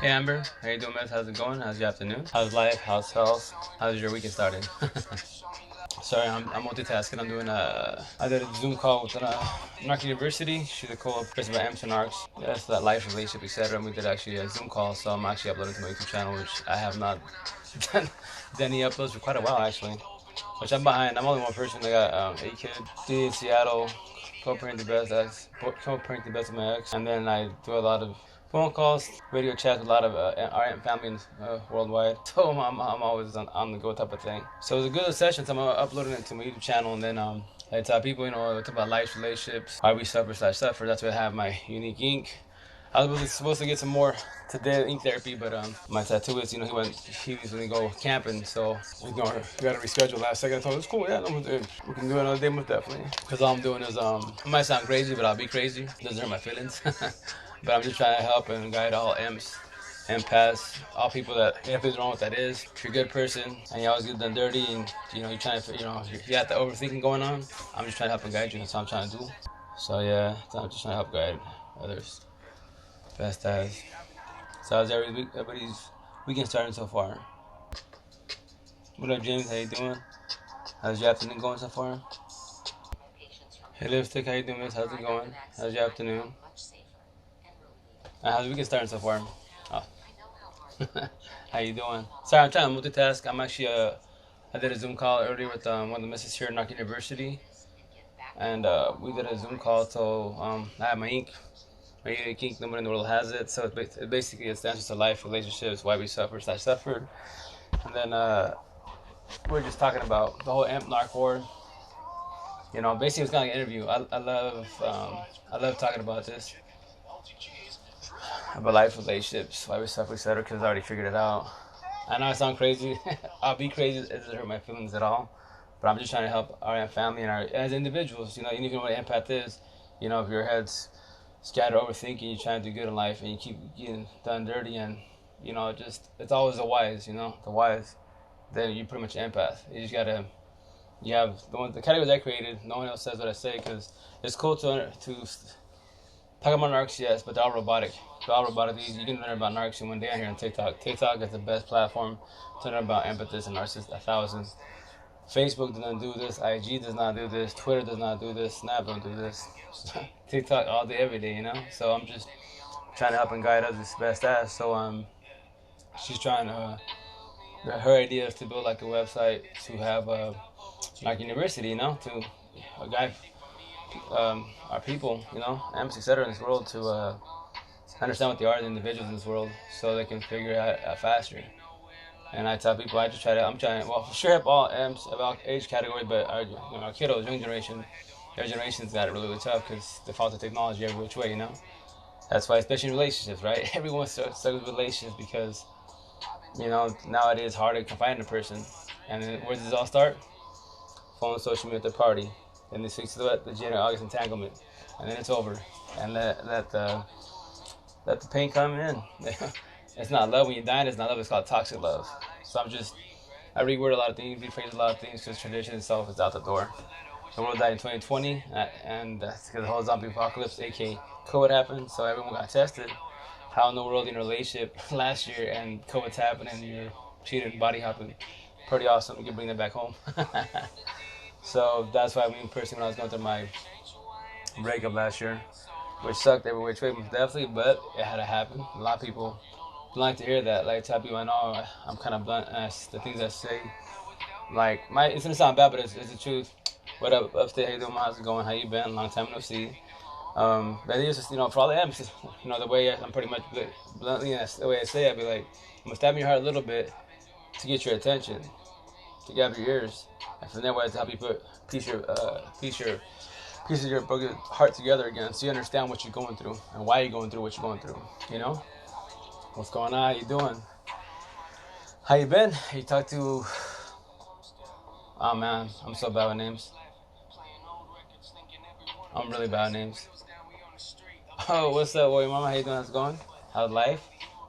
Hey Amber, how you doing, miss? How's it going? How's your afternoon? How's life? How's health? How's your weekend started? Sorry, I'm multitasking. I did a Zoom call with Narc University. She's a co-president by emps and narcs. That's that life, relationship, etc. And we did actually a Zoom call, so I'm actually uploading to my YouTube channel, which I have not done, done any uploads for quite a while actually. Which I'm behind. I'm only one person. I got a kid, D in Seattle, co-parenting co-parenting best of my ex, and then I do a lot of phone calls, radio chats with a lot of our family worldwide. So I'm always on the go type of thing. So it was a good session. So I'm uploading it to my YouTube channel, and then I tell people, talk about life, relationships, why we suffer. That's why I have my unique ink. I was supposed to get some more today ink therapy, but my tattooist, he was gonna go camping, so we gotta reschedule last second. I told him it's cool, yeah, no, we can do another day most definitely. Because all I'm doing is it might sound crazy, but I'll be crazy. It doesn't hurt my feelings. But I'm just trying to help and guide all emps, empaths, all people that, if there's wrong with that is. If you're a good person and you always get done dirty and you're trying to, you got the overthinking going on, I'm just trying to help and guide you. That's what I'm trying to do. So yeah, I'm just trying to help guide others best as. So how's everybody's weekend starting so far? What up, James? How you doing? How's your afternoon going so far? Hey, Lipstick, how you doing, miss? How's it going? How's your afternoon? How's the weekend starting so far? Oh. How you doing? Sorry, I'm trying to multitask. I'm actually I did a Zoom call earlier with one of the misses here at Narc University, and we did a Zoom call. So I have my ink. My unique ink. Nobody in the world has it. So it basically it's the answers to life, relationships, why we suffered, and then we're just talking about the whole emp narc war. Basically it's kind of like an interview. I love talking about this, about life, relationships, why we suffer, etc. Because I already figured it out. I know I sound crazy. I'll be crazy. It doesn't hurt my feelings at all. But I'm just trying to help our family and our as individuals. Even if you know what empath is, if your head's scattered overthinking, you're trying to do good in life, and you keep getting done dirty, and just it's always the wise. The wise. Then you're pretty much an empath. You just gotta. You have the categories I created. No one else says what I say because it's cool to talk about narcs, yes, but they're all robotic. They're all robotic. You can learn about narcs in one day on here on TikTok. TikTok is the best platform to learn about empathists and narcissists. 1,000. Facebook does not do this. IG does not do this. Twitter does not do this. Snap don't do this. TikTok all day, every day. So I'm just trying to help and guide others best as. So she's trying to. Her idea is to build like a website to have like university, to guide our people, emps, etc. in this world to understand what they are, the individuals in this world, so they can figure it out faster. And I tell people, I'm trying, well, for sure help all emps of all age category, but our kiddos, young generation, their generation's got it really, really tough because the fault of technology every which way, That's why, especially in relationships, right? Everyone struggles with relationships because, nowadays it's hard to find a person. And then where does this all start? Phone, social media, the party. Then they switch to the January, August entanglement. And then it's over. And let the pain come in. It's not love when you're dying. It's not love. It's called toxic love. So I reword a lot of things, rephrase a lot of things because tradition itself is out the door. The world died in 2020, and that's because the whole zombie apocalypse, aka COVID, happened. So everyone got tested. How in the world in a relationship last year and COVID's happening and you're cheating, body hopping. Pretty awesome. You can bring that back home. So that's why personally, when I was going through my breakup last year, which sucked every which way, definitely, but it had to happen. A lot of people don't like to hear that. Like, tell people I know I'm kind of blunt as the things I say. Like, it's gonna sound bad, but it's the truth. What up, upstate? How you doing? How's it going? How you been? Long time no see. But it's just, for all the M's, the way I'm pretty much bluntly, the way I say it, I'd be like, I'm gonna stab in your heart a little bit to get your attention, to grab your ears, and from there, I help you piece your heart together again, so you understand what you're going through and why you're going through what you're going through. What's going on? How you doing? How you been? You talked to? Oh man, I'm so bad with names. I'm really bad with names. Oh, what's up, boy, mama? How you doing? How's it going? How's life?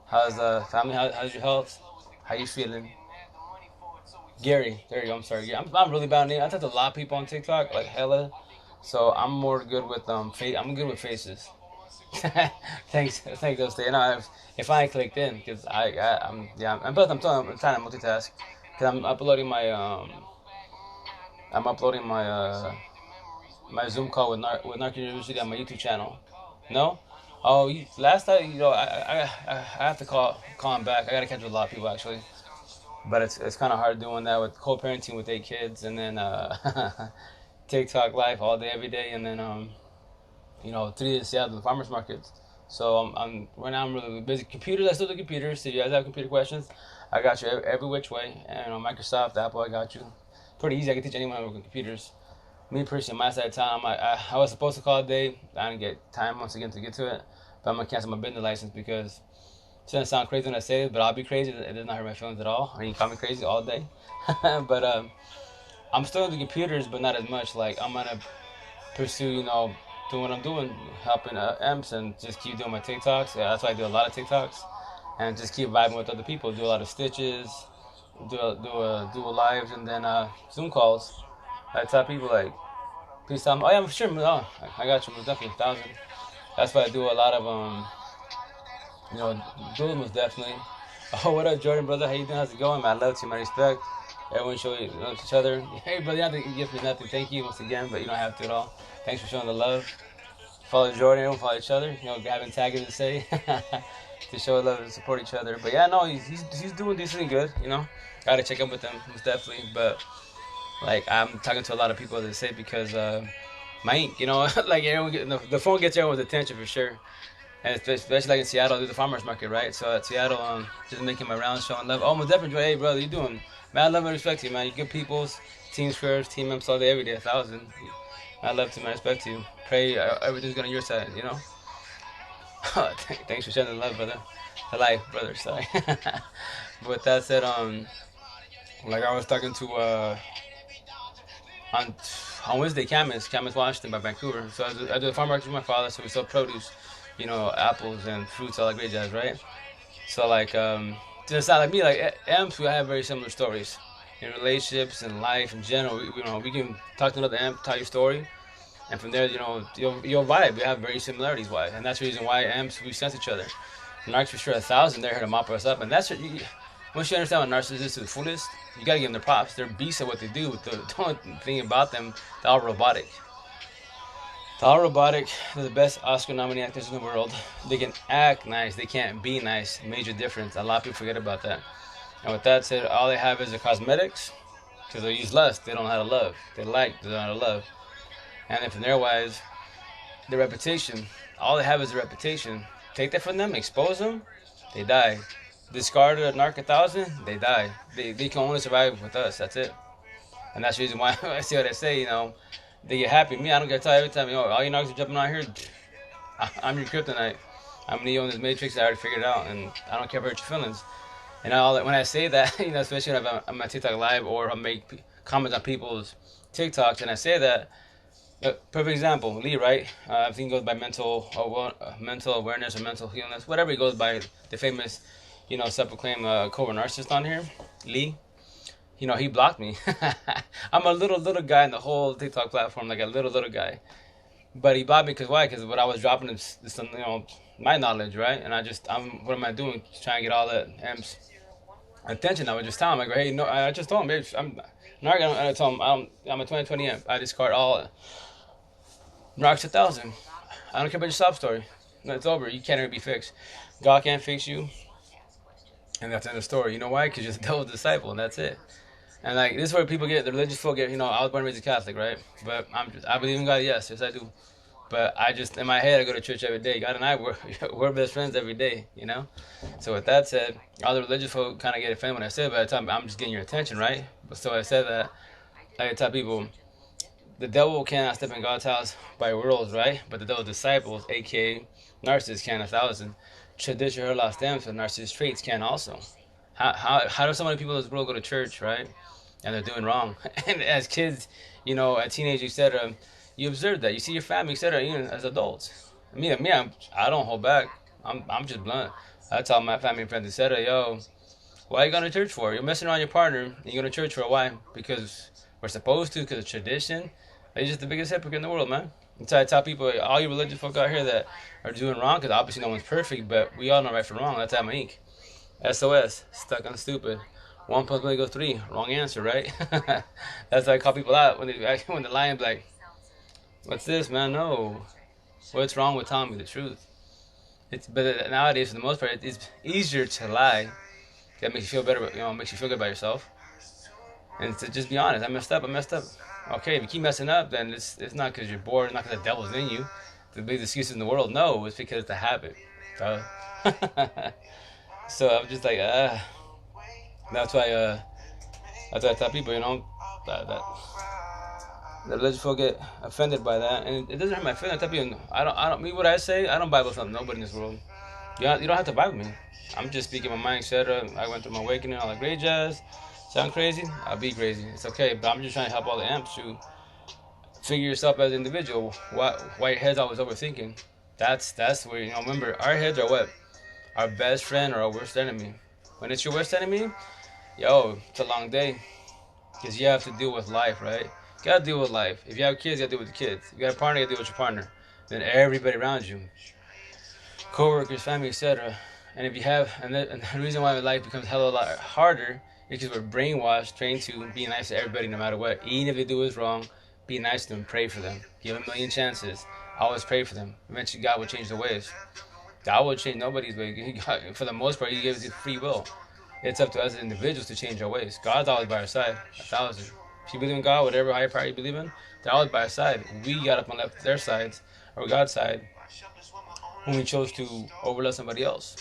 How's family? How's your health? How you feeling? Gary, there you go. I'm sorry, Gary. I'm really bad with names. I talk to a lot of people on TikTok, like hella. So I'm more good with I'm good with faces. Thanks, those things. You know, if I clicked in, because and plus I'm trying to multitask, because I'm uploading my Zoom call with Narc University on my YouTube channel. No, oh, last time, I have to call him back. I gotta catch with a lot of people actually, but it's kind of hard doing that with co-parenting with 8 kids, and then TikTok live all day every day, and then 3 days Seattle the farmers markets. So I'm right now I'm really busy. Computers, I still do computers. So if you guys have computer questions, I got you every which way. And Microsoft, Apple, I got you. Pretty easy. I can teach anyone with computers. Me personally, my side of time, I was supposed to call today. I didn't get time once again to get to it. But I'm gonna cancel my business license because it's gonna sound crazy when I say it, but I'll be crazy. It does not hurt my feelings at all. I mean, you can call me crazy all day. But I'm still into computers, but not as much. Like I'm gonna pursue, doing what I'm doing, helping emps, and just keep doing my TikToks. Yeah, that's why I do a lot of TikToks, and just keep vibing with other people. Do a lot of stitches, do a lives, and then Zoom calls. I tell people like, please tell me. Oh yeah, for sure. No, I got you. Definitely 1,000. That's why I do a lot of duels most definitely. Oh, what up, Jordan, brother? How you doing? How's it going, man? I love you, my respect. Everyone show each other. Hey, brother, you don't have to give me nothing. Thank you once again, but you don't have to at all. Thanks for showing the love. Follow Jordan, everyone follow each other. Having taggers to say to show love and support each other. But yeah, no, he's doing decently good. Gotta check up with him most definitely. But like I'm talking to a lot of people that say because my ink, like everyone the phone gets everyone's attention for sure. And especially like in Seattle, I do the farmers market, right? So at Seattle, just making my rounds, showing love. Oh, most definitely, hey brother, you doing? Man, I love and respect you, man. You good peoples, team squares, team members all day, every day, 1,000. I love to, man, respect you. Pray everything's good on your side, Thanks for sharing the love, brother. The life, brother. Sorry. But with that said, like I was talking to on Wednesday, Camas, Washington, by Vancouver. So I do the farm market with my father, so we sell produce, apples and fruits, all that great jazz, right? So like, just not like me, like amps, we have very similar stories in relationships and life in general. We can talk to another amp, tell your story, and from there, you'll vibe. We have very similarities, why, and that's the reason why amps we sense each other. Narcs for sure 1,000. They're here to mop us up, and that's what once you understand what narcissists is to the fullest, you gotta give them their props. They're beasts at what they do. The only thing about them, they're all robotic. They're all robotic. They're the best Oscar-nominated actors in the world. They can act nice. They can't be nice. Major difference. A lot of people forget about that. And with that said, all they have is their cosmetics, because they use lust. They don't know how to love. They don't know how to love. And then from their wise, their reputation. All they have is their reputation. Take that from them, expose them, they die. Discard a narc 1,000, they die. They can only survive with us. That's it. And that's the reason why I see what I say. They get happy. Me, I don't get tired every time. All you narcs are jumping out here. I'm your kryptonite. I'm Neo in this Matrix. I already figured it out, and I don't care about your feelings. And when I say that, especially when I'm on TikTok live or I make comments on people's TikToks, and I say that. Perfect example, Lee, right? I think he goes by mental awareness or mental illness, whatever he goes by. The famous, self-proclaimed covert narcissist on here, Lee. He blocked me. I'm a little guy in the whole TikTok platform, like a little guy. But he blocked me because why? Because what I was dropping is my knowledge, right? And what am I doing? Just trying to get all the amps attention. I would just tell him, like, hey, no, I just told him, babe, I'm not gonna. I told him I'm a 2020 amp. I discard all. Narcs 1,000. I don't care about your sob story. No, it's over. You can't ever be fixed. God can't fix you, and that's the end of the story. You know why? Because you're the devil's disciple, and that's it. And like this is where people get the religious folk get. I was born and raised a Catholic, right? But I believe in God. Yes, I do. But I just in my head I go to church every day. God and I we're best friends every day. So with that said, all the religious folk kind of get offended when I say it. By the time I'm just getting your attention, right? So I said that I tell people. The devil cannot step in God's house by rules, right? But the devil's disciples, aka narcissists, can 1,000. Tradition or lost them, so narcissist traits can also. How do so many people in this world go to church, right? And they're doing wrong. And as kids, as teenagers, etc., you observe that. You see your family, etc., even as adults. Me, I don't hold back. I'm just blunt. I tell my family and friends, etc., yo, why are you going to church for? You're messing around your partner, and you go to church for why? Because we're supposed to, because of tradition. He's just the biggest hypocrite in the world, man. So I tell people, all you religious folk out here that are doing wrong, because obviously no one's perfect, but we all know right from wrong. That's at my ink. SOS, stuck on stupid. 1 + 1 = 3. Wrong answer, right? That's why I call people out when when the lion's like, "What's this, man? No. What's wrong with telling me the truth?" But nowadays, for the most part, it's easier to lie. That makes you feel better. Makes you feel good about yourself. And to just be honest, I messed up. Okay, if you keep messing up, then it's not because you're bored. It's not because the devil's in you. The biggest excuse in the world. No, it's because it's a habit. So I'm just like, that's why I tell people, that the religious folk get offended by that, and it doesn't hurt my feelings. I tell people, I don't mean what I say. I don't Bible thump nobody in this world. You don't have to Bible me. I'm just speaking my mind, etc. I went through my awakening, all that great jazz. Sound crazy? I'll be crazy. It's okay, but I'm just trying to help all the amps to figure yourself as an individual. Why your head's always overthinking? That's where, remember, our heads are what? Our best friend or our worst enemy. When it's your worst enemy, it's a long day. Because you have to deal with life, right? You gotta deal with life. If you have kids, you gotta deal with the kids. If you got a partner, you gotta deal with your partner. Then everybody around you. Co-workers, family, etc. And if you have, and the reason why life becomes a hell of a lot harder is because we're brainwashed, trained to be nice to everybody no matter what. Even if they do us wrong, be nice to them, pray for them. Give them a million chances. Always pray for them. Eventually God will change their ways. God will change nobody's way. For the most part, He gives you free will. It's up to us as individuals to change our ways. God's always by our side. 1,000. If you believe in God, whatever higher power you believe in, they're always by our side. We got up and left their sides, or God's side, when we chose to overlook somebody else.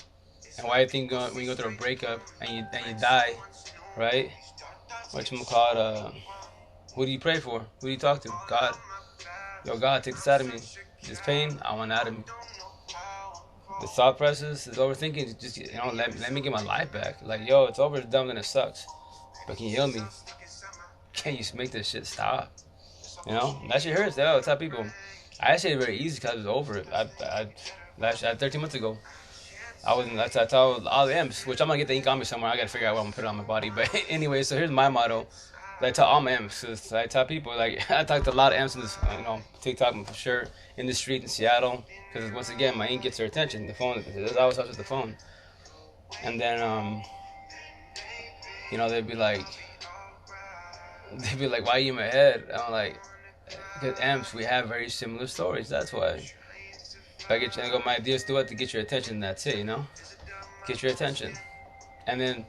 And why I think when you go through a breakup and you die, right? Whatchamacallit, who do you pray for? Who do you talk to? God. Yo, God, take this out of me. This pain, I want out of me. The thought process is overthinking. Just let me get my life back. Like, it's over, it's done, and it sucks. But can you heal me? Can you make this shit stop? That shit hurts. I tell people, I say it very easy because I was over it. I 13 months ago, I tell all the imps, which I'm gonna get the ink on me somewhere. I gotta figure out what I'm gonna put it on my body. But anyway, so here's my motto. I tell all my imps. Cause I tell people, like, I talk to a lot of imps in this, TikTok for sure, in the street in Seattle. Because once again, my ink gets their attention. The phone, it always helps with the phone. And then, they'd be like, why are you in my head? I'm like, because amps, we have very similar stories. That's why. My idea is to get your attention. That's it, get your attention. And then,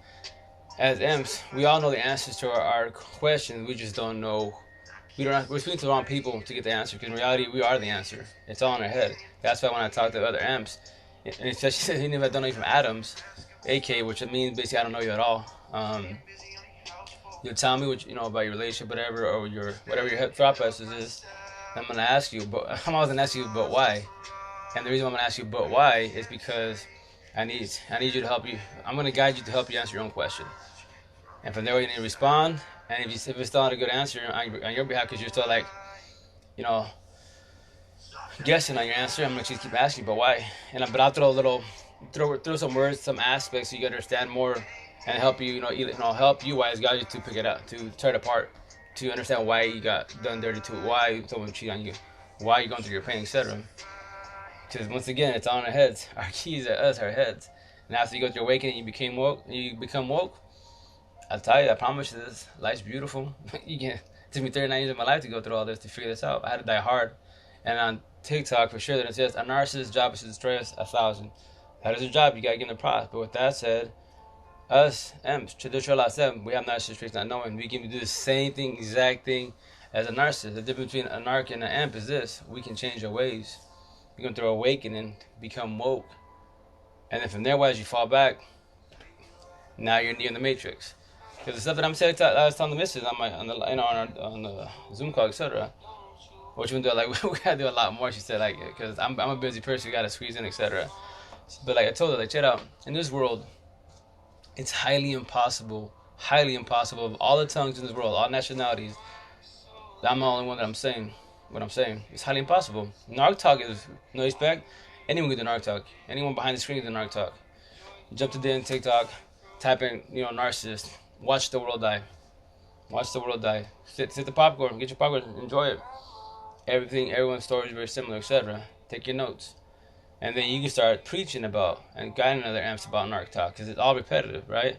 as amps, we all know the answers to our questions. We just don't know. We're speaking to the wrong people to get the answer. Because in reality, we are the answer. It's all in our head. That's why when I talk to other amps, and especially even if I don't know you from Adams, AK, which means basically I don't know you at all. You'll tell me what about your relationship, whatever, or whatever your thought process is. I'm gonna ask you, but I'm always gonna ask you, but why? And the reason I'm gonna ask you, but why, is because I need you to help you. I'm gonna guide you to help you answer your own question. And from there, you need to respond. And if it's still not a good answer on your behalf, because you're still like, guessing on your answer, I'm gonna just keep asking, but why? But I'll throw some words, some aspects, so you understand more, and help you, help you wise guys to pick it up, to tear it apart, to understand why you got done dirty to it, why someone cheated on you, why you're going through your pain, etc. Because once again, it's on our heads. Our keys are us, our heads. And after you go through awakening, you become woke. I'll tell you, I promise you this. Life's beautiful. It took me 39 years of my life to go through all this, to figure this out. I had to die hard. And on TikTok, for sure, that it says, a narcissist's job is to destroy us 1,000. That is their job. You got to give them the props. But with that said, us, emps, traditional last seven, we have narcissist traits not knowing. We can do the same thing, exact thing as a narcissist. The difference between a narc and an emp is this. We can change our ways. You're going through awakening, become woke. And then from there, as you fall back, now you're near the matrix. Because the stuff that I'm saying, I was telling the missus on the Zoom call, etc. What you want to do? Like, we gotta do a lot more. She said, like, because I'm a busy person, we gotta squeeze in, etc. But like I told her, like, check it out. In this world, it's highly impossible of all the tongues in this world, all nationalities. I'm the only one that I'm saying what I'm saying. It's highly impossible. Narc talk is no respect. Anyone can do narc talk. Anyone behind the screen can do narc talk. Jump today on TikTok, type in, narcissist. Watch the world die. Watch the world die. Sit the popcorn. Get your popcorn. Enjoy it. Everyone's story is very similar, etc. Take your notes. And then you can start preaching about and guiding other amps about narc talk, because it's all repetitive, right?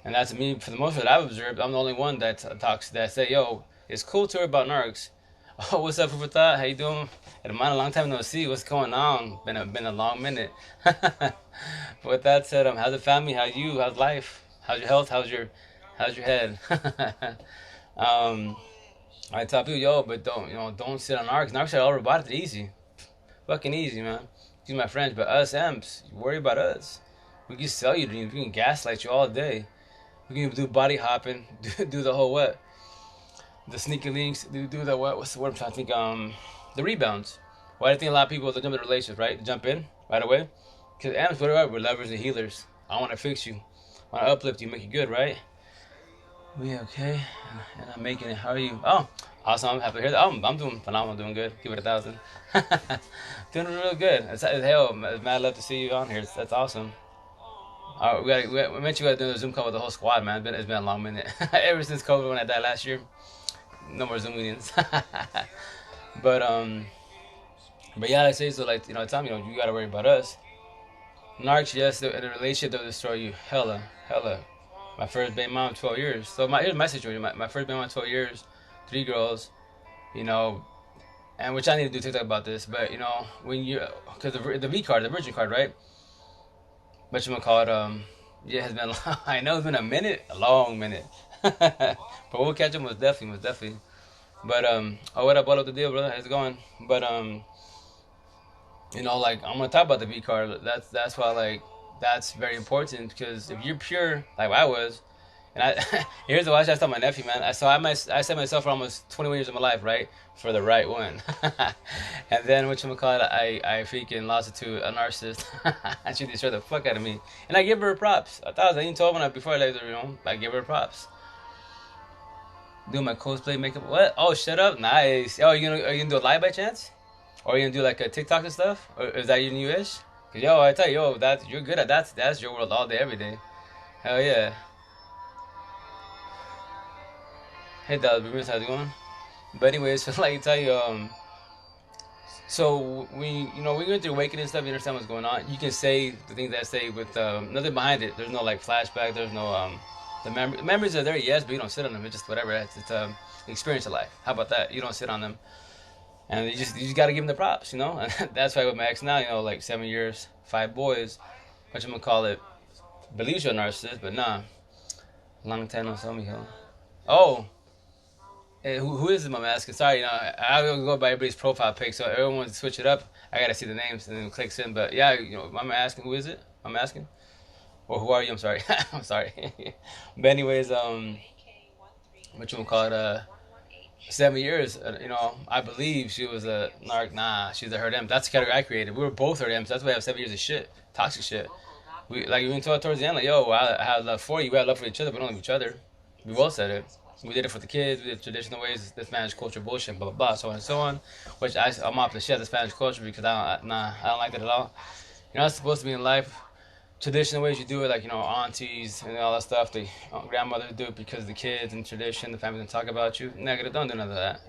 And that's me, for the most part, I've observed. I'm the only one that talks, that say, yo, it's cool to hear about narcs. Oh, what's up, food for thought? How you doing? It might a long time no see. What's going on? Been a long minute. But with that said, how's the family? How's you? How's life? How's your health? How's your head? I tell people, yo, but don't sit on narcs. Narcs are all robotic. They're easy, fucking easy, man. Excuse my French, but us emps, you worry about us. We can sell you dreams. We can gaslight you all day. We can do body hopping, do the whole what? The sneaky links, do the what? What's the word I'm trying to think? The rebounds. Why do you think a lot of people jump into relationships, right? They jump in right away? Because amps, whatever, we're lovers and healers. I want to fix you. I want to uplift you, make you good, right? We okay? And I'm making it. How are you? Oh, awesome. I'm happy to hear that. I'm doing phenomenal, doing good. Give it 1,000. Doing real good. It's hell, mad love to see you on here. That's awesome. All right, we mentioned we got to do a Zoom call with the whole squad, man. It's been a long minute. Ever since COVID, when I died last year, no more Zoom meetings. but yeah, I say so. Like, Tom, you got to worry about us. Narcs, yes, in a relationship they'll destroy you. Hella. My first baby mom, 12 years. So here's my situation. My first baby mom, 12 years, 3 girls, and which I need to do TikTok about this. But when you, because the V card, the Virgin card, right? What you call it? Yeah, it has been. I know it's been a long minute. But we'll catch them most definitely. But what up? What up the deal, brother? How's it going? But like I'm gonna talk about the V card. That's why, like, that's very important, because if you're pure like I was, and here's the watch I tell my nephew, man. I set myself for almost 21 years of my life, right, for the right one. And then I freaking lost it to a narcissist. She destroyed the fuck out of me, and I give her props. I even told her before I left her, I give her props. Doing my cosplay makeup. What? Oh, shut up. Nice. Oh, are you gonna do a live by chance? Or are you gonna do like a TikTok and stuff? Or is that your new ish? Cause I tell you, you're good at that. That's your world all day, every day. Hell yeah. Hey, Dallas, how's it going? But anyways, so like I tell you, so we went through awakening and stuff. You understand what's going on. You can say the things that I say with nothing behind it. There's no like flashback. There's no the memories are there, yes, but you don't sit on them. It's just whatever. It's the experience of life. How about that? You don't sit on them. And you just got to give them the props, And that's why with my ex now, like 7 years, 5 boys, what you gonna call it, believes you're a narcissist, but nah. Long time no saw me, huh? Oh, hey, who is it, I'm asking? Sorry, I don't go by everybody's profile pic, so everyone wants to switch it up. I got to see the names and then clicks in, but yeah, I'm asking, who is it? I'm asking. Or who are you? I'm sorry. I'm sorry. But anyways, what you gonna call it, 7 years, I believe she was a narc. Nah, she's a hurt imp. That's the category I created. We were both hurt imps. That's why we have 7 years of shit, toxic shit. We even told towards the end, like, yo, I have love for you. We have love for each other, but don't love each other. We both said it. We did it for the kids. We did traditional ways. The Spanish culture bullshit, blah blah blah, so on and so on. Which I'm off the shit of the Spanish culture, because I don't like that at all. You're not supposed to be in life. Traditional ways you do it, like aunties and all that stuff. The grandmothers do it because the kids and tradition, the family don't talk about you. Negative, don't do none of that.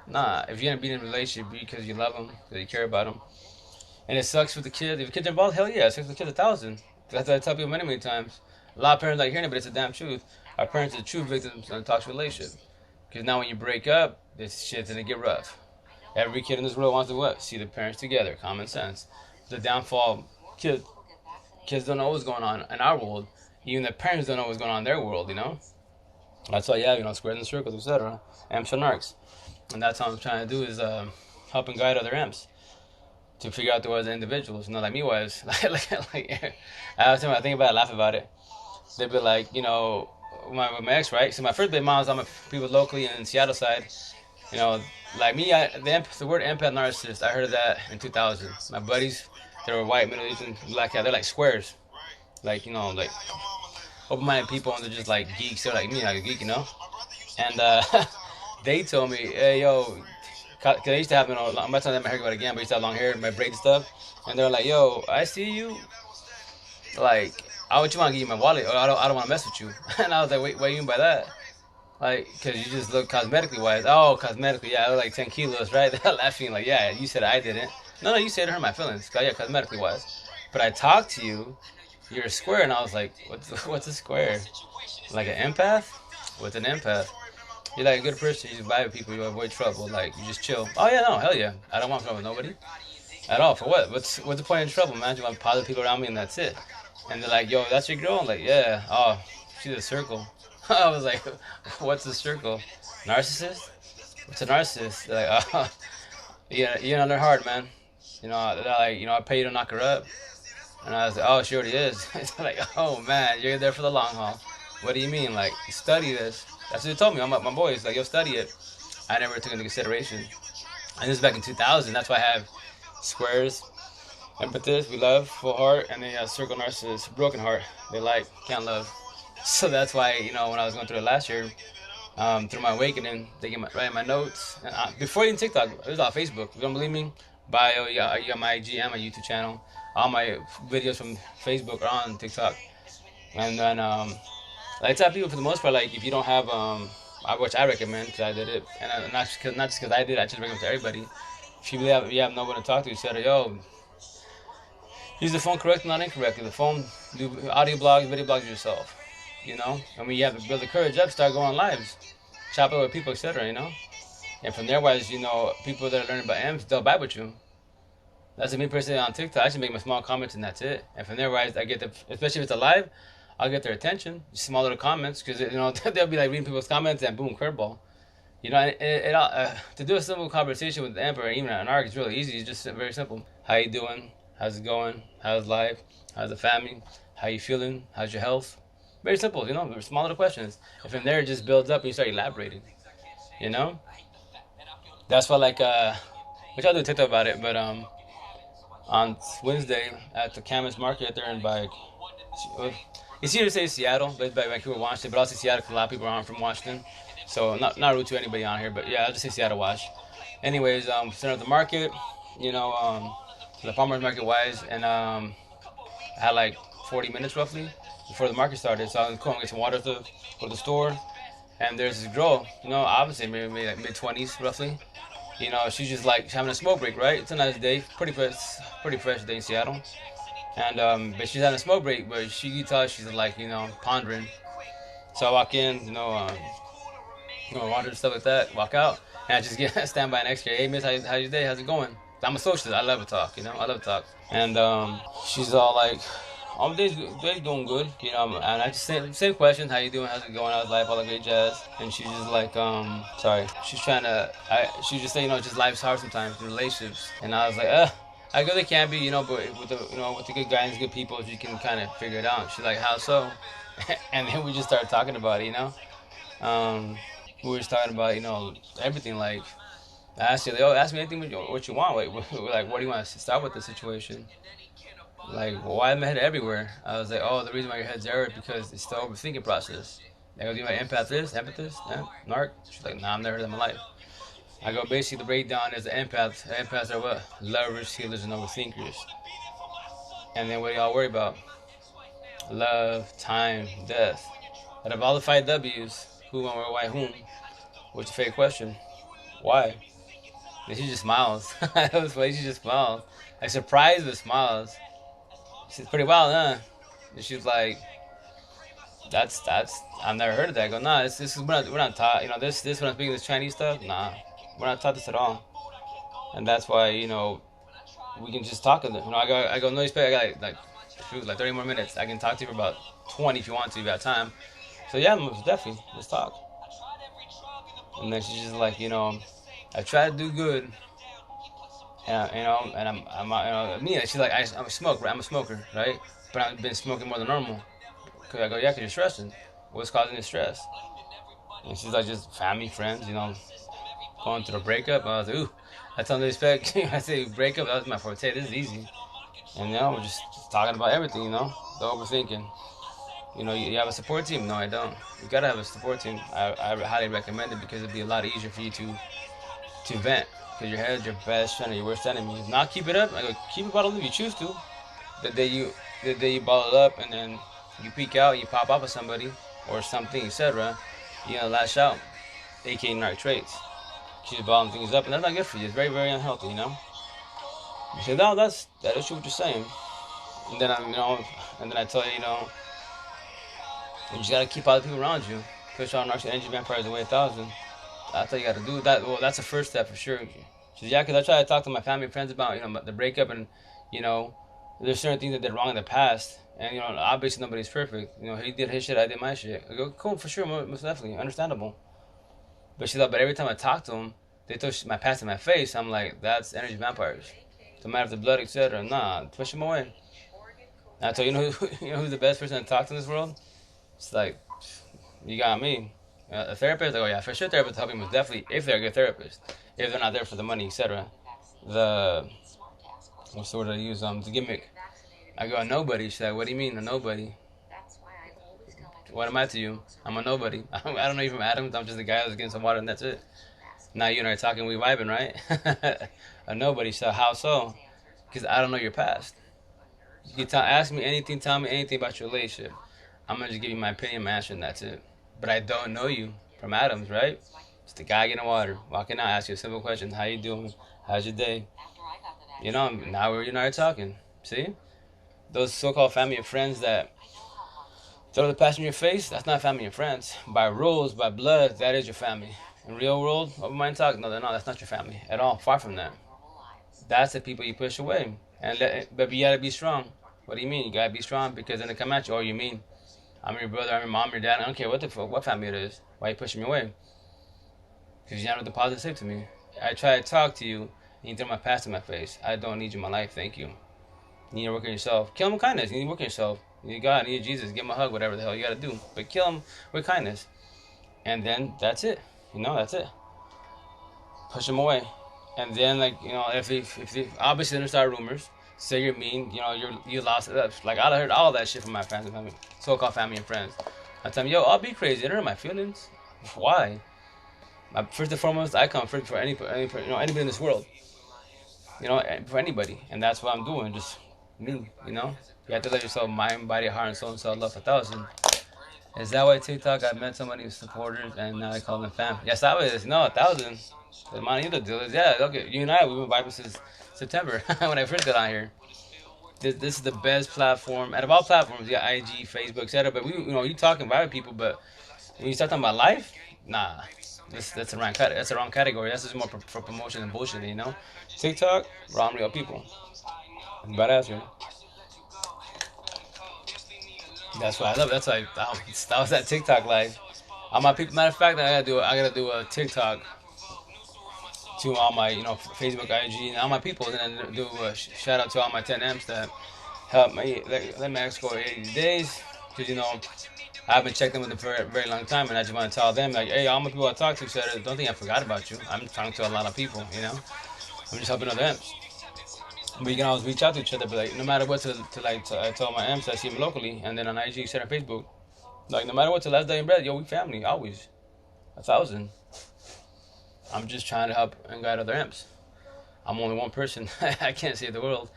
Nah. If you're gonna be in a relationship, be because you love them, because you care about them. And it sucks with the kids. If the kids are involved, hell yeah, it sucks with the kids 1,000. That's what I tell people many times. A lot of parents like hearing it, but it's the damn truth. Our parents are the true victims of a toxic relationship. Because now when you break up, this shit's gonna get rough. Every kid in this world wants to what? See the parents together. Common sense. The downfall. Kids don't know what's going on in our world. Even the parents don't know what's going on in their world, That's why you have, squares and circles, etc. Emps and narcs. And that's what I'm trying to do, is help and guide other emps to figure out the world as individuals. Like me was. I think about it, laugh about it. They'd be like, my ex, right? So my first baby mom was on my people locally in Seattle side. Like me, the word empath narcissist, I heard of that in 2000. My buddies, they were white, Middle Eastern, black, they're like squares. Like, like open-minded people, and they're just like geeks. They're like me, like a geek, And they told me, hey, yo, cause I used to have, I'm not telling them my haircut again, but I used to have long hair, my braids and stuff. And they're like, yo, I see you. Like, I want to give you my wallet, or I don't want to mess with you. And I was like, wait, what do you mean by that? Like, because you just look cosmetically wise. Oh, cosmetically, yeah, I look like 10 kilos, right? They're laughing like, yeah, you said I didn't. No, you said it hurt my feelings. Yeah, cosmetically wise. But I talked to you, you're a square, and I was like, what's a square? Like an empath? What's an empath? You're like a good person, you just vibe with people, you avoid trouble, like, you just chill. Oh, yeah, no, hell yeah. I don't want trouble with nobody. At all. For what? What's the point in trouble, man? You want positive people around me and that's it. And they're like, yo, that's your girl? I'm like, yeah. Oh, she's a circle. I was like, what's a circle? Narcissist? What's a narcissist? They're like, oh, yeah, you're on their heart, man. They're like, I pay you to knock her up. And I was like, oh, she already is. It's like, oh, man, you're there for the long haul. What do you mean? Like, study this. That's what they told me. My boys, like, yo, study it. I never took into consideration. And this is back in 2000. That's why I have squares, empathists, we love, full heart, and then you have circle narcissists, broken heart, they like, can't love. So that's why, when I was going through it last year, through my awakening, they get writing my notes. And before even TikTok, it was on Facebook. If you don't believe me, bio, you got my IG and my YouTube channel. All my videos from Facebook are on TikTok. And then, I tell people for the most part, like, if you don't have, which I recommend, because I did it, and not just because I did it, I just recommend to everybody. If you have no one to talk to, you said, yo, use the phone correctly, not incorrectly. The phone, do audio blogs, video blogs yourself. And when you have to build the courage up, start going lives, chop it with people, etc. And from there, wise, people that are learning about emps, they'll vibe with you. That's me personally on TikTok. I just make my small comments and that's it. And from there, wise, I get especially if it's a live, I'll get their attention. Small little comments, because they'll be like reading people's comments and boom, curveball. To do a simple conversation with the emperor, even an narc, is really easy. It's just very simple. How you doing? How's it going? How's life? How's the family? How you feeling? How's your health? Very simple, small little questions. And from there, it just builds up and you start elaborating, That's why, which I'll do a TikTok about it, but on Wednesday at the Camas Market there in it's here to say Seattle, but it's by Vancouver, Washington, but also Seattle because a lot of people aren't from Washington. So not rude to anybody on here, but yeah, I'll just say Seattle, Wash. Anyways, center of the market, the farmers market wise, and I had like 40 minutes roughly before the market started. So I was going to get some water for the store, and there's this girl, obviously maybe like mid-20s roughly. She's just like having a smoke break, right? It's a nice day, pretty fresh day in Seattle. And but she's having a smoke break, but she can tell she's like, pondering. So I walk in, water and stuff like that, walk out, and I just stand by next to her. Hey, miss, how's your day? How's it going? I'm a socialist. I love to talk, I love to talk. And she's all like, oh, day's doing good, and I just say same question, how you doing? How's it going? How's life? All that great jazz. And she's just like, sorry. She's she's just saying, just life's hard sometimes, the relationships. And I was like, I go they can be, but with the good guidance, good people, you can kind of figure it out. She's like, how so? And then we just started talking about it, we were just talking about, everything. Like, I asked her, ask me anything what you want. Like, what do you want to start with the situation? Like, why is my head everywhere? I was like, the reason why your head's everywhere is because it's the overthinking process. They go, do you like empathist, yeah, narc? She's like, nah, I've never heard that in my life. I go, basically, the breakdown is the empath. Empaths are what? Lovers, healers, and overthinkers. And then what do y'all worry about? Love, time, death. Out of all the 5 W's, who, when, where, why, whom? What's your favorite question? Why? And she just smiles. That was funny. She just smiles. Like, surprised but smiles. She's pretty wild, huh? And she's like, that's I've never heard of that. I go, nah, this is we're not taught. This when I'm speaking this Chinese stuff, nah, we're not taught this at all. And that's why we can just talk. I go, no respect. I got like 30 more minutes. I can talk to you for about 20 if you want to. If you have time. So yeah, most definitely, let's talk. And then she's just like, I try to do good. And I'm she's like, I'm a smoker, I'm a smoker, right? But I've been smoking more than normal. Cause I go, yeah, cause you're stressing. What's causing the stress? And she's like, just family, friends, going through a breakup. I was like, ooh, I tell them respect. I say breakup, that was my forte. This is easy. And we're just talking about everything, the overthinking. You have a support team? No, I don't. You gotta have a support team. I highly recommend it because it'd be a lot easier for you to vent. Because your head's your best friend or your worst enemy. If not, keep it up. I go, keep it bottled up if you choose to. The day you bottle it up and then you peek out, you pop off with somebody or something, etc. lash out, aka narc traits. She's bottling things up, and that's not good for you. It's very, very unhealthy, You say, no, that is true what you're saying. And then I tell you, you just gotta keep other people around you. Push on narcissistic energy vampires away 1,000. That's all you gotta do. Well, that's the first step for sure. She said, yeah, because I try to talk to my family and friends about, the breakup, and, there's certain things that did wrong in the past. And, obviously nobody's perfect. He did his shit, I did my shit. I go, cool, for sure, most definitely, understandable. But she's like, but every time I talk to them, they throw my past in my face. I'm like, that's energy vampires. Don't matter if the blood, etc. Nah, push them away. And I told you, who's the best person to talk to in this world? It's like, you got me. A therapist? Oh yeah, for sure, therapist helping most definitely if they're a good therapist. If they're not there for the money, etc. What's the word I use? The gimmick. I go, a nobody. She's like, what do you mean, a nobody? What am I to you? I'm a nobody. I don't know you from Adam. I'm just a guy who's getting some water and that's it. Now you and I are talking, we vibing, right? A nobody. So how so? Because I don't know your past. You can ask me anything, tell me anything about your relationship. I'm going to just give you my opinion, my answer, and that's it. But I don't know you from Adams, right? Just a guy getting water, walking out, ask you a simple question. How you doing? How's your day? Now we're talking. See? Those so-called family and friends that throw the past in your face, that's not family and friends. By rules, by blood, that is your family. In real world, open mind talk, no, that's not your family at all. Far from that. That's the people you push away. But you gotta be strong. What do you mean? You gotta be strong because then they come at you. Oh, you mean I'm your brother, I'm your mom, your dad. I don't care what family it is. Why are you pushing me away? Because you're not what the positive say to me. I try to talk to you, and you throw my past in my face. I don't need you in my life, thank you. You need to work on yourself. Kill him with kindness. You need to work on yourself. You need God, you need Jesus. Give him a hug, whatever the hell you gotta do. But kill him with kindness. And then that's it. That's it. Push him away. And then, if obviously then start rumors, say you're mean, you lost it. Like, I heard all that shit from my family, so-called family and friends. I tell them, yo, I'll be crazy. It hurt my feelings. Why? First and foremost, I come first for anybody in this world. For anybody. And that's what I'm doing, just me, You have to let yourself mind, body, heart, and soul and self-love 1,000. Is that why TikTok, I met so many supporters and now I call them fam? Yes, that was, no, 1,000. The money the deal is, yeah, okay, you and I, we've been vibing since September when I first got on here. This is the best platform, out of all platforms, you got IG, Facebook, etc. But you talking about people, but when you start talking about life, nah, that's the wrong category. That's just more for promotion and bullshit, TikTok, wrong real people. Badass, man. That's what I love. That's why that was that TikTok live. All my people. Matter of fact, I gotta do a TikTok to all my Facebook, IG, and all my people, and then do a shout out to all my 10 amps that helped me let me go 80 days because I haven't checked them with them for a very long time, and I just want to tell them like, hey, all my people I talk to said, don't think I forgot about you. I'm talking to a lot of people. I'm just helping other amps. But you can always reach out to each other, but like no matter what I tell my amps I see them locally, and then on IG, etc. on Facebook, like no matter what, till last day in bread, yo, we family always, 1,000. I'm just trying to help and guide other amps. I'm only one person. I can't save the world.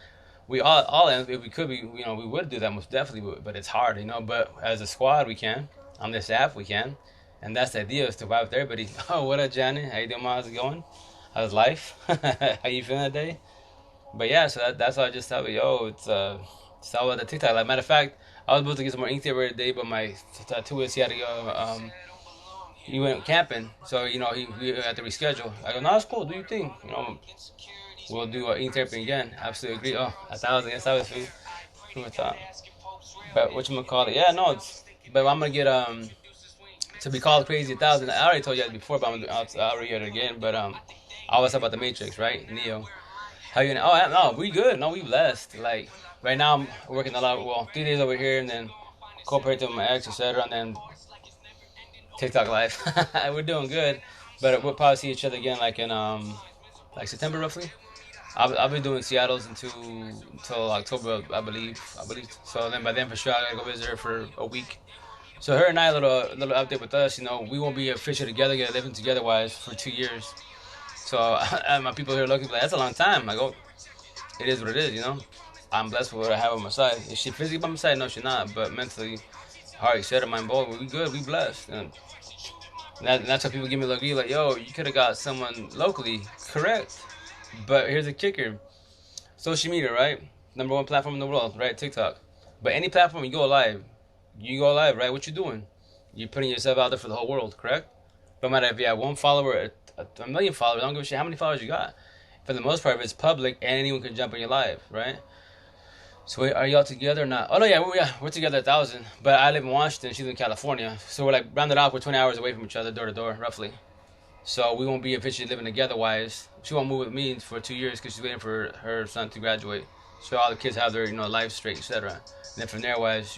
We all amps, if we could, we would do that most definitely, but it's hard, But as a squad, we can. On this app, we can, and that's the idea is to vibe with everybody. Oh, what up, Johnny? How you doing? How's it going? How's life? How you feeling that day? But yeah, so that's why I just thought, yo, it's all about the TikTok. Like, matter of fact, I was supposed to get some more ink tape today, but my tattooist, he had to go, he went camping, so, we had to reschedule. I go, no, it's cool, do your thing, we'll do ink taping again, absolutely agree. Oh, 1,000, yes, I was who would thought. But whatchamacallit, yeah, no, but I'm gonna get, to be called crazy 1,000, I already told you that before, but I'll read it again, but, I always talk about the Matrix, right, Neo. How you? Oh, no, we good. No, we blessed. Like right now, I'm working a lot. Well, 3 days over here, and then cooperating with my ex, etc. And then TikTok live. We're doing good, but we'll probably see each other again, like in September roughly. I'll be doing Seattle's until October, I believe. So then by then for sure I gotta go visit her for a week. So her and I, a little update with us. We won't be officially together, living together wise for 2 years. So my people here looking like that's a long time. I go, it is what it is, I'm blessed with what I have on my side. Is she physically by my side? No, she's not. But mentally, heart, etc. Mind, boy, we good. We blessed. And And that's why people give me a look like, yo, you could have got someone locally, correct? But here's the kicker: social media, right? #1 platform in the world, right? TikTok. But any platform you go live, right? What you doing? You're putting yourself out there for the whole world, correct? No matter if you have one follower, a million followers, I don't give a shit how many followers you got. For the most part, if it's public, anyone can jump on your live, right? So are y'all together or not? Oh no, yeah, we're together 1,000. But I live in Washington, she's in California, so we're like rounded off. We're 20 hours away from each other, door to door, roughly. So we won't be officially living together. Wise, she won't move with me for 2 years because she's waiting for her son to graduate. So all the kids have their life straight, etc. And then from there, wise,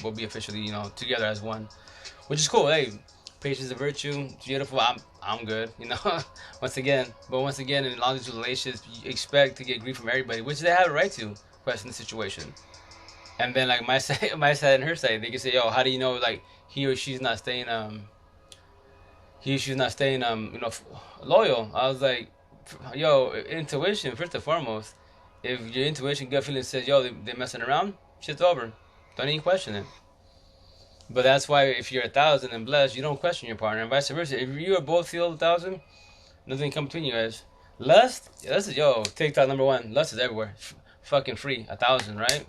we'll be officially together as one, which is cool. Hey, patience is a virtue. It's beautiful. I'm good. Once again, in all these relationships, you expect to get grief from everybody, which they have a right to question the situation. And then like my side, and her side, they can say, "Yo, how do you know like he or she's not staying loyal?" I was like, "Yo, intuition first and foremost. If your intuition, gut feeling says, yo, they're messing around, shit's over. Don't even question it." But that's why if you're 1,000 and blessed, you don't question your partner, and vice versa. If you are both feel 1,000, nothing come between you guys. Lust is TikTok #1. Lust is everywhere. Fucking free, 1,000, right?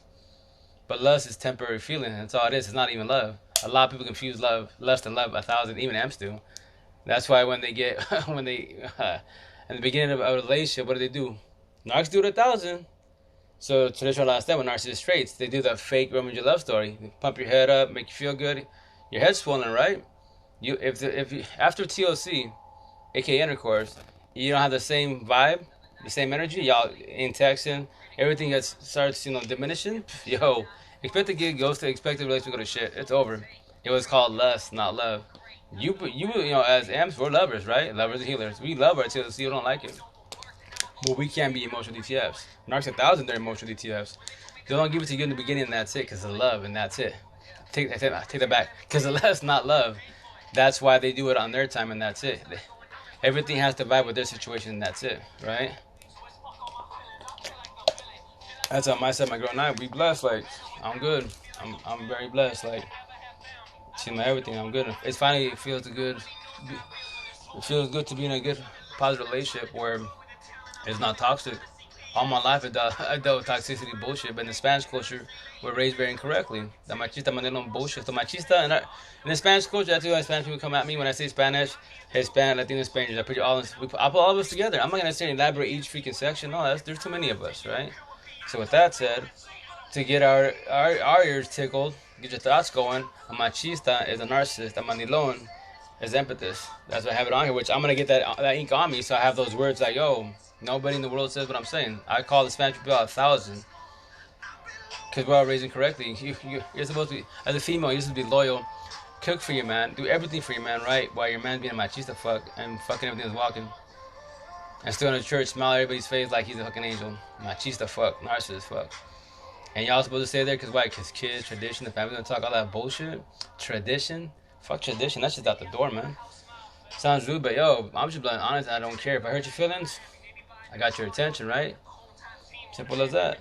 But lust is temporary feeling. That's all it is. It's not even love. A lot of people confuse lust and love. 1,000, even emps do. That's why when they get in the beginning of a relationship, what do? Narcs do it 1,000. So traditional last step with narcissist traits, they do the fake Romeo love story. They pump your head up, make you feel good. Your head's swollen, right? If you after TLC, aka intercourse, you don't have the same vibe, the same energy. Y'all in texting, everything that starts diminishing. Yo, expect to get ghosted, expect the relationship to go to shit. It's over. It was called lust, not love. You as amps, we're lovers, right? Lovers and healers. We love our TLC. You don't like it. But we can't be emotional DTFs. Narcs 1,000, they're emotional DTFs. They don't give it to you in the beginning, and that's it, because of love, and that's it. Take that back, because that's not love. That's why they do it on their time, and that's it. Everything has to vibe with their situation, and that's it, right? That's on my side, my girl and I. We blessed. Like, I'm good. I'm very blessed. Like, she's my everything. I'm good. It feels good. It feels good to be in a good, positive relationship where it's not toxic. All my life, I dealt with toxicity bullshit, but in the Spanish culture, we're raised very incorrectly. The machista mandela bullshit. The machista, in the Spanish culture, that's why Spanish people come at me when I say Spanish, Hispanic, Latino, Spanish. I put all of us together. I'm not going to say elaborate each freaking section. No, there's too many of us, right? So with that said, to get our ears tickled, get your thoughts going, a machista is a narcissist. A mandilon is empathist. That's why I have it on here, which I'm going to get that ink on me, so I have those words like, yo, nobody in the world says what I'm saying. I call the Spanish people 1,000. Because we're all raised incorrectly. You're supposed to be, as a female, you're supposed to be loyal. Cook for your man. Do everything for your man, right? While your man's being a machista fuck and fucking everything is walking. And still in the church, smile at everybody's face like he's a fucking angel. Machista fuck. Narcissist fuck. And y'all supposed to stay there because why? Because kids, tradition, the family gonna talk all that bullshit. Tradition? Fuck tradition. That's just out the door, man. Sounds rude, but yo, I'm just being honest. I don't care if I hurt your feelings. I got your attention, right? Simple as that.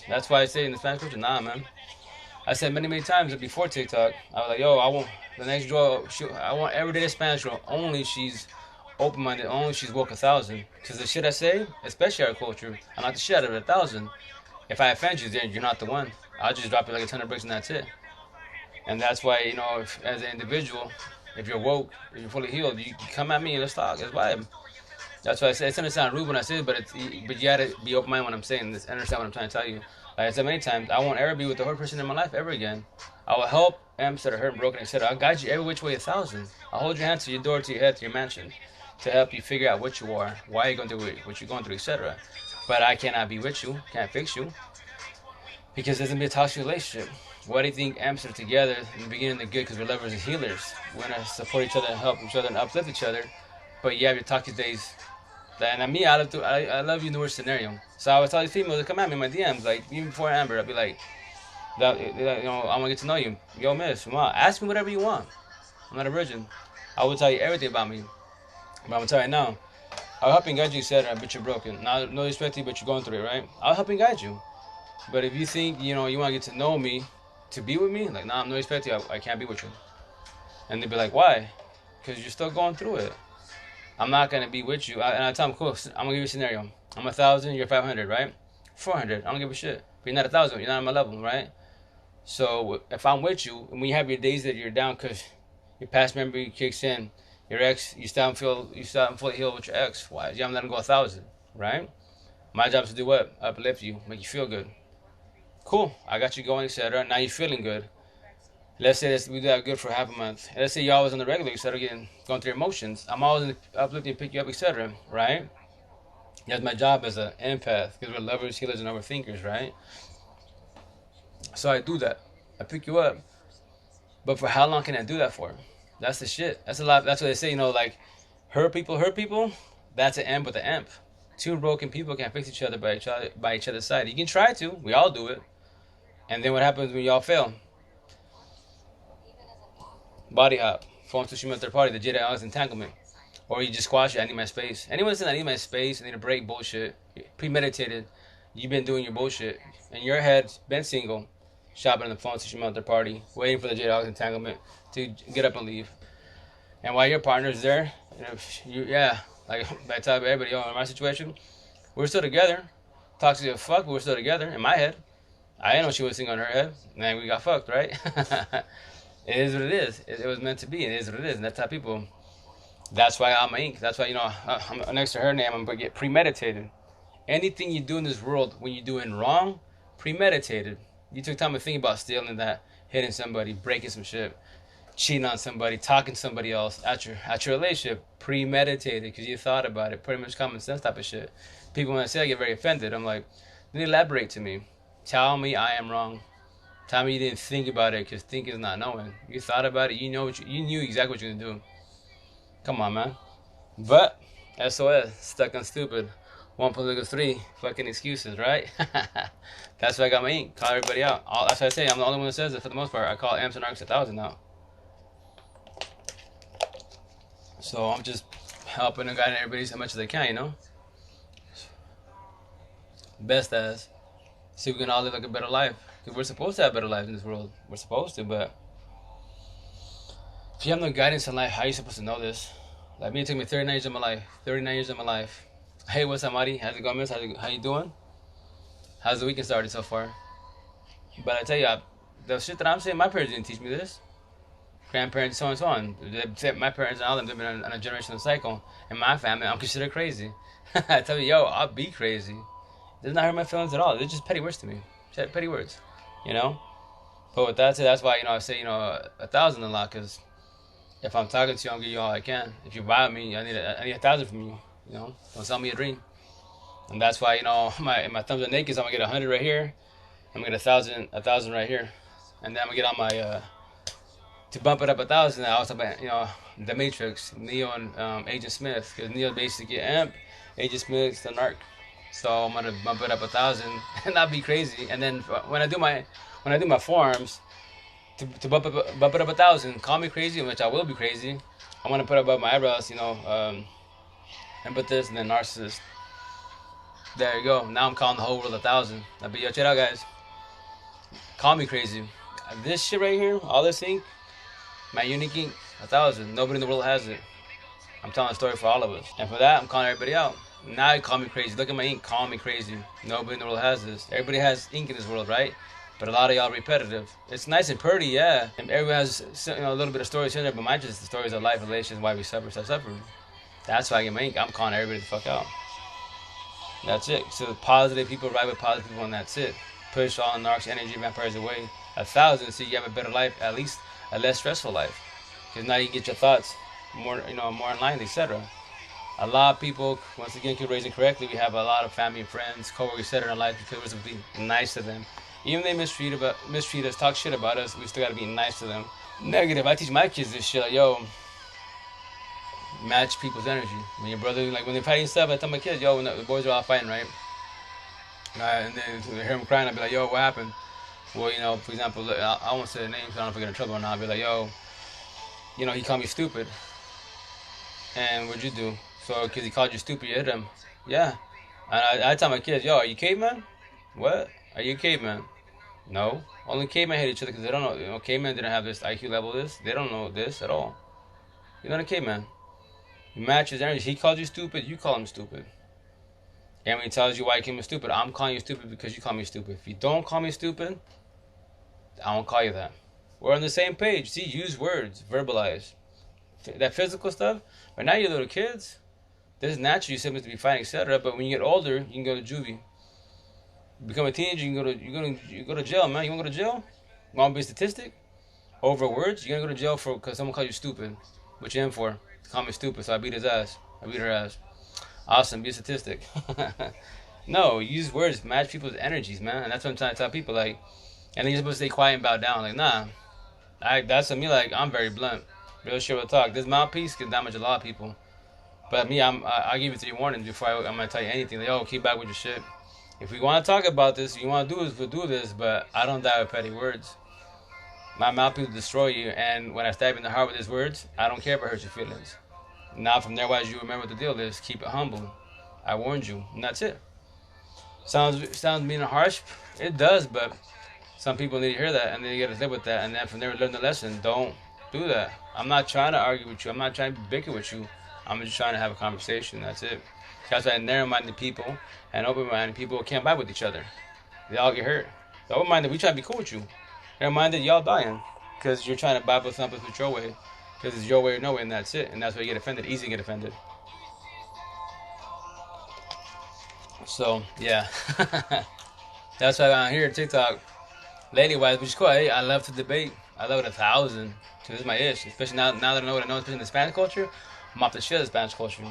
That's why I say in the Spanish culture, nah, man. I said many times before TikTok, I was like, yo, I want the next girl, I want everyday Spanish girl, only she's open-minded, only she's woke 1,000. Because the shit I say, especially our culture, I knock the shit out of 1,000. If I offend you, then you're not the one. I'll just drop it like a ton of bricks and that's it. And that's why, as an individual, if you're woke, if you're fully healed, you come at me and let's talk, let's vibe. That's why I say it's gonna sound rude when I say it, but you gotta be open minded when I'm saying this. Understand what I'm trying to tell you. Like I said many times, I won't ever be with the hurt person in my life ever again. I will help amps that are hurt and broken, etc. I'll guide you every which way 1,000. I'll hold your hand to your door, to your head, to your mansion, to help you figure out what you are, why you're going through it, what you're going through, etc. But I cannot be with you, can't fix you, because there's gonna be a toxic relationship. Why do you think amps are together in the beginning? They're good because we're lovers and healers. We're gonna support each other and help each other and uplift each other. But you have your toxic days. And me, I love you in the worst scenario. So I would tell these females to come at me in my DMs, like even before Amber, I'd be like, I want to get to know you. Yo, miss, come on, ask me whatever you want. I'm not a virgin. I will tell you everything about me. But I'm gonna tell you now, I'll help and guide you, etc. But you're broken. Now, no respect to you, but you're going through it, right? I'll help and guide you. But if you think you want to get to know me, to be with me, like, nah, I'm no respect to you. I can't be with you. And they'd be like, why? because you're still going through it. I'm not gonna be with you. And I tell them, cool. I'm gonna give you a scenario. I'm 1,000, you're 500, right? 400. I don't give a shit. But you're not 1,000. You're not on my level, right? So if I'm with you, and when you have your days that you're down because your past memory kicks in, your ex, you still haven't fully healed with your ex. Why? You haven't let him go 1,000, right? My job is to do what? Uplift you, make you feel good. Cool. I got you going, etc. Now you're feeling good. Let's say we do that good for half a month. Let's say you're always on the regular, instead of going through your emotions. I'm always uplifting, pick you up, etc. Right? That's my job as an empath, because we're lovers, healers, and overthinkers, right? So I do that. I pick you up. But for how long can I do that for? That's the shit. That's a lot. That's what they say, like, hurt people. That's an emp with an emp. Two broken people can't fix each other by each other's side. You can try to. We all do it. And then what happens when y'all fail? Body hop. Forms to shoot third party. The Jedi Alex entanglement. Or you just squash it. I need my space. Anyone saying I need my space, I need a break, bullshit. Premeditated. You've been doing your bullshit. In your head, been single, shopping on the phone to shoot third party, waiting for the Jedi Alex entanglement to get up and leave. And while your partner's there, like I tell everybody, in my situation, we're still together. Toxic as fuck, but we're still together. In my head, I didn't know she was single in her head, and we got fucked, right? It is what it is. It was meant to be. It is what it is, and that's how people. That's why I'm ink. That's why I'm next to her name. I'm gonna get premeditated. Anything you do in this world, when you're doing wrong, premeditated. You took time to think about stealing that, hitting somebody, breaking some shit, cheating on somebody, talking to somebody else at your relationship, premeditated because you thought about it. Pretty much common sense type of shit. People when I say I get very offended, I'm like, then elaborate to me. Tell me I am wrong. Tell me you didn't think about it, because thinking is not knowing. You thought about it. You knew exactly what you're gonna do. Come on, man. But SOS, stuck on stupid. 1 + 3, fucking excuses, right? That's why I got my ink. Call everybody out. That's why I say I'm the only one that says it for the most part. I call emps and narcs 1,000 now. So I'm just helping and guiding everybody as much as I can, Best as. See if we can all live like a better life. Because we're supposed to have better lives in this world. We're supposed to, but if you have no guidance in life, how are you supposed to know this? Like me, it took me 39 years of my life. 39 years of my life. Hey, what's up, Marty? How's it going, miss? How you doing? How's the weekend started so far? But I tell you, the shit that I'm saying, my parents didn't teach me this. Grandparents, so and so on. My parents and all of them have been on a generational cycle. In my family, I'm considered crazy. I tell you, I'll be crazy. It does not hurt my feelings at all. They're just petty words to me. Petty words, But with that said, that's why, I say, 1,000 a lot, because if I'm talking to you, I'm gonna give you all I can. If you buy me, I need 1,000 from you, Don't sell me a dream. And that's why, my thumbs are naked, so I'm gonna get 100 right here. I'm gonna get 1,000 right here. And then I'm gonna get on my, to bump it up 1,000, I also, the Matrix, Neo and Agent Smith, because Neo basically get amp, Agent Smith's the narc. So I'm gonna bump it up 1,000 and not be crazy. And then when I do my forearms, to bump it up 1,000, call me crazy, which I will be crazy. I'm gonna put above my eyebrows, Empathists and Narcissists. There you go. Now I'm calling the whole world 1,000. I'll be, check it out, guys. Call me crazy. This shit right here, all this ink, my unique ink, 1,000. Nobody in the world has it. I'm telling a story for all of us. And for that, I'm calling everybody out. Now you call me crazy. Look at my ink. Call me crazy. Nobody in the world has this. Everybody has ink in this world, right? But a lot of y'all repetitive. It's nice and pretty, yeah. And everyone has a little bit of stories in there, but mine just the stories of life, relations, why we suffer. That's why I get my ink. I'm calling everybody the fuck out. That's it. So positive people ride with positive people, and that's it. Push all narcs, energy, vampires away. 1,000, so you have a better life, at least a less stressful life. Because now you get your thoughts more, more in line, etc. A lot of people, once again, can raise it correctly. We have a lot of family and friends, co-workers, etc. in our life because we're supposed to be nice to them. Even if they mistreat us, talk shit about us, we still gotta be nice to them. Negative, I teach my kids this shit. Like, match people's energy. When your brother, like when they're fighting stuff, I tell my kids, when the boys are all fighting, right? And then they hear them crying, I'll be like, what happened? Well, for example, I won't say the names, I don't know if I get in trouble or not. I'll be like, he called me stupid. And what'd you do? So, because he called you stupid, you hit him. Yeah. And I tell my kids, are you caveman? What? Are you a caveman? No. Only cavemen hate each other because they don't know. Cavemen didn't have this IQ level. They don't know this at all. You're not a caveman. You match his energy. He calls you stupid, you call him stupid. And when he tells you why you call me stupid, I'm calling you stupid because you call me stupid. If you don't call me stupid, I won't call you that. We're on the same page. See, use words, verbalize. That physical stuff, right now you're little kids, this is natural, you're supposed to be fighting, etc. But when you get older, you can go to juvie. You become a teenager, you go to jail, man. You wanna go to jail? Want to be a statistic? Over words? You're gonna go to jail for because someone called you stupid. What you in for? Call me stupid, so I beat his ass. I beat her ass. Awesome, be a statistic. No, use words, match people's energies, man. And that's what I'm trying to tell people, like, and then you're supposed to stay quiet and bow down. Like, nah. That's to me, like, I'm very blunt. Real shit will talk. This mouthpiece can damage a lot of people. But me, I give you 3 warnings before I'm gonna tell you anything. Like, yo, keep back with your shit. If we want to talk about this, you want to do this, we'll do this. But I don't die with petty words. My mouthpiece will destroy you. And when I stab you in the heart with these words, I don't care if it hurts your feelings. Now, from there, wise, you remember what the deal is. Keep it humble. I warned you, and that's it. Sounds mean and harsh. It does, but some people need to hear that, and they get to live with that. And then from there, learn the lesson. Don't do that. I'm not trying to argue with you. I'm not trying to bicker with you. I'm just trying to have a conversation. That's it. That's why narrow-minded people and open-minded people can't vibe with each other. They all get hurt. The open-minded, we try to be cool with you. Narrow-minded, y'all dying because you're trying to vibe with something with your way. Because it's your way or no way, and that's it. And that's why you get offended. Easy to get offended. So, yeah. That's why I'm here at TikTok. Lady-wise, which is cool. I love to debate. I love it 1,000. So this is my ish. Especially now that I know what I know, especially in the Spanish culture. I'm off the shit of the Spanish culture.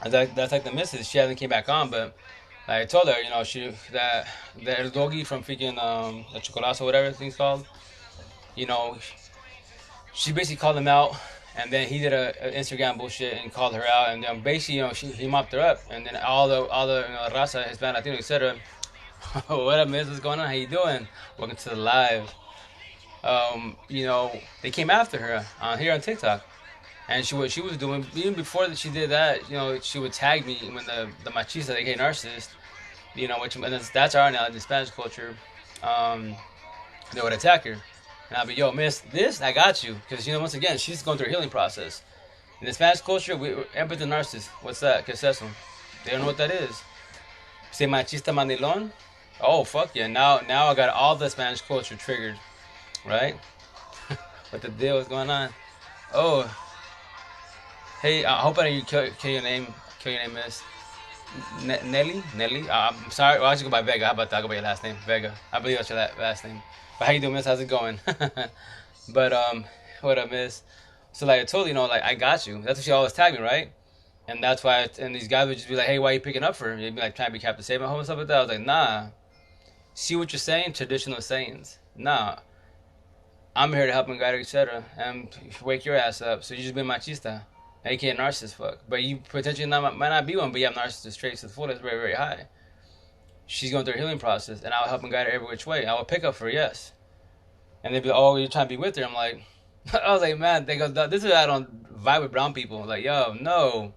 That's like the missus. She hasn't came back on, but I told her, you know, the El Doggy from freaking the Chocolazo, whatever thing's called. You know, she basically called him out, and then he did a Instagram bullshit and called her out, and then basically, you know, he mopped her up, and then all the you know, raza, Hispanic, Latino, etc. What up, miss? What's going on? How you doing? Welcome to the live. You know, they came after her here on TikTok. And what she was doing, even before she did that, you know, she would tag me when the machista, aka narcissist, you know, and that's our now in the Spanish culture, they would attack her. And I'd be, yo, miss, this, I got you. Because, you know, once again, she's going through a healing process. In the Spanish culture, empathists and narcissists, what's that? ¿Qué es eso? They don't know what that is. Say machista mandilón? Oh, fuck yeah. Now I got all the Spanish culture triggered, right? What the deal is going on? Oh. Hey, I hope I didn't kill your name, miss. Nelly? I'm sorry. Well, I should go by Vega. How about that? I'll go by your last name. Vega. I believe that's your last name. But how you doing, miss? How's it going? But, what up, miss? So, like, I told you, you know, like, I got you. That's what she always tagged me, right? And that's why, and these guys would just be like, hey, why are you picking up for her? They'd be like, trying to be Captain Save My Home and stuff like that. I was like, nah. See what you're saying? Traditional sayings. Nah. I'm here to help and guide her, etc. And wake your ass up. So you just be machista. aka narcissist fuck. But you potentially might not be one, but you have narcissist traits to the fullest very, very high. She's going through a healing process, and I'll help and guide her every which way. I will pick up for her, yes. And they'd be like, oh, you're trying to be with her. I'm like, I was like, man, they go, this is why I don't vibe with brown people. Like, yo, no.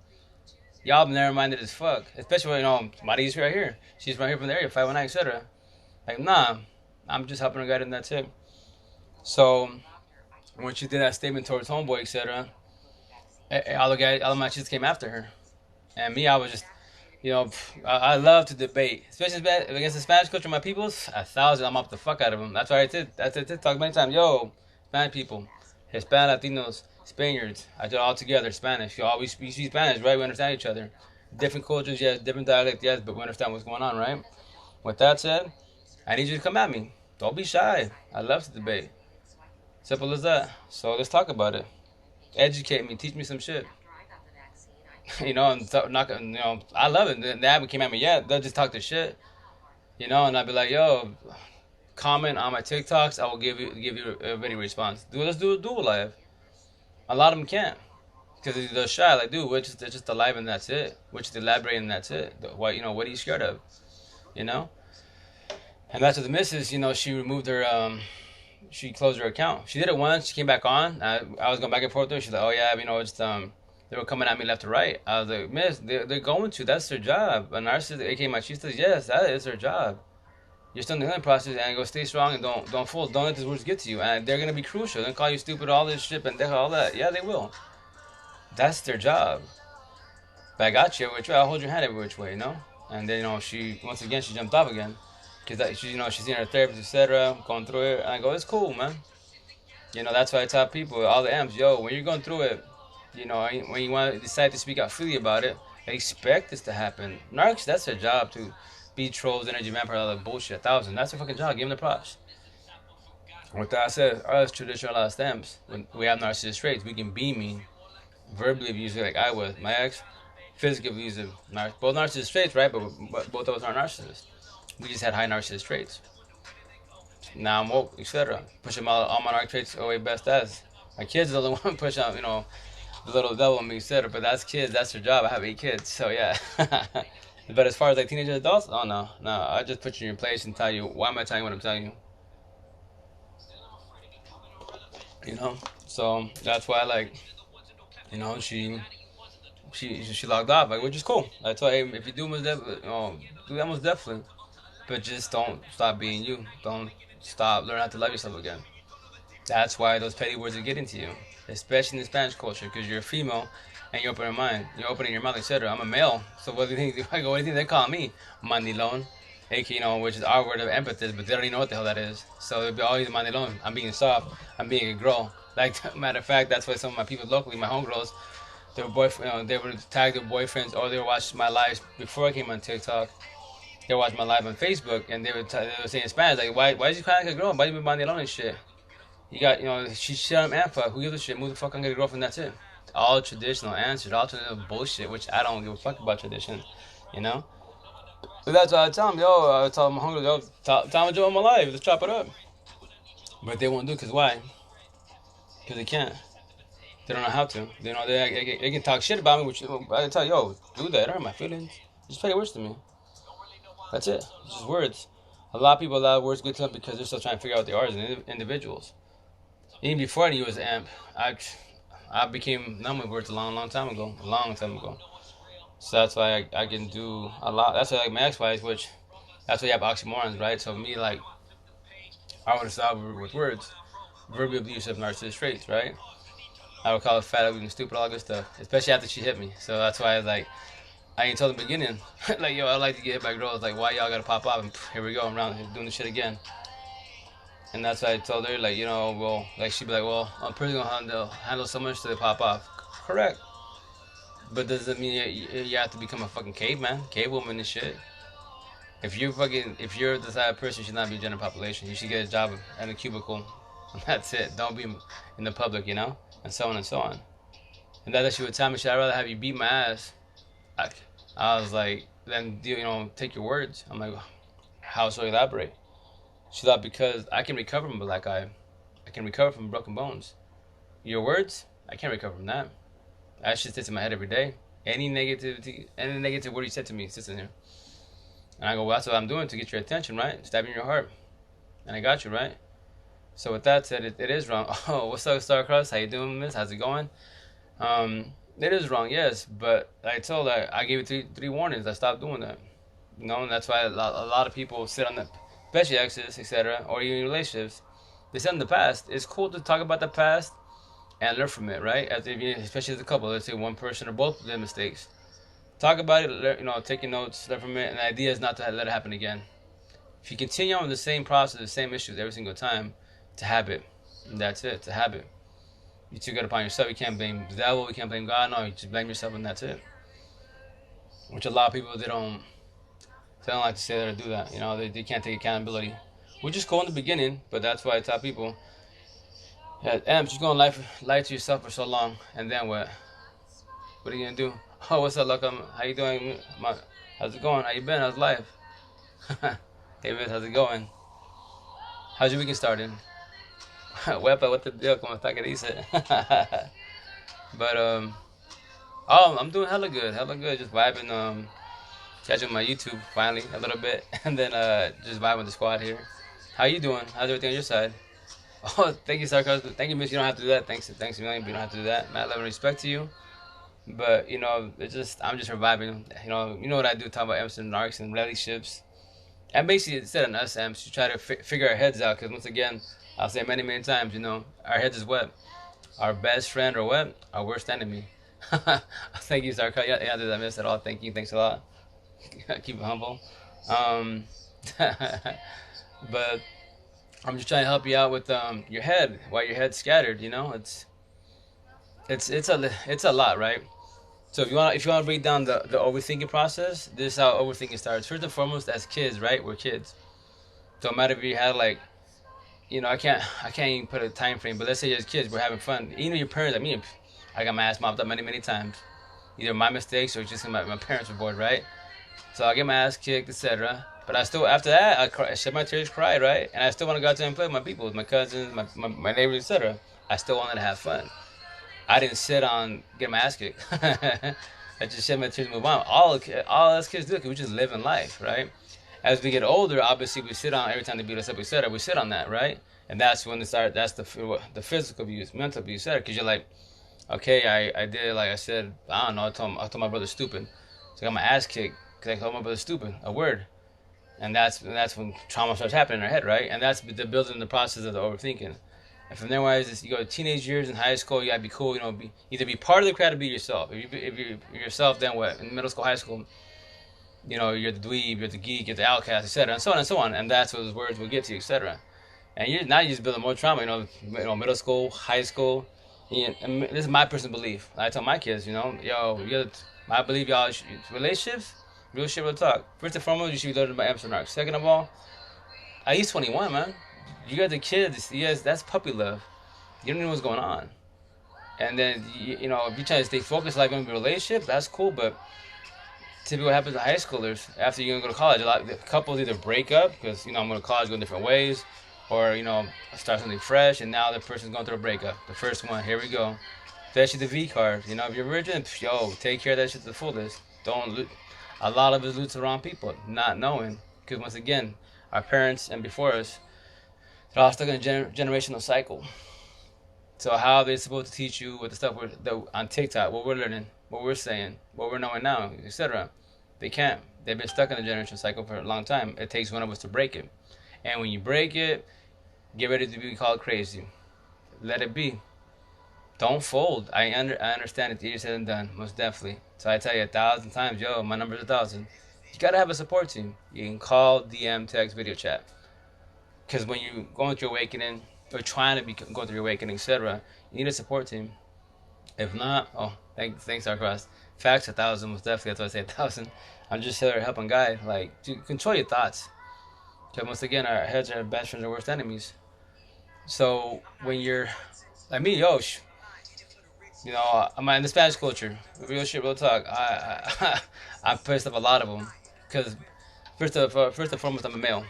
Y'all narrow-minded as fuck. Especially when, you know, Mari's right here. She's right here from the area, 519, etc. Like, nah, I'm just helping her guide, and that's it. So, when she did that statement towards homeboy, etc., all the machis came after her. And me, I was just, you know, I love to debate. Especially against the Spanish culture, my peoples, 1,000, I'm up the fuck out of them. That's why I did TikTok many times. Yo, Spanish people, Hispanic, Latinos, Spaniards, I did it all together, Spanish. You always speak Spanish, right? We understand each other. Different cultures, yes, different dialects, yes, but we understand what's going on, right? With that said, I need you to come at me. Don't be shy. I love to debate. Simple as that. So let's talk about it. Educate me, teach me some shit. You know, and you know, I love it. They haven't came at me yet. They'll just talk their shit. You know, and I'll be like, yo, comment on my TikToks. I will give you a video response. Let's do a dual live. A lot of them can't because they're shy. Like, dude, we're just alive and that's it. We're just elaborating and that's it. What are you scared of? You know. And that's what the missus. You know, she removed her. She closed her account. She did it once. She came back on. I was going back and forth with her. She's like, oh yeah, you know, it's they were coming at me left to right. I was like, miss, they're going to. That's their job. A narcissist, aka machista, yes, that is their job. You're still in the healing process, and go stay strong and don't fold. Don't let these words get to you. And they're gonna be crucial. They're gonna call you stupid, all this shit, and all that. Yeah, they will. That's their job. But I got you every which way. I'll hold your hand every which way, you know? And then, she, once again, she jumped off again. Because, she's in her therapist, etc., going through it. And I go, it's cool, man. That's why I tell people, all the amps, yo, when you're going through it, when you want to decide to speak out freely about it, expect this to happen. Narcs, that's their job to be trolls, energy vampire, all that bullshit. 1,000. That's their fucking job. Give them the props. With that said, us traditional stamps, when we have narcissist traits, we can be mean, verbally abusive like I was. My ex, physically abusive. Both narcissist traits, right? But both of us are narcissists. We just had high narcissist traits. Now I'm woke, etc. Pushing all my narc traits away best as. My kids are the one push out, the little devil in me, etc. But that's kids, that's their job. I have 8 kids, so yeah. But as far as like teenagers, adults, oh no. I just put you in your place and tell you, why am I telling you what I'm telling you? So that's why, like, she logged off, like, which is cool. I told her, hey, if you do do that most definitely, but just don't stop being you. Don't stop. Learn how to love yourself again. That's why those petty words are getting to you, especially in the Spanish culture, because you're a female and you're opening your mind, you're opening your mouth, etc. I'm a male, so what do you think? I go, what do you think they call me? Mandilon, aka, which is our word of empathy, but they don't even know what the hell that is. So they'll be always mandilon. I'm being soft. I'm being a girl. Like, matter of fact, that's why some of my people locally, my homegirls, their boyfriend, they would tag their boyfriends, or they would watch my lives before I came on TikTok. They watch my live on Facebook, and they would say in Spanish, like, why is you crying like a girl? Why you be mandilon and shit? You got, she shut him and fuck. Who gives a shit? Move the fuck on, get a girlfriend, that's it. All traditional answers, all traditional bullshit, which I don't give a fuck about tradition, you know? But that's why I tell them, I tell them, I'm hungry, tell them to join my life, let's chop it up. But they won't do, because why? Because they can't. They don't know how to. They can talk shit about me, which I tell you, do that, it hurt my feelings. Just pay words to me. That's it. It's just words. A lot of people allow words to get to them because they're still trying to figure out what they are as individuals. Even before I knew it was amp, I became numb with words a long time ago. So that's why I can do a lot. That's why I like my ex-wife, which that's why you have oxymorons, right? So me, like, I would start with words, verbally abusive, narcissist traits, right? I would call it fat, ugly, and stupid, all good stuff, especially after she hit me. So that's why I was like, I ain't told in the beginning, like, yo, I like to get hit by girls. Like, why y'all gotta pop off? And here we go, I'm around doing this shit again. And that's why I told her, like, well, like, she'd be like, well, I'm pretty gonna handle so much till they pop off. Correct. But does it mean you have to become a fucking caveman, cavewoman and shit? If you're the type of person, you should not be general population. You should get a job in a cubicle. And that's it. Don't be in the public, and so on and so on. And that she would tell me, I'd rather have you beat my ass. I was like, then, take your words. I'm like, how so elaborate? She thought because I can recover from a black eye. I can recover from broken bones. Your words, I can't recover from that. That shit sits in my head every day. Any negative word you said to me sits in here. And I go, well, that's what I'm doing to get your attention, right? Stabbing your heart. And I got you, right? So with that said, it is wrong. Oh, what's up, Starcross? How you doing, miss? How's it going? It is wrong, yes. But I told her, I gave you three warnings. I stopped doing that. And that's why a lot of people sit on the, especially exes, etc., or even relationships, they sit in the past. It's cool to talk about the past and learn from it, right? Especially as a couple, let's say one person or both did mistakes. Talk about it, take your notes, learn from it, and the idea is not to let it happen again. If you continue on with the same process, the same issues every single time, it's a habit. And that's it, it's a habit. You took it upon yourself. You can't blame the devil, you can't blame God, no, you just blame yourself and that's it. Which a lot of people, they don't like to say that or do that. They can't take accountability. Which is cool in the beginning, but that's why I tell people, Emps, you're going to lie to yourself for so long, and then what? What are you going to do? Oh, what's up, look, how you doing? How's it going? How you been? How's life? Hey, miss, how's it going? How's your weekend starting? Wepa, what the deal? Como está que dice? But, I'm doing hella good, just vibing, catching my YouTube finally a little bit, and then just vibing with the squad here. How you doing? How's everything on your side? Oh, thank you, sarcasm. Thank you, miss. You don't have to do that. Thanks a million, but you don't have to do that. Mad love and respect to you. But I'm just reviving. You know what I do? Talk about emps and narcs and relationships. And basically, instead of us emps, you try to figure our heads out. Because once again, I'll say many times, our heads is what our best friend or what our worst enemy. Thank you, Sarkar. Yeah, did I miss at all? Thank you. Thanks a lot. Keep it humble. Um, but I'm just trying to help you out with your head. Why your head's scattered? You know, it's a lot, right? So if you want to break down the overthinking process, this is how overthinking starts. First and foremost, as kids, right? We're kids. Don't matter if you had like, I can't even put a time frame, but let's say as kids we're having fun. Even your parents, I got my ass mopped up many times, either my mistakes or just my parents were bored, right? So I get my ass kicked, etc. But I still, after that, I shed my tears, cry, right? And I still want to go out there and play with my people, with my cousins, my neighbors, etc. I still wanted to have fun. I didn't sit on getting my ass kicked. I just shed my tears and move on. All us kids do, because we just live in life, right? As we get older, obviously we sit on, every time they beat us up, etc. We sit on that, right? And that's when that's the physical abuse, mental abuse, etc. Because you're like, okay, I did, like I said, I don't know, I told my brother stupid. So I got my ass kicked because I told my brother stupid, a word. And that's when trauma starts happening in our head, right? And that's the building the process of the overthinking. And from there, you go to teenage years in high school, you gotta be cool, either be part of the crowd or be yourself. If you're yourself, then what? In middle school, high school, you're the dweeb, you're the geek, you're the outcast, etc., and so on and so on. And that's what those words will get to you, etc. And you're just building more trauma. Middle school, high school. And this is my personal belief. I tell my kids, I believe y'all relationships, real shit, real talk. First and foremost, you should be learning about emps and narcs. Second of all, at least 21, man. You got the kids. Yes, that's puppy love. You don't know what's going on. And then if you're trying to stay focused, like on your relationship, that's cool. But typically, what happens to high schoolers after you're gonna go to college, a lot of couples either break up because I'm going to college, go different ways, or start something fresh, and now the person's going through a breakup. The first one, here we go. That's the V card. If you're a virgin, take care of that shit to the fullest. Don't loot. A lot of us loot the wrong people, not knowing. Because once again, our parents and before us, they're all stuck in a generational cycle. So how are they supposed to teach you with the stuff on TikTok, what we're learning, what we're saying, what we're knowing now, etc.? They can't. They've been stuck in a generational cycle for a long time. It takes one of us to break it. And when you break it, get ready to be called crazy. Let it be. Don't fold. I understand it's easier said than done, most definitely. So I tell you 1,000 times, my number's 1,000. You gotta have a support team. You can call, DM, text, video chat. Because when you're going through awakening, or trying to go through your awakening, etc., you need a support team. If not, thanks, Arcross. Facts 1,000, most definitely. That's why I say 1,000. I'm just here to help and guide. Control your thoughts. Because once again, our heads are our best friends, our worst enemies. So when you're like me, I'm in the Spanish culture, real shit, real talk. I pissed off a lot of them because first and foremost, I'm a male.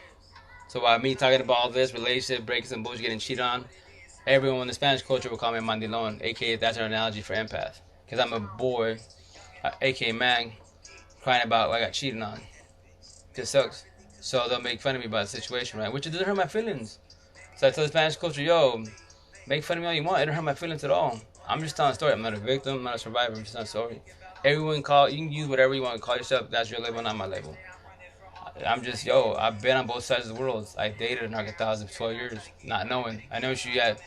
So by me talking about all this relationship breaks and bullshit, getting cheated on, everyone in the Spanish culture will call me a mandilon, aka that's our analogy for empath. Because I'm a boy, aka man, crying about what I got cheated on. It sucks. So they'll make fun of me about the situation, right? Which it doesn't hurt my feelings. So I tell the Spanish culture, make fun of me all you want. It don't hurt my feelings at all. I'm just telling a story. I'm not a victim. I'm not a survivor. I'm just telling a story. You can use whatever you want to call yourself. That's your label, not my label. I'm just, I've been on both sides of the world. I dated a narc 12 years, not knowing. I know she had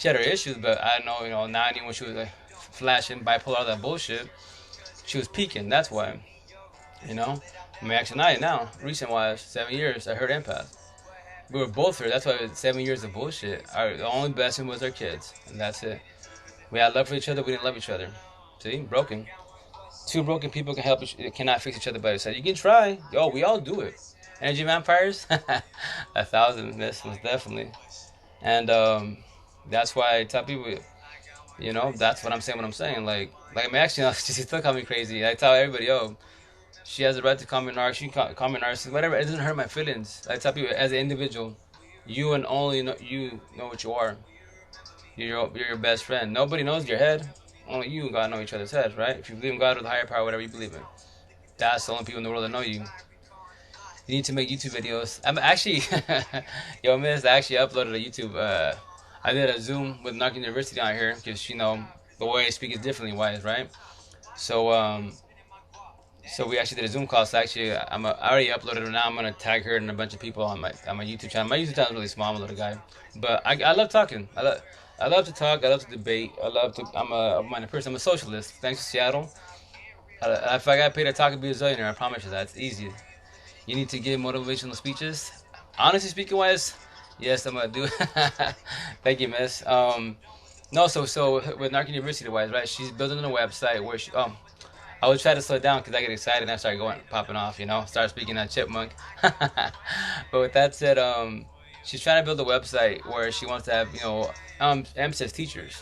her issues, but I know, 90 when she was like flashing bipolar, all that bullshit, she was peaking. That's why, actually not now, recent wise, 7 years, I heard empath. We were both hurt. That's why 7 years of bullshit. The only blessing was our kids, and that's it. We had love for each other. We didn't love each other. See, broken. Two broken people cannot fix each other by themselves. You can try. We all do it. Energy vampires? 1,000, this was definitely. And that's why I tell people, that's what I'm saying when I'm saying. Actually, she still call me crazy. I tell everybody, she has the right to call me narc. She can call me narcissist. Whatever. It doesn't hurt my feelings. I tell people, as an individual, you and only you know what you are. You're your best friend. Nobody knows your head. Only you and God know each other's heads, right? If you believe in God or the higher power, whatever you believe in, that's the only people in the world that know you. You need to make YouTube videos. I'm actually, miss, I actually uploaded a YouTube. I did a Zoom with Narc University on here because the way I speak is differently wise, right? So we actually did a Zoom call. So actually, I already uploaded it. Now I'm gonna tag her and a bunch of people on my YouTube channel. My YouTube channel is really small. I'm a little guy, but I love talking. I love to talk. I love to debate. I'm a minded person. I'm a socialist. Thanks to Seattle. If I got paid to talk and be a zillionaire, I promise you that it's easy. You need to give motivational speeches. Honestly speaking, wise, yes, I'm gonna do. Thank you, miss. No, so with Narc University wise, right? She's building a website where she. I would try to slow down because I get excited and I start going popping off. Start speaking on chipmunk. But with that said, she's trying to build a website where she wants to have emps as teachers.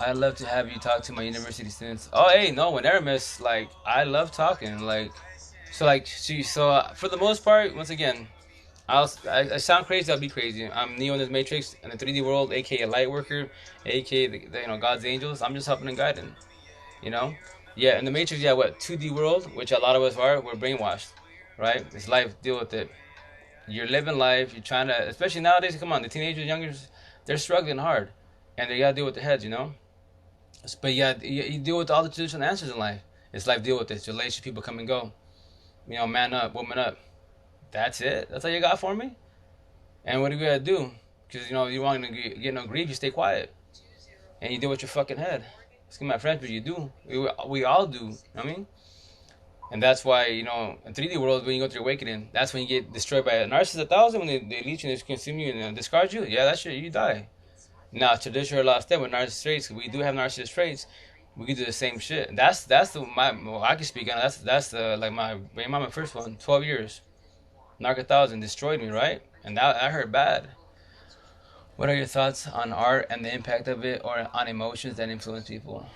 I'd love to have you talk to my university students. Oh, hey, no, whenever, miss. Like, I love talking. For the most part, once again, I sound crazy. I'll be crazy. I'm Neo in this Matrix in the 3D world, aka Light Worker, aka God's angels. I'm just helping and guiding. You know, yeah. In the Matrix, yeah. What 2D world, which a lot of us are, we're brainwashed, right? It's life. Deal with it. You're living life. You're trying to, especially nowadays. Come on, the teenagers, youngers, they're struggling hard, and they gotta deal with their heads. But yeah, you deal with all the traditional answers in life. It's life. Deal with this. Relationships, people come and go. Man up, woman up. That's it. That's all you got for me. And what do you gotta do? Because you want to get no grief, you stay quiet, and you deal with your fucking head. Excuse my French, but you do. We all do. You know what I mean? And that's why in 3D world, when you go through awakening, that's when you get destroyed by a narcissist 1,000. When they leech and they consume you and discard you, yeah, that's shit. You die. Now, traditional lost step with narcissist traits, we do have narcissist traits. We can do the same shit. That's I can speak on. That's the like my first one. 12 years. Narc 1,000 destroyed me, right? And that hurt bad. What are your thoughts on art and the impact of it, or on emotions that influence people?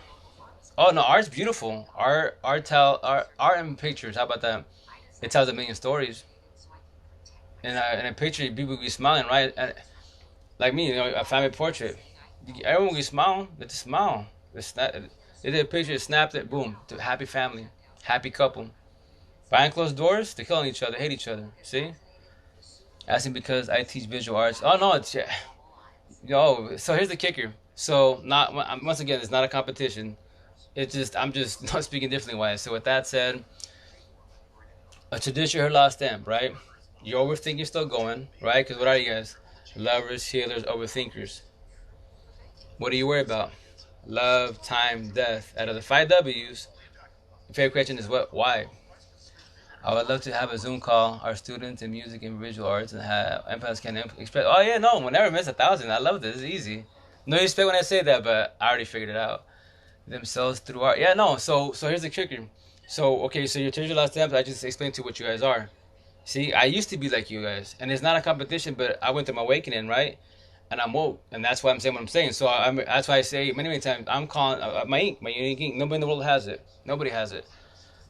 Oh no, art's beautiful. Art and pictures. How about that? It tells a million stories. In a picture, people be smiling, right? And, like me, a family portrait. Everyone will smile. They just smile. They did a picture, snapped it, boom, to happy family, happy couple. Behind closed doors, they're killing each other, hate each other. See? Asking because I teach visual arts. Oh no, it's So here's the kicker. So not once again, it's not a competition. It's just I'm just not speaking differently. Why? So with that said, a tradition her lost stamp, right? Your overthinking still going, right? Because what are you guys? Lovers, healers, overthinkers. What do you worry about? Love, time, death. Out of the 5 W's, your favorite question is what? Why? I would love to have a Zoom call, our students in music and visual arts, and have empaths can express. Oh yeah, no, whenever miss 1,000. I love this. It's easy. No respect when I say that, but I already figured it out. Themselves through art. Yeah, no. So here's the kicker. So okay, so your traditional last stamps. I just explained to you what you guys are. See, I used to be like you guys, and it's not a competition, but I went through my awakening, right? And I'm woke, and that's why I'm saying what I'm saying. So that's why I say many times I'm calling my ink, my unique ink. Nobody in the world has it. Nobody has it.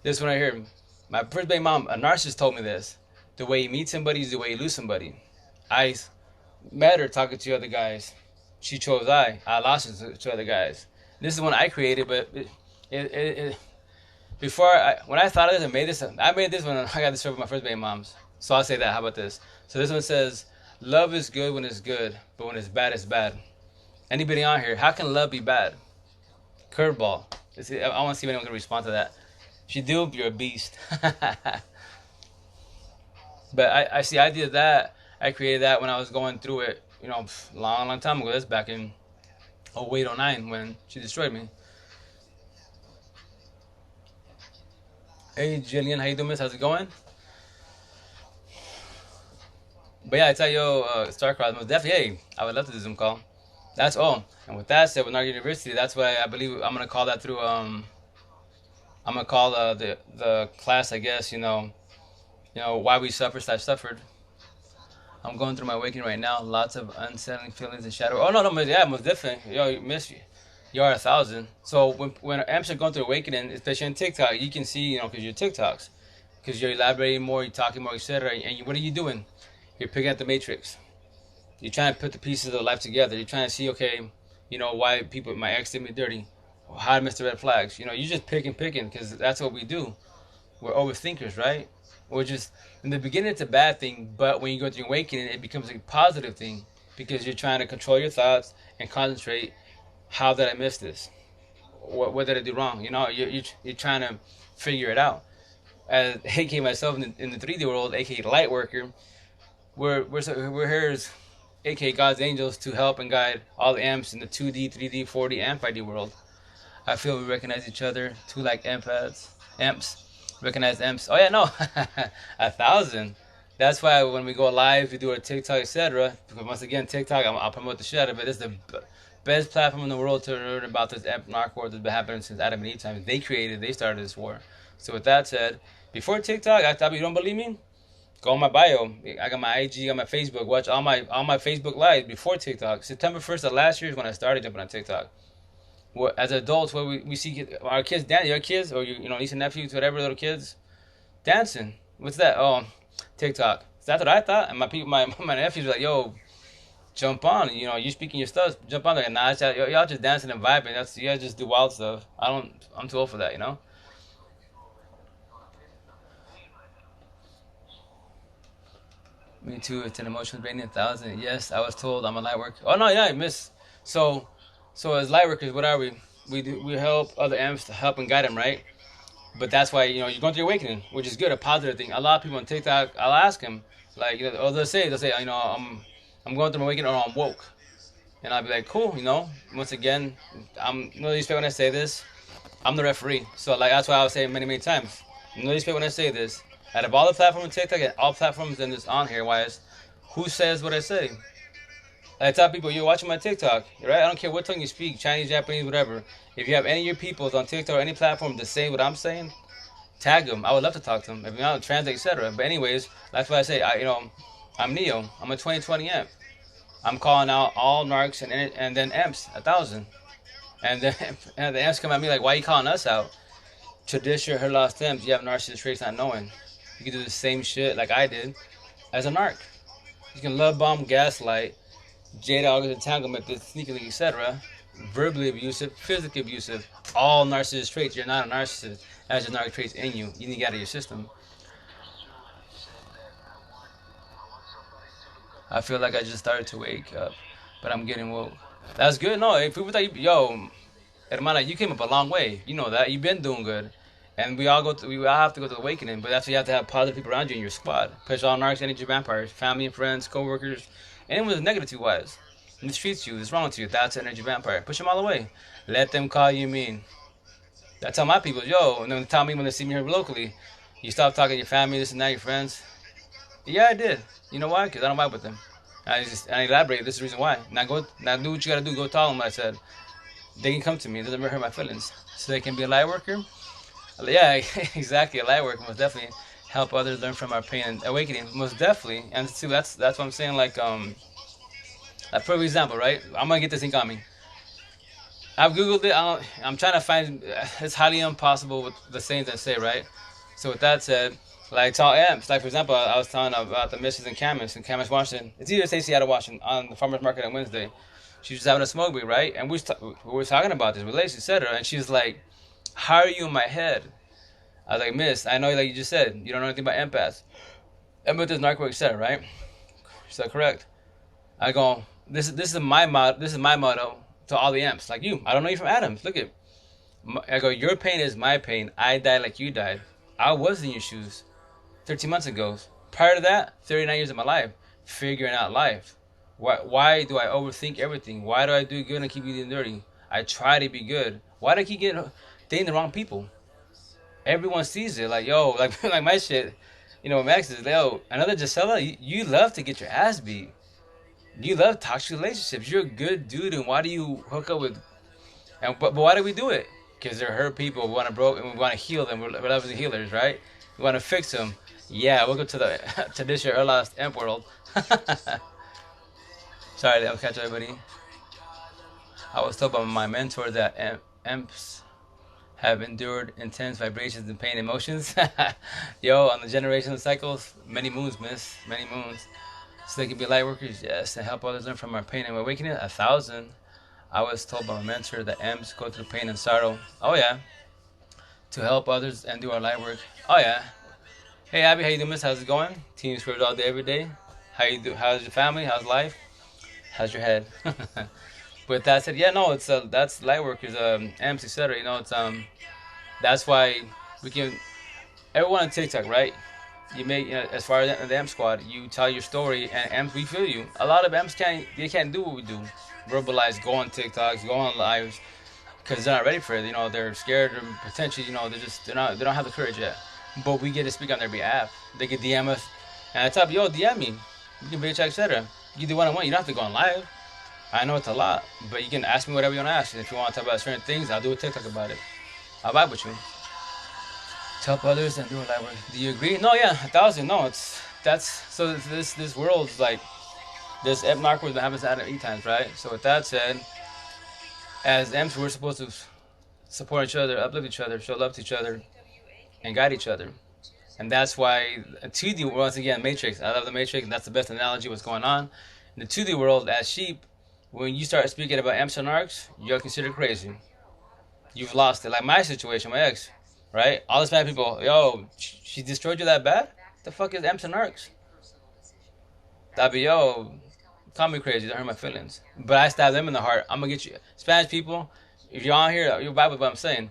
This one right here. My first baby mom, a narcissist, told me this. The way you meet somebody is the way you lose somebody. I met her talking to other guys. She chose I lost her to other guys. This is one I created, but when I thought of this, I made this one. I got this from my first baby moms. So I'll say that. How about this? So this one says, love is good when it's good, but when it's bad. Anybody on here, how can love be bad? Curveball. I want to see if anyone can respond to that. If you do, you're a beast. But I see, I did that. I created that when I was going through it, long time ago. That's back in 08, 09 when she destroyed me. Hey, Jillian, how you doing, miss? How's it going? But yeah, I tell you, StarCross, most definitely, hey, I would love to do a Zoom call. That's all. And with that said, with Narc University, that's what I believe I'm gonna call that through. I'm gonna call the class, I guess. Why we suffered. I'm going through my awakening right now. Lots of unsettling feelings and shadow. Oh no, yeah, most definitely. Yo, miss you. You are 1,000. So when amps are going through awakening, especially on TikTok, you can see, because you're TikToks, because you're elaborating more, you're talking more, etc. And what are you doing? You're picking up the matrix. You're trying to put the pieces of life together. You're trying to see, okay, why people, my ex did me dirty, how I missed the red flags. You're just picking, because that's what we do. We're overthinkers, right? We're just, in the beginning, it's a bad thing, but when you go through awakening, it becomes a positive thing, because you're trying to control your thoughts and concentrate. How did I miss this? What did I do wrong? You're trying to figure it out. As aka myself in the 3D world, aka light worker, we're here aka God's angels, to help and guide all the amps in the 2D, 3D, 4D, and 5D world. I feel we recognize each other, two like emps, recognize emps. Oh yeah, no, 1,000. That's why when we go live, we do our TikTok, etc. Because once again, TikTok, I'll promote the shit out of it. It's the best platform in the world to learn about this narc war that's been happening since Adam and Eve times. They started this war. So with that said, before TikTok, I thought you don't believe me? Go on my bio. I got my IG, got my Facebook. Watch all my Facebook lives before TikTok. September 1st of last year is when I started jumping on TikTok. As adults, what we see our kids dance, your kids or niece and nephews, whatever, little kids dancing. What's that? Oh, TikTok. So that's what I thought. And my people, my nephews were like, "Yo, jump on. You speaking your stuff. Jump on." Like, nah, y'all just dancing and vibing. You guys just do wild stuff. I'm too old for that. Me too. It's an emotional draining 1,000. Yes, I was told I'm a light worker. Oh no, yeah, I miss. So as light workers, what are we? We help other amps to help and guide them, right? But that's why you're going through your awakening, which is good, a positive thing. A lot of people on TikTok, I'll ask them, like, or they'll say, I'm going through my awakening, or I'm woke, and I'll be like, cool. Once again, I'm no respect when I say this. I'm the referee, so like that's why I was saying many times. No respect when I say this. Out of all the platforms on TikTok and all platforms in this on here, who says what I say? I tell people, you're watching my TikTok, right? I don't care what tongue you speak, Chinese, Japanese, whatever. If you have any of your peoples on TikTok or any platform to say what I'm saying, tag them. I would love to talk to them. If you want to translate, etc. But anyways, that's why I say, I'm Neo. I'm a 2020 amp. I'm calling out all narcs and then emps, 1,000. And then and the amps come at me like, why are you calling us out? Tradition, her lost emps. You have narcissist traits not knowing. You can do the same shit like I did as a narc. You can love bomb, gaslight, jade augurs, entanglement, sneakily, etc. Verbally abusive, physically abusive, all narcissist traits. You're not a narcissist. That's just narc traits in you. You need to get out of your system. I feel like I just started to wake up, but I'm getting woke. That's good. No, if people thought hermana, you came up a long way. You know that. You've been doing good. And we all have to go to the awakening, but that's why you have to have positive people around you in your squad. Push all narcs, energy vampires, family and friends, co-workers, anyone with negative wise mistreats you, is wrong with you. That's an energy vampire. Push them all away. Let them call you mean. I tell my people, and then they tell me when they see me here locally, you stop talking to your family, this and that, your friends. Yeah, I did. You know why? Because I don't vibe with them. I elaborate. This is the reason why. Now do what you gotta do. Go tell them what I said. They can come to me. It doesn't hurt my feelings. So they can be a light worker. Yeah, exactly. A light worker most definitely help others learn from our pain and awakening. Most definitely. And too, that's what I'm saying. Like a perfect example, right? I'm gonna get this thing on me. I've googled it. I'm trying to find. It's highly impossible with the sayings I say, right? So with that said, like tall amps. Like for example, I was telling about the missus in Camas, Washington. It's either say Seattle, Washington, on the farmers market on Wednesday. She was having a smoke break, right? And we were talking about this relationship, etc. And she was like, "How are you in my head?" I was like, "Miss, I know, like you just said, you don't know anything about empaths, empaths, narcotics, etc. Right?" She said, "Correct." I go, "This is my motto. This is my motto to all the amps, like you. I don't know you from Adams. Look at." I go, "Your pain is my pain. I died like you died. I was in your shoes 13 months ago. Prior to that, 39 years of my life, figuring out life. Why do I overthink everything? Why do I do good and keep getting dirty? I try to be good. Why do I keep dating the wrong people? Everyone sees it. Like, yo, like like my shit. Max is, yo, another Gisela, you love to get your ass beat. You love toxic relationships. You're a good dude, and why do you hook up with? But why do we do it? Because they're hurt people. We want to heal them. We're lovers and healers, right? We want to fix them. Yeah, welcome to the tradition or lost emp world. Sorry, I'll catch everybody. I was told by my mentor that emps have endured intense vibrations and pain emotions. Yo, on the generational cycles, many moons, miss, many moons. So they can be light workers, yes, and help others learn from our pain and awakening. 1,000. I was told by my mentor that emps go through pain and sorrow. Oh yeah. To help others and do our light work. Oh yeah. Hey Abby, how you doing, miss? How's it going? Team spirit all day, every day. How you do? How's your family? How's life? How's your head? But that said, yeah, no, it's that's light workers, amps, etc. It's that's why we can. Everyone on TikTok, right? You make, as far as the M squad, you tell your story, and M's, we feel you. A lot of M's can't do what we do, verbalize, go on TikToks, go on lives, because they're not ready for it. They're scared, or potentially, they don't have the courage yet. But we get to speak on their behalf. They can DM us, and I tell them, yo, DM me. You can bitch, etc. You do one-on-one. You don't have to go on live. I know it's a lot, but you can ask me whatever you want to ask. And if you want to talk about certain things, I'll do a TikTok about it. I'll vibe with you. Help others and do it that way. Do you agree? No, yeah, 1,000. No, so this world's like this ep narc that happens at 8 times, right? So with that said, as M's, we're supposed to support each other, uplift each other, show love to each other, and guide each other. And that's why 2D, once again, Matrix. I love the Matrix, and that's the best analogy of what's going on. In the 2D world, as sheep, when you start speaking about emps and narcs, you're considered crazy. You've lost it. Like my situation, my ex, right? All this bad people, yo, she destroyed you that bad? The fuck is emps and narcs? I'd be, yo, call me crazy, don't hurt my feelings. But I stab them in the heart. I'm gonna get you. Spanish people, if you're on here, you'll vibe with what I'm saying.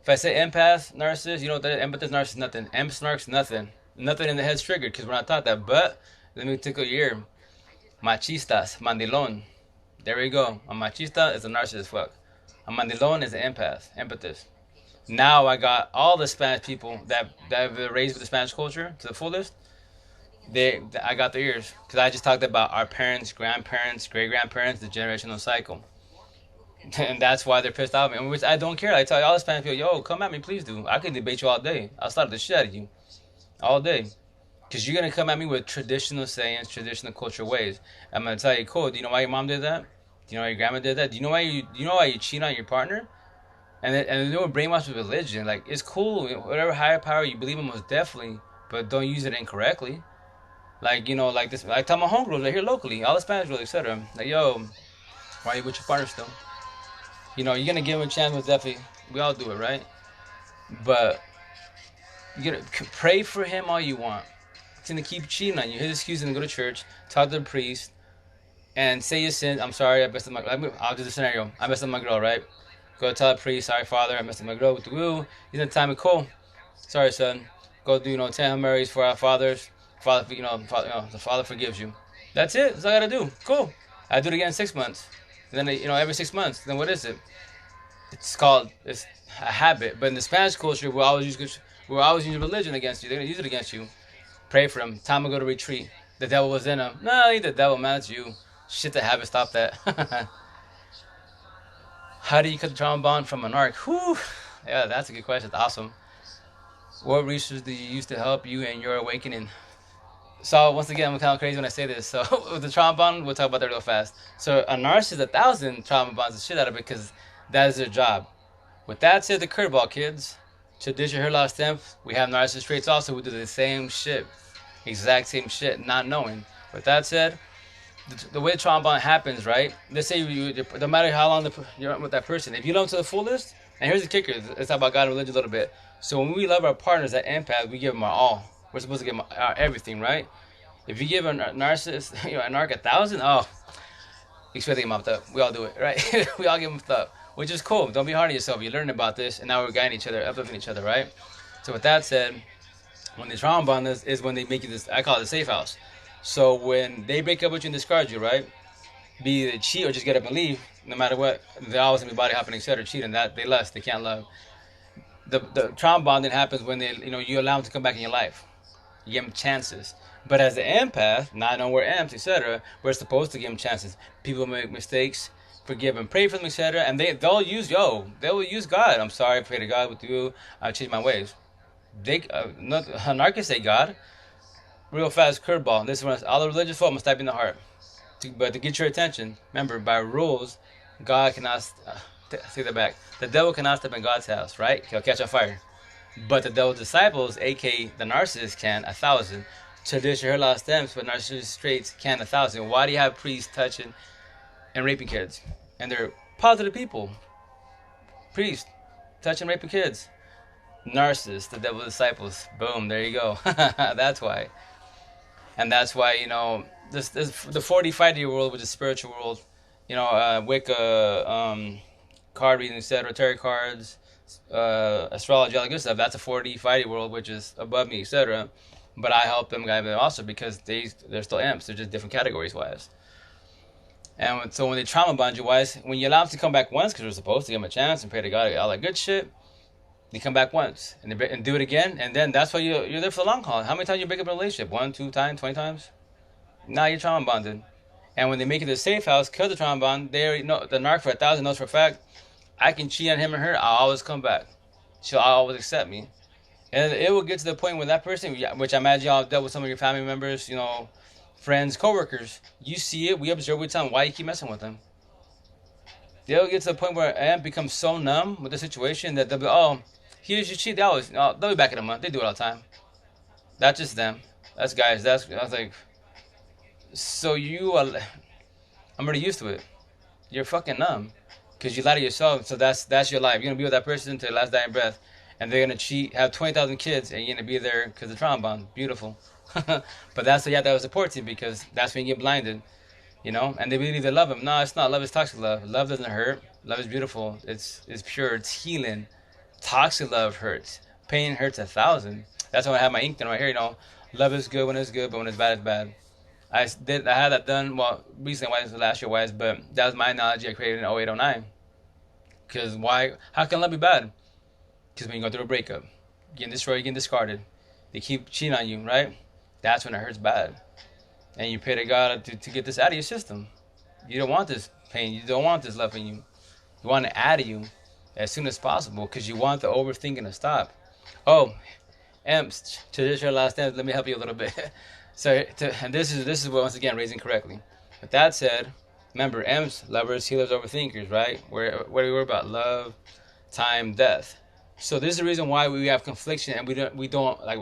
If I say empath, narcissist, you know what that is? Empathist, narcissist, nothing. Emps, narcs, nothing. Nothing in the head's triggered because we're not taught that. But let me tickle your ear. Machistas, mandilon. There we go. A machista is a narcissist fuck. A mandilon is an empath, empathist. Now I got all the Spanish people that have been raised with the Spanish culture to the fullest. I got their ears because I just talked about our parents, grandparents, great grandparents, the generational cycle, and that's why they're pissed off. And which I don't care. I tell all the Spanish people, yo, come at me, please do. I can debate you all day. I'll slap the shit out of you, all day, because you're gonna come at me with traditional sayings, traditional culture ways. I'm gonna tell you, cool. Do you know why your mom did that? Do you know why your grandma did that? Do you know why you cheat on your partner? And they were brainwashed with religion. Like, it's cool, whatever higher power you believe in, most definitely, but don't use it incorrectly. Like, like this. I tell my homegirls right here locally, all the Spanish girls, etc. Like, yo, why are you with your partner still? You're gonna give him a chance, most definitely. We all do it, right? But you gotta pray for him all you want. He's gonna keep cheating on you. His excuse is to go to church, talk to the priest, and say your sins. I'm sorry, I messed up I'll do the scenario. I messed up my girl, right? Go tell the priest, sorry, Father, I messed up my girl with the woo. He's in time and cool. Sorry, son. Go do, 10 Hail Marys for our fathers. Father, the Father forgives you. That's it. That's all I gotta do. Cool. I do it again in 6 months. And then, every 6 months. Then what is it? It's a habit. But in the Spanish culture, we'll always use religion against you. They're gonna use it against you. Pray for him. Time to go to retreat. The devil was in him. No, ain't the devil, man. It's you. Shit, the habit. Stop that. How do you cut the trauma bond from a narc? Whew. Yeah, that's a good question. That's awesome. What resources do you use to help you in your awakening? So, once again, I'm kind of crazy when I say this. So, with the trauma bond, we'll talk about that real fast. So, a narcissist, 1,000 trauma bonds the shit out of it because that is their job. With that said, the curveball, kids. Tradition, her last stamp. We have narcissist traits also. We do the same shit. Exact same shit, not knowing. With that said, the way trauma bond happens, right? Let's say no matter how long you're with that person, if you love them to the fullest, and here's the kicker, it's about God and religion a little bit. So when we love our partners at empath, we give them our all. We're supposed to give them our everything, right? If you give a narcissist, a narc 1,000, expect to get mopped up. We all do it, right? We all get mopped up, which is cool. Don't be hard on yourself. You're learning about this, and now we're guiding each other, uplifting each other, right? So with that said, when the trauma bond is when they make you this, I call it the safe house. So when they break up with you and discard you, right? Be it cheat or just get up and leave, no matter what, they're always gonna be body hopping, etc. Cheating, that they lust, they can't love. The trauma bonding happens when they, you allow them to come back in your life. You give them chances. But as an empath, not knowing we're emps, etc., we're supposed to give them chances. People make mistakes, forgive and pray for them, etc. And they will use God. I'm sorry, I pray to God with you. I change my ways. Narcissists say God. Real fast curveball. This one, all the religious folk must type in the heart. But to get your attention, remember, by rules, God cannot, take that back. The devil cannot step in God's house, right? He'll catch on fire. But the devil's disciples, aka the narcissists, can 1,000. Tradition, her last stems, but narcissist traits can 1,000. Why do you have priests touching and raping kids? And they're positive people. Priests touching, raping kids. Narcissists, the devil's disciples. Boom, there you go. That's why. And that's why, this the 40-50 world, which is spiritual world, Wicca, card reading, etc., tarot cards, astrology, all that good stuff. That's a 40-50 world, which is above me, etc. But I help them guide them also because they're still emps. They're just different categories wise. And so when they trauma bond you wise, when you allow them to come back once, because we're supposed to give them a chance and pray to God, all that good shit, they come back once and do it again, and then that's why you're there for the long haul. How many times you break up a relationship? 1, 2 times, 20 times? Now you're trauma bonded. And when they make it to the safe house, kill the trauma bond, they already know, the narc for 1,000 knows for a fact, I can cheat on him or her, I'll always come back. She'll always accept me. And it will get to the point where that person, which I imagine y'all dealt with some of your family members, friends, coworkers, you see it, we observe, we tell them, why you keep messing with them? They'll get to the point where an amp becomes so numb with the situation that they'll be, oh, he usually cheat, they'll be back in a month, they do it all the time. That's just them. That's guys, I was like, so I'm already used to it. You're fucking numb. Because you lie to yourself, so that's your life. You're going to be with that person until your last dying breath. And they're going to cheat, have 20,000 kids, and you're going to be there because of trauma bond. Beautiful. But that's what you have to have a support team, because that's when you get blinded. And they believe they love him. No, it's not. Love is toxic love. Love doesn't hurt. Love is beautiful. It's pure. It's healing. Toxic love hurts. Pain hurts 1,000. That's why I have my ink right here, Love is good when it's good, but when it's bad, it's bad. I had that done, recently, last year, but that was my analogy I created in 08, 09. Because how can love be bad? Because when you go through a breakup, you're getting destroyed, you're getting discarded, they keep cheating on you, right? That's when it hurts bad. And you pray to God to get this out of your system. You don't want this pain, you don't want this love in you. You want it out of you as soon as possible, because you want the overthinking to stop. Oh, emps, traditional last dance, let me help you a little bit. And this is what, once again, raising correctly. With that said, remember, emps, lovers, healers, overthinkers, right? What do we worry about? Love, time, death. So this is the reason why we have confliction, and we don't like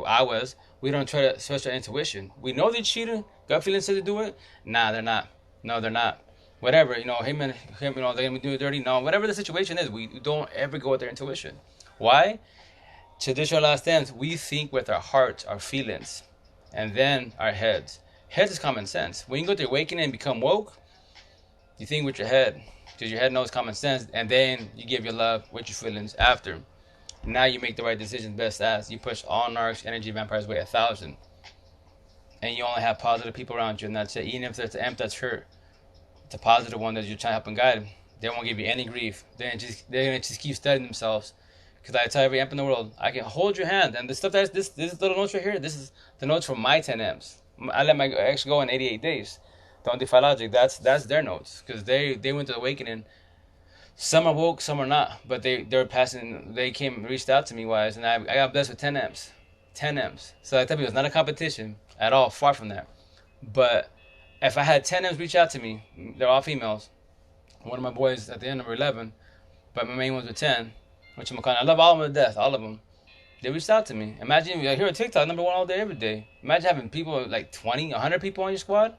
we don't try to search our intuition. We know they're cheating. Gut feeling says to do it. Nah, they're not. No, they're not. Whatever, him, they're gonna do it dirty. No, whatever the situation is, we don't ever go with their intuition. Why? Traditional last stands, we think with our hearts, our feelings, and then our heads. Heads is common sense. When you go through awakening and become woke, you think with your head, because your head knows common sense, and then you give your love with your feelings after. Now you make the right decision, best as. You push all narcs, energy vampires away 1,000. And you only have positive people around you, and that's it. Even if there's an emp that's hurt, it's a positive one that you're trying to help and guide. They won't give you any grief. They're gonna just keep studying themselves. Because I tell every emp in the world, I can hold your hand. And the stuff this little notes right here, this is the notes from my 10 emps. I let my ex go in 88 days. Don't defy logic. That's their notes. Because they went to awakening. Some are woke, some are not. But they're passing. They reached out to me wise, and I got blessed with 10 amps. 10 amps. So I tell you, it's not a competition at all. Far from that. But if I had 10 amps reach out to me, they're all females. One of my boys at the end, number 11, but my main ones were 10. Which I love all of them to death, all of them. They reached out to me. Imagine, here on TikTok, number 1 all day, every day. Imagine having people like 20, 100 people on your squad.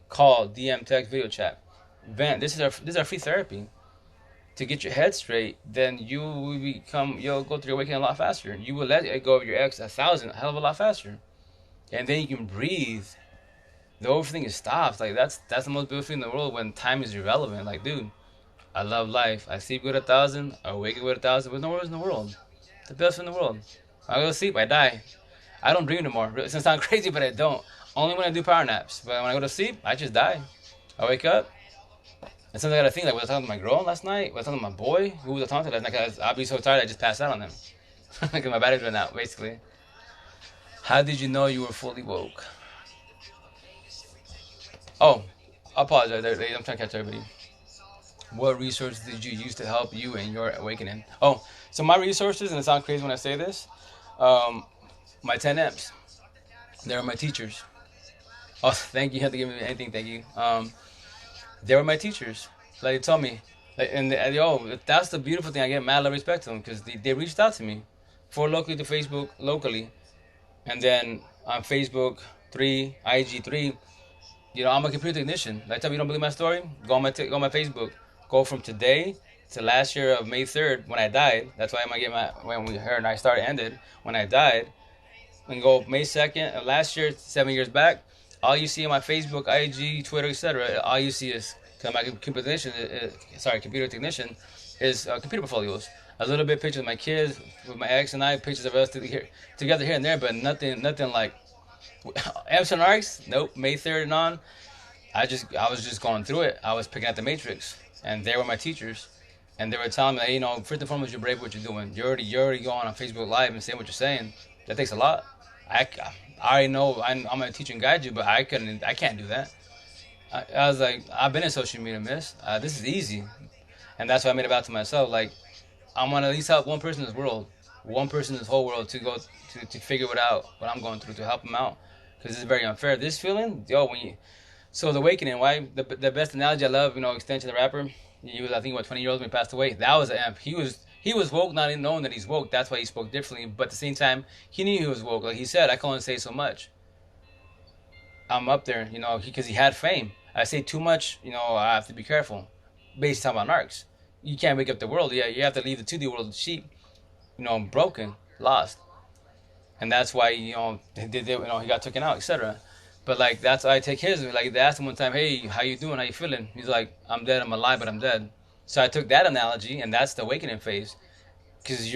Call, DM, text, video chat. Vent. This is our free therapy. To get your head straight, then you'll go through your awakening a lot faster. You will let it go of your ex 1,000, a hell of a lot faster. And then you can breathe. The overthinking stops. Like that's the most beautiful thing in the world when time is irrelevant. Like, dude, I love life. I sleep with 1,000. I wake up with 1,000. There's no worries in the world. The best in the world. I go to sleep, I die. I don't dream anymore. It sounds crazy, but I don't. Only when I do power naps. But when I go to sleep, I just die. I wake up. And sometimes I gotta think, like, was I talking to my girl last night? Was I talking to my boy? Who was I talking to last night? Because I'll be so tired, I just pass out on them. Because my batteries run out, basically. How did you know you were fully woke? Oh, I apologize. I'm trying to catch everybody. What resources did you use to help you in your awakening? Oh, so my resources, and it sounds crazy when I say this, my 10 amps. They were my teachers. Oh, thank you. You have to give me anything. Thank you. They were my teachers. Like, they told me. That's the beautiful thing. I get mad love respect to them because they reached out to me. For locally to Facebook, locally. And then on Facebook, 3, IG, 3. I'm a computer technician. Like, tell me you don't believe my story? Go on my Facebook. Go from today to last year of May 3rd when I died. That's why when her and I started ended. When I died. And go May 2nd of last year, 7 years back. All you see on my Facebook, IG, Twitter, etc., all you see is, because I'm a computer technician, is computer portfolios. A little bit pictures of my kids, with my ex and I, pictures of us together here and there, but nothing like Emps and narcs, nope. May 3rd and on, I was just going through it. I was picking at the matrix, and they were my teachers, and they were telling me, hey, first and foremost, you're brave what you're doing. You're already going on Facebook Live and saying what you're saying. That takes a lot. I already know I'm gonna teach and guide you, but I can't do that. I was like, I've been in social media, miss. This is easy, and that's why I made it back to myself. Like, I'm gonna at least help one person in this world, one person in this whole world to go to figure it out what I'm going through to help them out, because it's very unfair. This feeling, so the awakening. Why the best analogy I love, Extension the rapper. He was, I think, 20 years old when he passed away. That was an amp. He was woke, not even knowing that he's woke. That's why he spoke differently. But at the same time, he knew he was woke. Like he said, I can only say so much. I'm up there, because he had fame. I say too much, I have to be careful. Based on narcs, you can't wake up the world. Yeah, you have to leave the 2D world sheep, broken, lost, and that's why he got taken out, etc. But like that's why I take his. Like they asked him one time, "Hey, how you doing? How you feeling?" He's like, "I'm dead. I'm alive, but I'm dead." So I took that analogy, and that's the awakening phase, because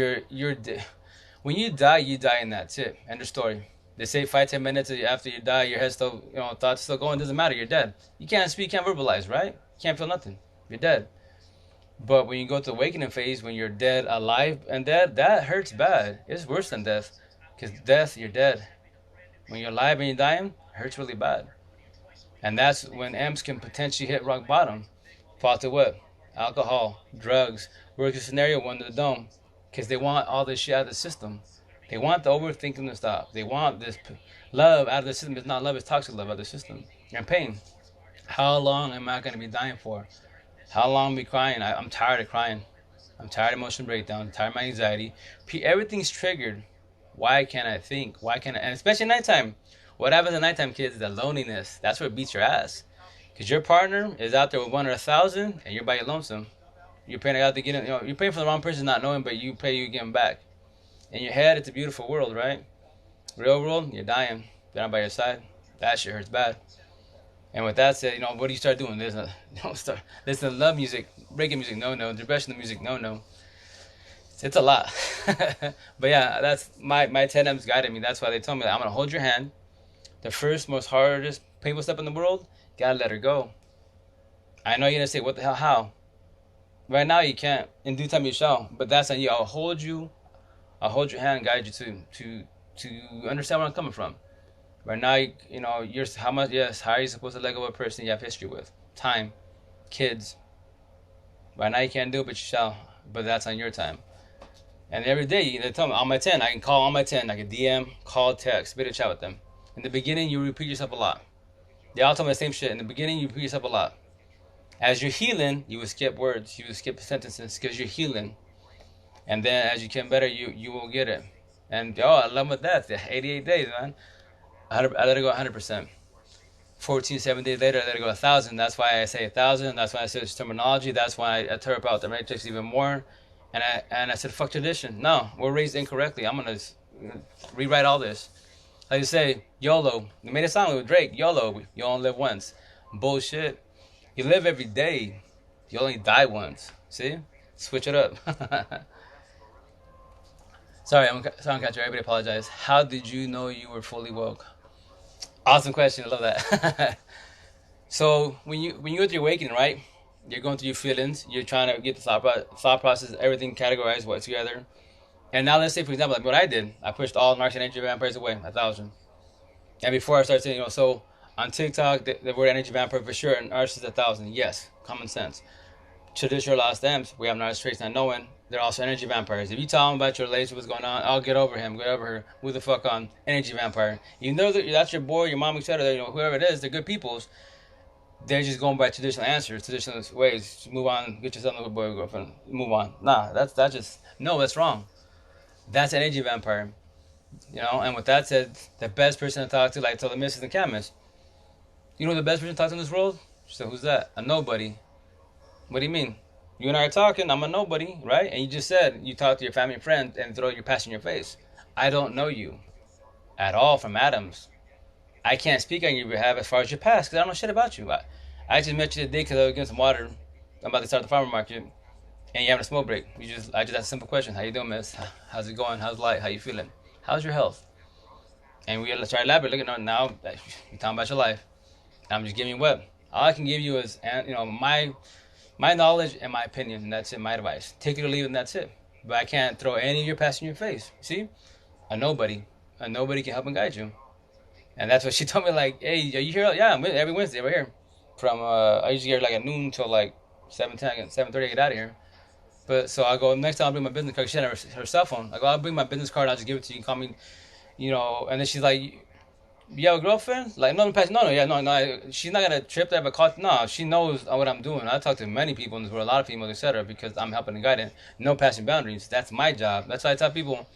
when you die in that tip. End of story. They say 5-10 minutes after you die, your head still, thoughts still going. Doesn't matter. You're dead. You can't speak, can't verbalize, right? You can't feel nothing. You're dead. But when you go to the awakening phase, when you're dead, alive, and dead, that hurts bad. It's worse than death, because death, you're dead. When you're alive and you're dying, it hurts really bad. And that's when amps can potentially hit rock bottom. Fall to what? Alcohol, drugs. Worst scenario, one to the dome, because they want all this shit out of the system. They want the overthinking to stop. They want this love out of the system. It's not love, it's toxic love out of the system. And pain. How long am I going to be dying for? How long am I crying? I'm tired of crying. I'm tired of emotional breakdown. I'm tired of my anxiety. Everything's triggered. Why can't I think? Why can't I? And especially at nighttime. What happens at nighttime, kids, is the loneliness. That's what beats your ass. Because your partner is out there with 1 or 1,000, and you're by your lonesome. You're paying out to get him. You're paying for the wrong person, not knowing, but you get him back. In your head, it's a beautiful world, right? Real world, you're dying. They're not by your side. That shit hurts bad. And with that said, what do you start doing? Start listen to love music, reggae music, no. Depression music, no. It's a lot. But yeah, that's my 10 M's guided me. That's why they told me that I'm gonna hold your hand. The first, most hardest, painful step in the world, gotta let her go. I know you're gonna say, what the hell, how? Right now you can't. In due time you shall. But that's on you. I'll hold your hand and guide you to understand where I'm coming from. Right now, you're how are you supposed to let go of a person you have history with? Time, kids. Right now you can't do it, but you shall. But that's on your time. And every day, they tell me, on my 10, I can call on my 10, I can DM, call, text, video chat with them. In the beginning, you repeat yourself a lot. They all tell me the same shit. In the beginning, you repeat yourself a lot. As you're healing, you will skip words, you will skip sentences, because you're healing. And then as you get better, you will get it. And I love with that. 88 days, man. I let it go 100%. 7 days later, I let it go 1,000. That's why I say 1,000. That's why I say this terminology. That's why I tear about the matrix even more. And I said, fuck tradition. No, we're raised incorrectly. I'm gonna rewrite all this. Like you say, YOLO. They made a song with Drake. YOLO. You only live once. Bullshit. You live every day. You only die once. See? Switch it up. Sorry, I'm catcher. Everybody apologize. How did you know you were fully woke? Awesome question. I love that. So when you go through your awakening, right? You're going through your feelings. You're trying to get the thought process, everything categorized, what together. And now let's say, for example, like what I did. I pushed all narcs and energy vampires away, 1,000. And before I started saying, so on TikTok, the word energy vampire for sure, and narcissists 1,000. Yes, common sense. Traditional lost amps, we have narcissist traits not knowing. They're also energy vampires. If you tell them about your relationship, what's going on, I'll get over him, get over her. Who the fuck on? Energy vampire. Even though that's your boy, your mom, etc., whoever it is, they're good peoples. They're just going by traditional answers, traditional ways. Just move on, get yourself another boy or girlfriend, move on. Nah, that's wrong. That's an energy vampire. And with that said, the best person to talk to, like tell the missus and chemist. You know the best person to talk to in this world? So who's that? A nobody. What do you mean? You and I are talking, I'm a nobody, right? And you just said you talk to your family and friends and throw your past in your face. I don't know you at all from Adams. I can't speak on your behalf as far as your past because I don't know shit about you. I just met you today because I was getting some water. I'm about to start the farmer market, and you having a smoke break. I just asked a simple question. How you doing, miss? How's it going? How's life? How you feeling? How's your health? And we try to elaborate. Look at now, you're talking about your life. I'm just giving you what. All I can give you is, my knowledge and my opinion, and that's it, my advice. Take it or leave it, and that's it. But I can't throw any of your past in your face. See? A nobody can help and guide you. And that's what she told me, like, hey, are you here? Yeah, I'm every Wednesday, we're here. From, I usually get here like at noon till like 7:30, I get out of here. But, so I go, next time I'll bring my business card. She had her cell phone. I go, I'll bring my business card, I'll just give it to you. You can call me, and then she's like, you have a girlfriend? Like, no, she's not gonna trip that, but no, she knows what I'm doing. I talk to many people in this world, a lot of females, etc., because I'm helping and guiding. No passing boundaries. That's my job. That's why I tell people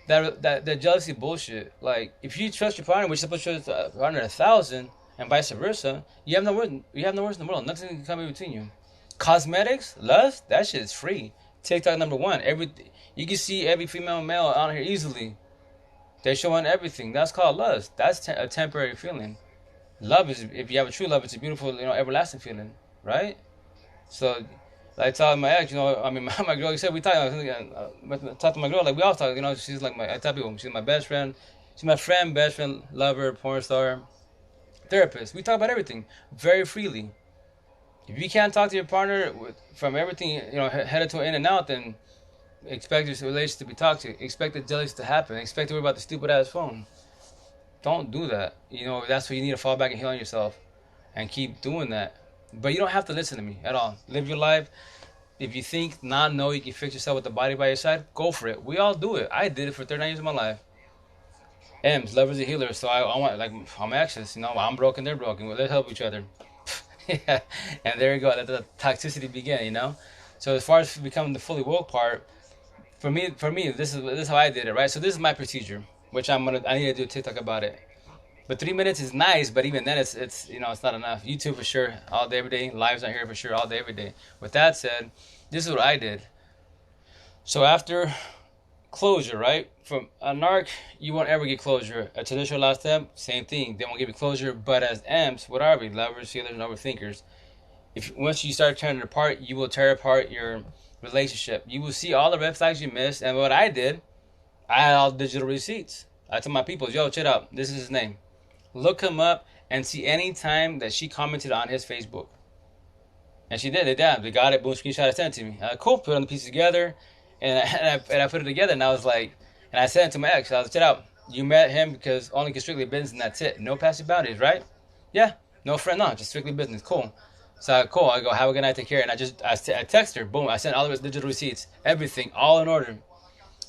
that jealousy bullshit. Like, if you trust your partner, which is supposed to trust a partner 1,000, and vice versa, you have no words. You have no words in the world. Nothing can come in between you. Cosmetics, lust, that shit is free. TikTok #1. You can see every female and male on here easily. They're showing everything. That's called lust. That's a temporary feeling. Love is, if you have a true love, it's a beautiful, everlasting feeling, right? So, like, telling my ex, my girl, you said we talk to my girl, like we all talk, she's like I tell people, she's my best friend, she's my friend, best friend, lover, porn star, therapist. We talk about everything very freely. If you can't talk to your partner from everything, headed to in and out, then expect your relationship to be toxic. Expect the jealousy to happen. Expect to worry about the stupid ass phone. Don't do that. That's where you need to fall back and heal on yourself and keep doing that. But you don't have to listen to me at all. Live your life. If you think you can fix yourself with the body by your side, go for it. We all do it. I did it for 39 years of my life. Emps, lovers and healers. So I want, like, I'm exes. I'm broken, they're broken. Let's help each other. Yeah. And there you go. Let the toxicity begin. So as far as becoming the fully woke part, for me, this is how I did it, right? So this is my procedure, which I need to do a TikTok about it. But 3 minutes is nice, but even then it's not enough. YouTube for sure, all day, every day. Lives on here for sure, all day, every day. With that said, this is what I did. So after closure, right? From a narc, you won't ever get closure. A traditional last step, same thing. They won't give you closure. But as emps, what are we? Lovers, healers, and overthinkers. Once you start tearing it apart, you will tear apart your relationship. You will see all the red flags you missed. And what I did, I had all digital receipts. I told my people, yo, check out. This is his name. Look him up and see any time that she commented on his Facebook. And she did. They got it. Boom, screenshot. I sent it to me. Cool. Put on the pieces together. And I put it together. And I was like, and I sent it to my ex. I was, check out. You met him because strictly business, and that's it. No passing boundaries, right? Yeah. No friend, no. Just strictly business. Cool. So cool. I go, have a good night. Take care. And I text her. Boom. I sent all of his digital receipts. Everything. All in order.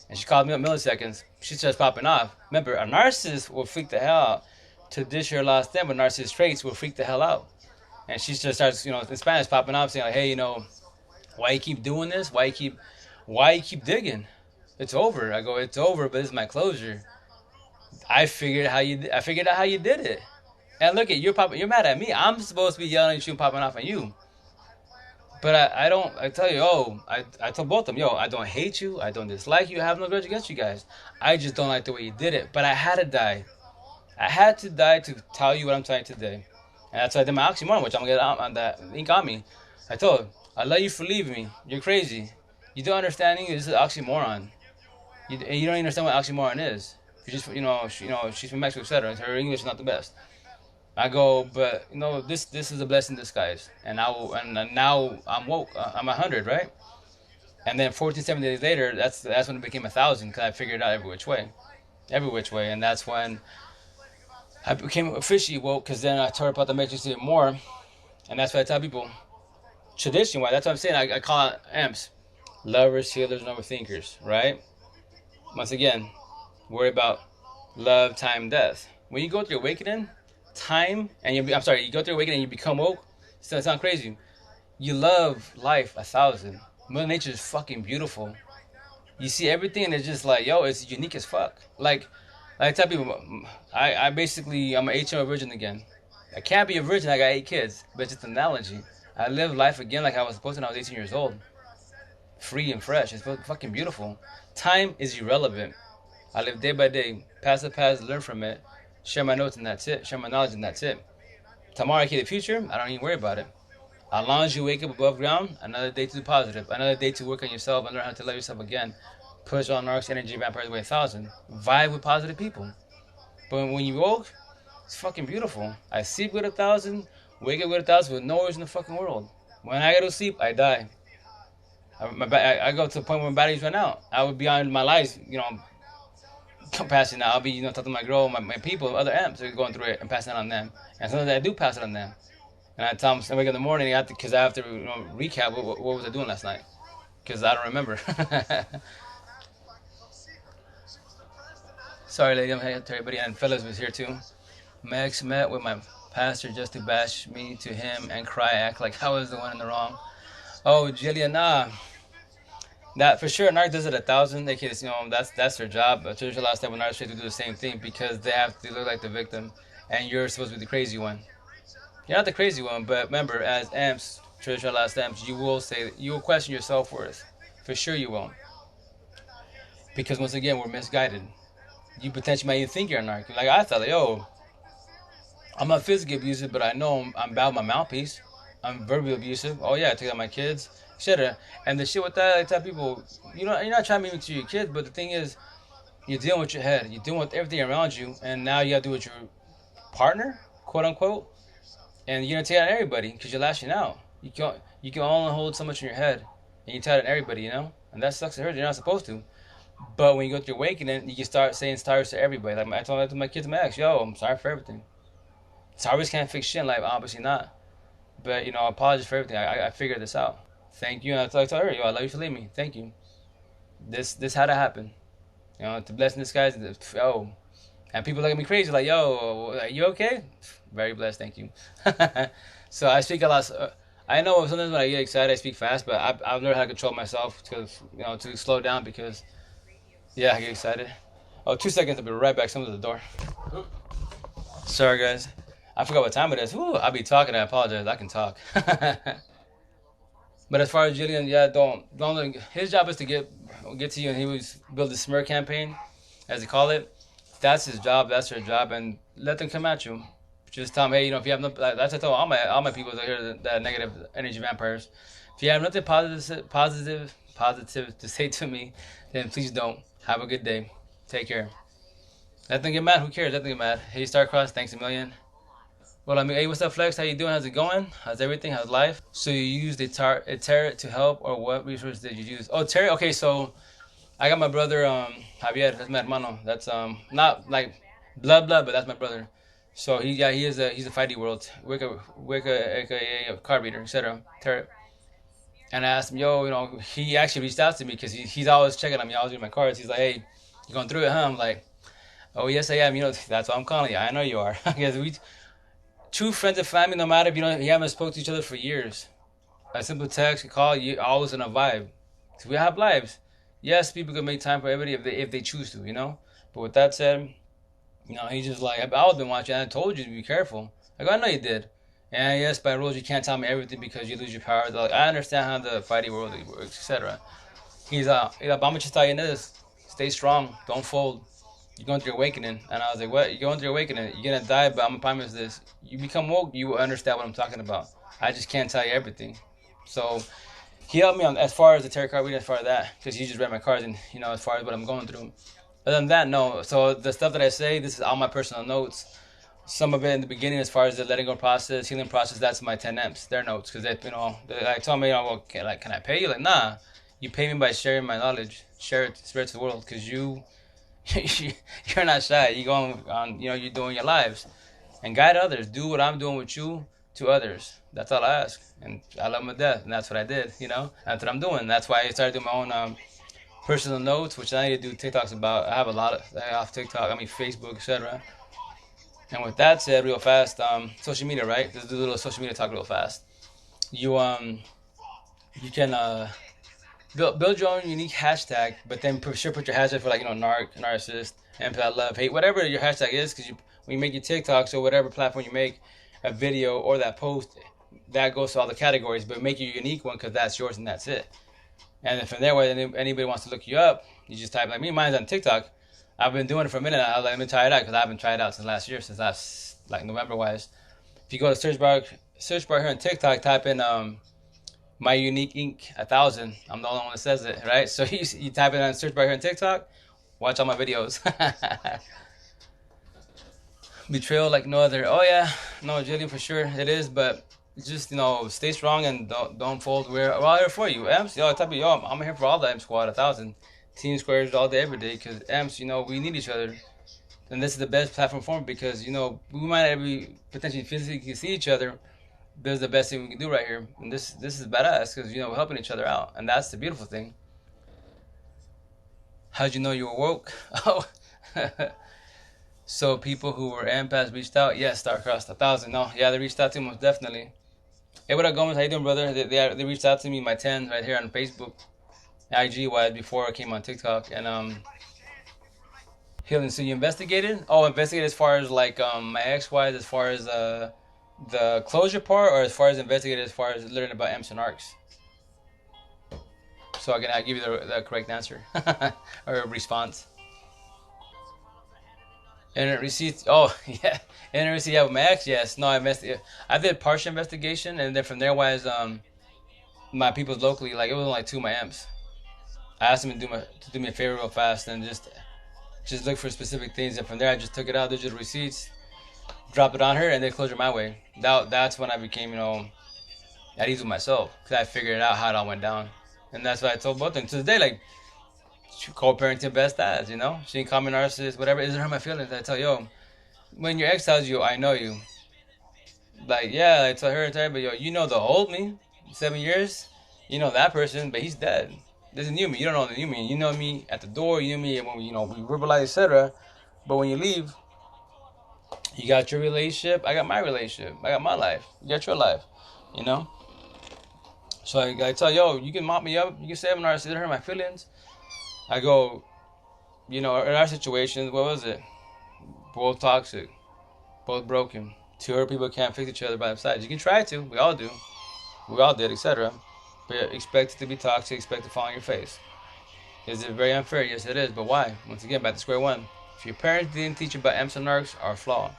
And she called me up milliseconds. She starts popping off. Remember, a narcissist will freak the hell out. To dish her last name with narcissist traits will freak the hell out. And she just starts, in Spanish popping off saying, like, hey, why you keep doing this? Why you keep digging? It's over. I go, it's over, but it's my closure. I figured out how you did it. And look at you're mad at me. I'm supposed to be yelling at you and popping off on you. But I tell you, I told both of them, I don't hate you, I don't dislike you, I have no grudge against you guys. I just don't like the way you did it. But I had to die. I had to die to tell you what I'm telling you today. And that's why I did my oxymoron, which I'm going to get on that link on me. I told her, I love you for leaving me. You're crazy. You don't understand English. This is oxymoron. You don't even understand what oxymoron is. You just, she's from Mexico, etc. Her English is not the best. I go, but, this is a blessing in disguise. And now I'm woke. I'm 100, right? And then 14, 17 days later, that's when it became 1,000, because I figured it out every which way. And that's when I became officially woke, because then I tore apart the matrix even more. And that's why I tell people, tradition-wise, that's what I'm saying. I call it emps. Lovers, healers, and overthinkers, right? Once again, worry about love, time, death. When you go through awakening, you go through awakening and you become woke, it's gonna sound crazy. You love life 1,000. Mother Nature is fucking beautiful. You see everything and it's just like, it's unique as fuck. Like I tell people, I'm an 8-year-old virgin again. I can't be a virgin, I got 8 kids, but it's just an analogy. I live life again like I was supposed to when I was 18 years old. Free and fresh, it's fucking beautiful. Time is irrelevant. I live day by day, past the past, learn from it, share my notes and that's it, share my knowledge and that's it. Tomorrow I see the future, I don't even worry about it. As long as you wake up above ground, another day to do positive, another day to work on yourself and learn how to love yourself again. Push on narcs, energy, vampires, way 1,000. Vibe with positive people. But when you woke, it's fucking beautiful. I sleep with 1,000, wake up with 1,000 with no worries in the fucking world. When I go to sleep, I die. I go to the point where my batteries run out. I would be on my lives, passing out. I'll be, talking to my girl, my people, other amps, they're going through it and passing it on them. And sometimes I do pass it on them. And I tell them, I wake up in the morning, because I have to recap what was I doing last night. Because I don't remember. Sorry, lady, I'm here to everybody. And fellas was here too. My ex met with my pastor just to bash me to him and cry, act like I was the one in the wrong. Oh, Jillian, nah. That for sure, narc does it 1,000. They can, that's their job. But church last time when narcissists do the same thing because they have to look like the victim, and you're supposed to be the crazy one. You're not the crazy one, but remember, as amps, traditional last amps, you will question your self-worth. For sure, you will. Because once again, we're misguided. You potentially might even think you're a narc. Like I thought, I'm not physically abusive, but I know I'm bad with my mouthpiece. I'm verbally abusive. Oh yeah, I take out my kids, etc. And the shit with that, I tell people, you're not trying to mean to your kids, but the thing is, you're dealing with your head. You're dealing with everything around you, and now you have to do with your partner, quote unquote. And you're gonna take out everybody because you're lashing out. You can only hold so much in your head, and you tell it everybody, and that sucks to hurt. You're not supposed to. But when you go through your awakening, you can start saying sorry to everybody. Like I told that to my kids, my ex, I'm sorry for everything. Sorries can't fix shit in life, obviously not. But I apologize for everything. I figured this out. Thank you. And I told her, I love you for leaving me. Thank you. This had to happen. To bless in disguise. And people look at me crazy, like, are you okay? Very blessed, thank you. So I speak a lot. I know sometimes when I get excited, I speak fast, but I've learned how to control myself to slow down because, I get excited. 2 seconds, I'll be right back. Someone's at the door. Sorry, guys. I forgot what time it is. I'll be talking. I apologize. I can talk. But as far as Jillian, don't. His job is to get to you, and he was build the smear campaign, as they call it. That's his job. That's her job, and let them come at you. Just tell them, hey, if you have no, that's what I tell all my people that hear that negative energy vampires. If you have nothing positive to say to me, then please don't. Have a good day. Take care. Let them get mad. Who cares? Let them get mad. Hey, Starcross, thanks a million. Well, hey, what's up, Flex? How you doing? How's it going? How's everything? How's life? So you used a tarot to help, or what resource did you use? Oh, tarot. Okay, so I got my brother, Javier. That's my hermano. That's not like blood, but that's my brother. So he's a 5D world, Wicca, aka card reader, etc. Tarot. And I asked him, he actually reached out to me because he's always checking on me. I was reading my cards. He's like, hey, you going through it, huh? I'm like, oh yes, I am. That's why I'm calling you. I know you are. Because true friends and family, no matter if you haven't spoken to each other for years, a simple text, a call, you always in a vibe. So we have lives. Yes, people can make time for everybody if they choose to, But with that said, he's just like, I've always been watching. I told you to be careful. I go, I know you did. And yes, by rules, you can't tell me everything because you lose your power. Like, I understand how the fighting world works, etc. He's like, I'm gonna just tell you this: stay strong, don't fold. You're going through awakening. And I was like, what? You're going through awakening. You're gonna die, but I'm gonna promise this: you become woke, you will understand what I'm talking about. I just can't tell you everything. So he helped me on as far as the tarot card reading, as far as that, because he just read my cards and as far as what I'm going through. Other than that, no. So the stuff that I say, this is all my personal notes. Some of it in the beginning, as far as the letting go process, healing process, that's my 10 amps, their notes, because they told me, well, can I pay you? Like, nah, you pay me by sharing my knowledge, share it, spread it to the world, because you're not shy. You go on, you're doing your lives, and guide others. Do what I'm doing with you to others. That's all I ask, and I love them to death, and that's what I did. That's what I'm doing. That's why I started doing my own personal notes, which I need to do TikToks about. I have a lot off TikTok. Facebook, etc. And with that said, real fast, social media, right? Let's do a little social media talk real fast. You can build your own unique hashtag, but then put your hashtag for narc, narcissist, empath, love, hate, whatever your hashtag is, because when you make your TikToks or whatever platform you make a video or that post, that goes to all the categories, but make your unique one because that's yours and that's it. And then from there, when anybody wants to look you up, you just type like me. Mine's on TikTok. I've been doing it for a minute. I was like, let me try it out because I haven't tried it out since last year, since last November-wise. If you go to search bar here on TikTok, type in my unique ink 1,000. I'm the only one that says it, right? So you type it on search bar here on TikTok. Watch all my videos. Betrayal like no other. Oh yeah, no, Jillian, for sure it is, but just stay strong and don't fold. We're all here for you, Emps. Yo, I tell you, yo, I'm here for all the M squad, 1,000 team squares all day, every day. Because Emps, we need each other, and this is the best platform for it because we might not be potentially physically see each other. This is the best thing we can do right here, and this is badass because we're helping each other out, and that's the beautiful thing. How'd you know you were woke? Oh. So people who were empaths reached out. Yes, Starcross 1,000. No, yeah, they reached out to me most definitely. Hey, what up, Gomez? How you doing, brother? They reached out to me, my 10 right here on Facebook, IG wise before I came on TikTok, and healing. So you investigated? Oh, investigated as far as like my ex wise, as far as the closure part, or as far as investigated as far as learning about emps and narcs. So I give you the correct answer or response. Internet receipts. Oh yeah, internet receipt. Yeah, with my ex. Yes. No, I did partial investigation, and then from there wise, my people's locally, like it was only like two of my amps. I asked them to do me a favor real fast and just look for specific things, and from there I just took it out, digital receipts, dropped it on her, and they closed her my way. That's when I became at ease with myself because I figured out how it all went down, and that's what I told both of them. To this day, like co-parenting best as, she didn't call me narcissist, whatever. It doesn't hurt my feelings. I tell yo, when your ex tells you, I know you, like yeah, I tell her, but yo, the old me, 7 years, that person, but he's dead. This is new me. You don't know the new me. You know me at the door. You know me when we verbalize, etc. But when you leave, you got your relationship. I got my relationship. I got my life. You got your life. You know. So I tell yo, you can mop me up. You can say I'm narcissist. It doesn't hurt my feelings. I go, in our situations, what was it? Both toxic, both broken. Two hurt people can't fix each other by themselves. You can try to. We all do. We all did, etc. But expect it to be toxic. Expect to fall on your face. Is it very unfair? Yes, it is. But why? Once again, back to square one. If your parents didn't teach you about emps and narcs, are flawed.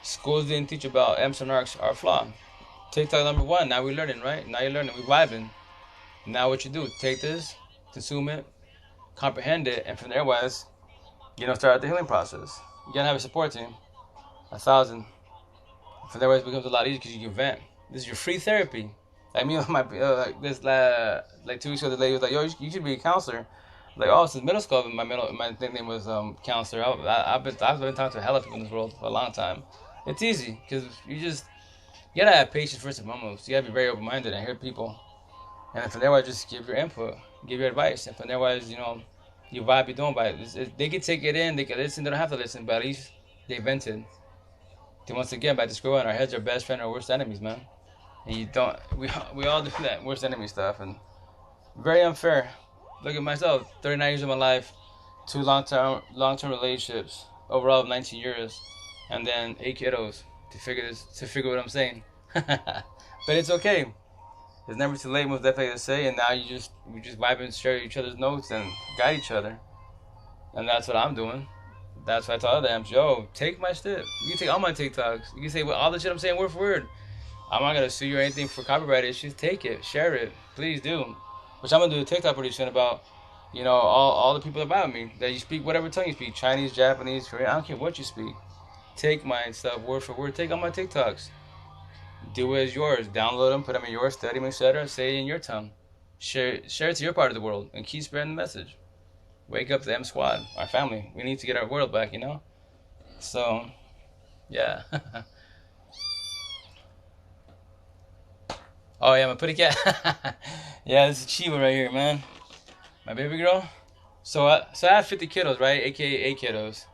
Schools didn't teach you about emps and narcs, are flawed. TikTok number one. Now we're learning, right? Now you're learning. We're vibing. Now what you do? Take this, consume it, comprehend it, and from there wise, start the healing process. You gotta have a support team. 1,000. From there wise, it becomes a lot easier because you can vent. This is your free therapy. Like me, like 2 weeks ago, the lady was like, "Yo, you should be a counselor." Like, oh, since middle school, my nickname was counselor. I've been talking to a hell of people in this world for a long time. It's easy because you gotta have patience first and foremost. You gotta be very open minded and hear people, and then from there, just give your input, give your advice, and from there, you vibe, you don't vibe. They can take it in, they can listen, they don't have to listen, but at least they vented. Then once again, back to square one, our heads are best friend or worst enemies, man. And we all do that worst enemy stuff, and very unfair. Look at myself, 39 years of my life, 2 long-term relationships, overall 19 years, and then 8 kiddos to figure what I'm saying. But it's okay. It's never too late, most definitely to say, and now we just vibe and share each other's notes and guide each other. And that's what I'm doing. That's what I tell other amps, yo, take my shit. You can take all my TikToks. You can say all the shit I'm saying word for word. I'm not gonna sue you or anything for copyright issues. Take it, share it, please do. Which I'm gonna do a TikTok pretty soon about, all the people about me that you speak whatever tongue you speak, Chinese, Japanese, Korean. I don't care what you speak. Take my stuff word for word. Take all my TikToks. Do it as yours. Download them, put them in yours, study them, etc. Say it in your tongue. Share it to your part of the world, and keep spreading the message. Wake up the M Squad, our family. We need to get our world back, So, yeah. Oh yeah, my pretty cat. Yeah, this is Chiba right here, man. My baby girl. So I have 50 kiddos, right? AKA 8 kiddos.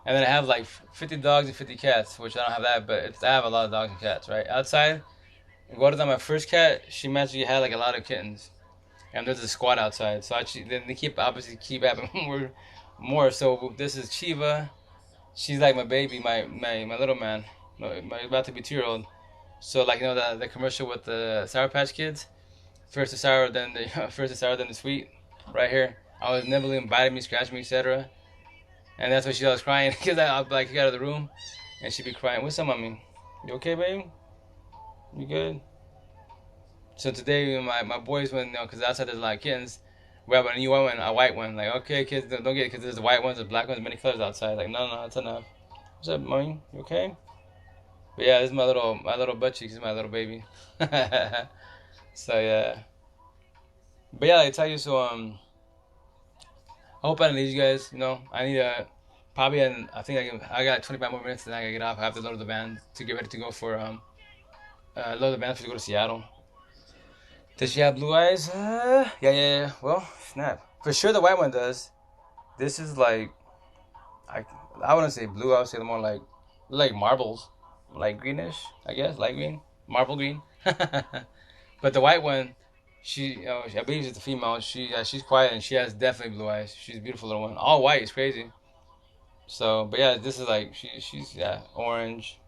And then I have like 50 dogs and 50 cats, which I don't have that, but I have a lot of dogs and cats, right? Outside, Gorda, my first cat, she magically had like a lot of kittens. And there's a squad outside. So then they keep having more. So this is Chiva. She's like my baby, my little man. My about to be 2-year-old. So like the commercial with the Sour Patch Kids, first the sour, then the sweet, right here. I was nibbling, biting me, scratching me, etc. And that's why she was crying because I'd like get out of the room, and she'd be crying. What's up, mommy? You okay, baby? You good? So today my boys went, because outside there's a lot of kittens. We have a new one, a white one. Like, okay, kids, don't get it because there's the white ones, the black ones, many colors outside. Like, no, that's enough. What's up, mommy? You okay? But yeah, this is my little butt cheeks. This is my little baby. So yeah. But yeah, I tell you. So I hope I didn't leave you guys. I need probably. I think I got 25 more minutes, and then I gotta get off. I have to load the van to get ready to go for load the van to go to Seattle. Does she have blue eyes? Yeah. Well, snap. For sure, the white one does. This is like, I I wouldn't say blue. I would say more like marbles, like greenish. I guess light green, marble green. But the white one, I believe she's a female. She's quiet and she has definitely blue eyes. She's a beautiful little one. All white. It's crazy. So, but yeah, this is like she's yeah, orange,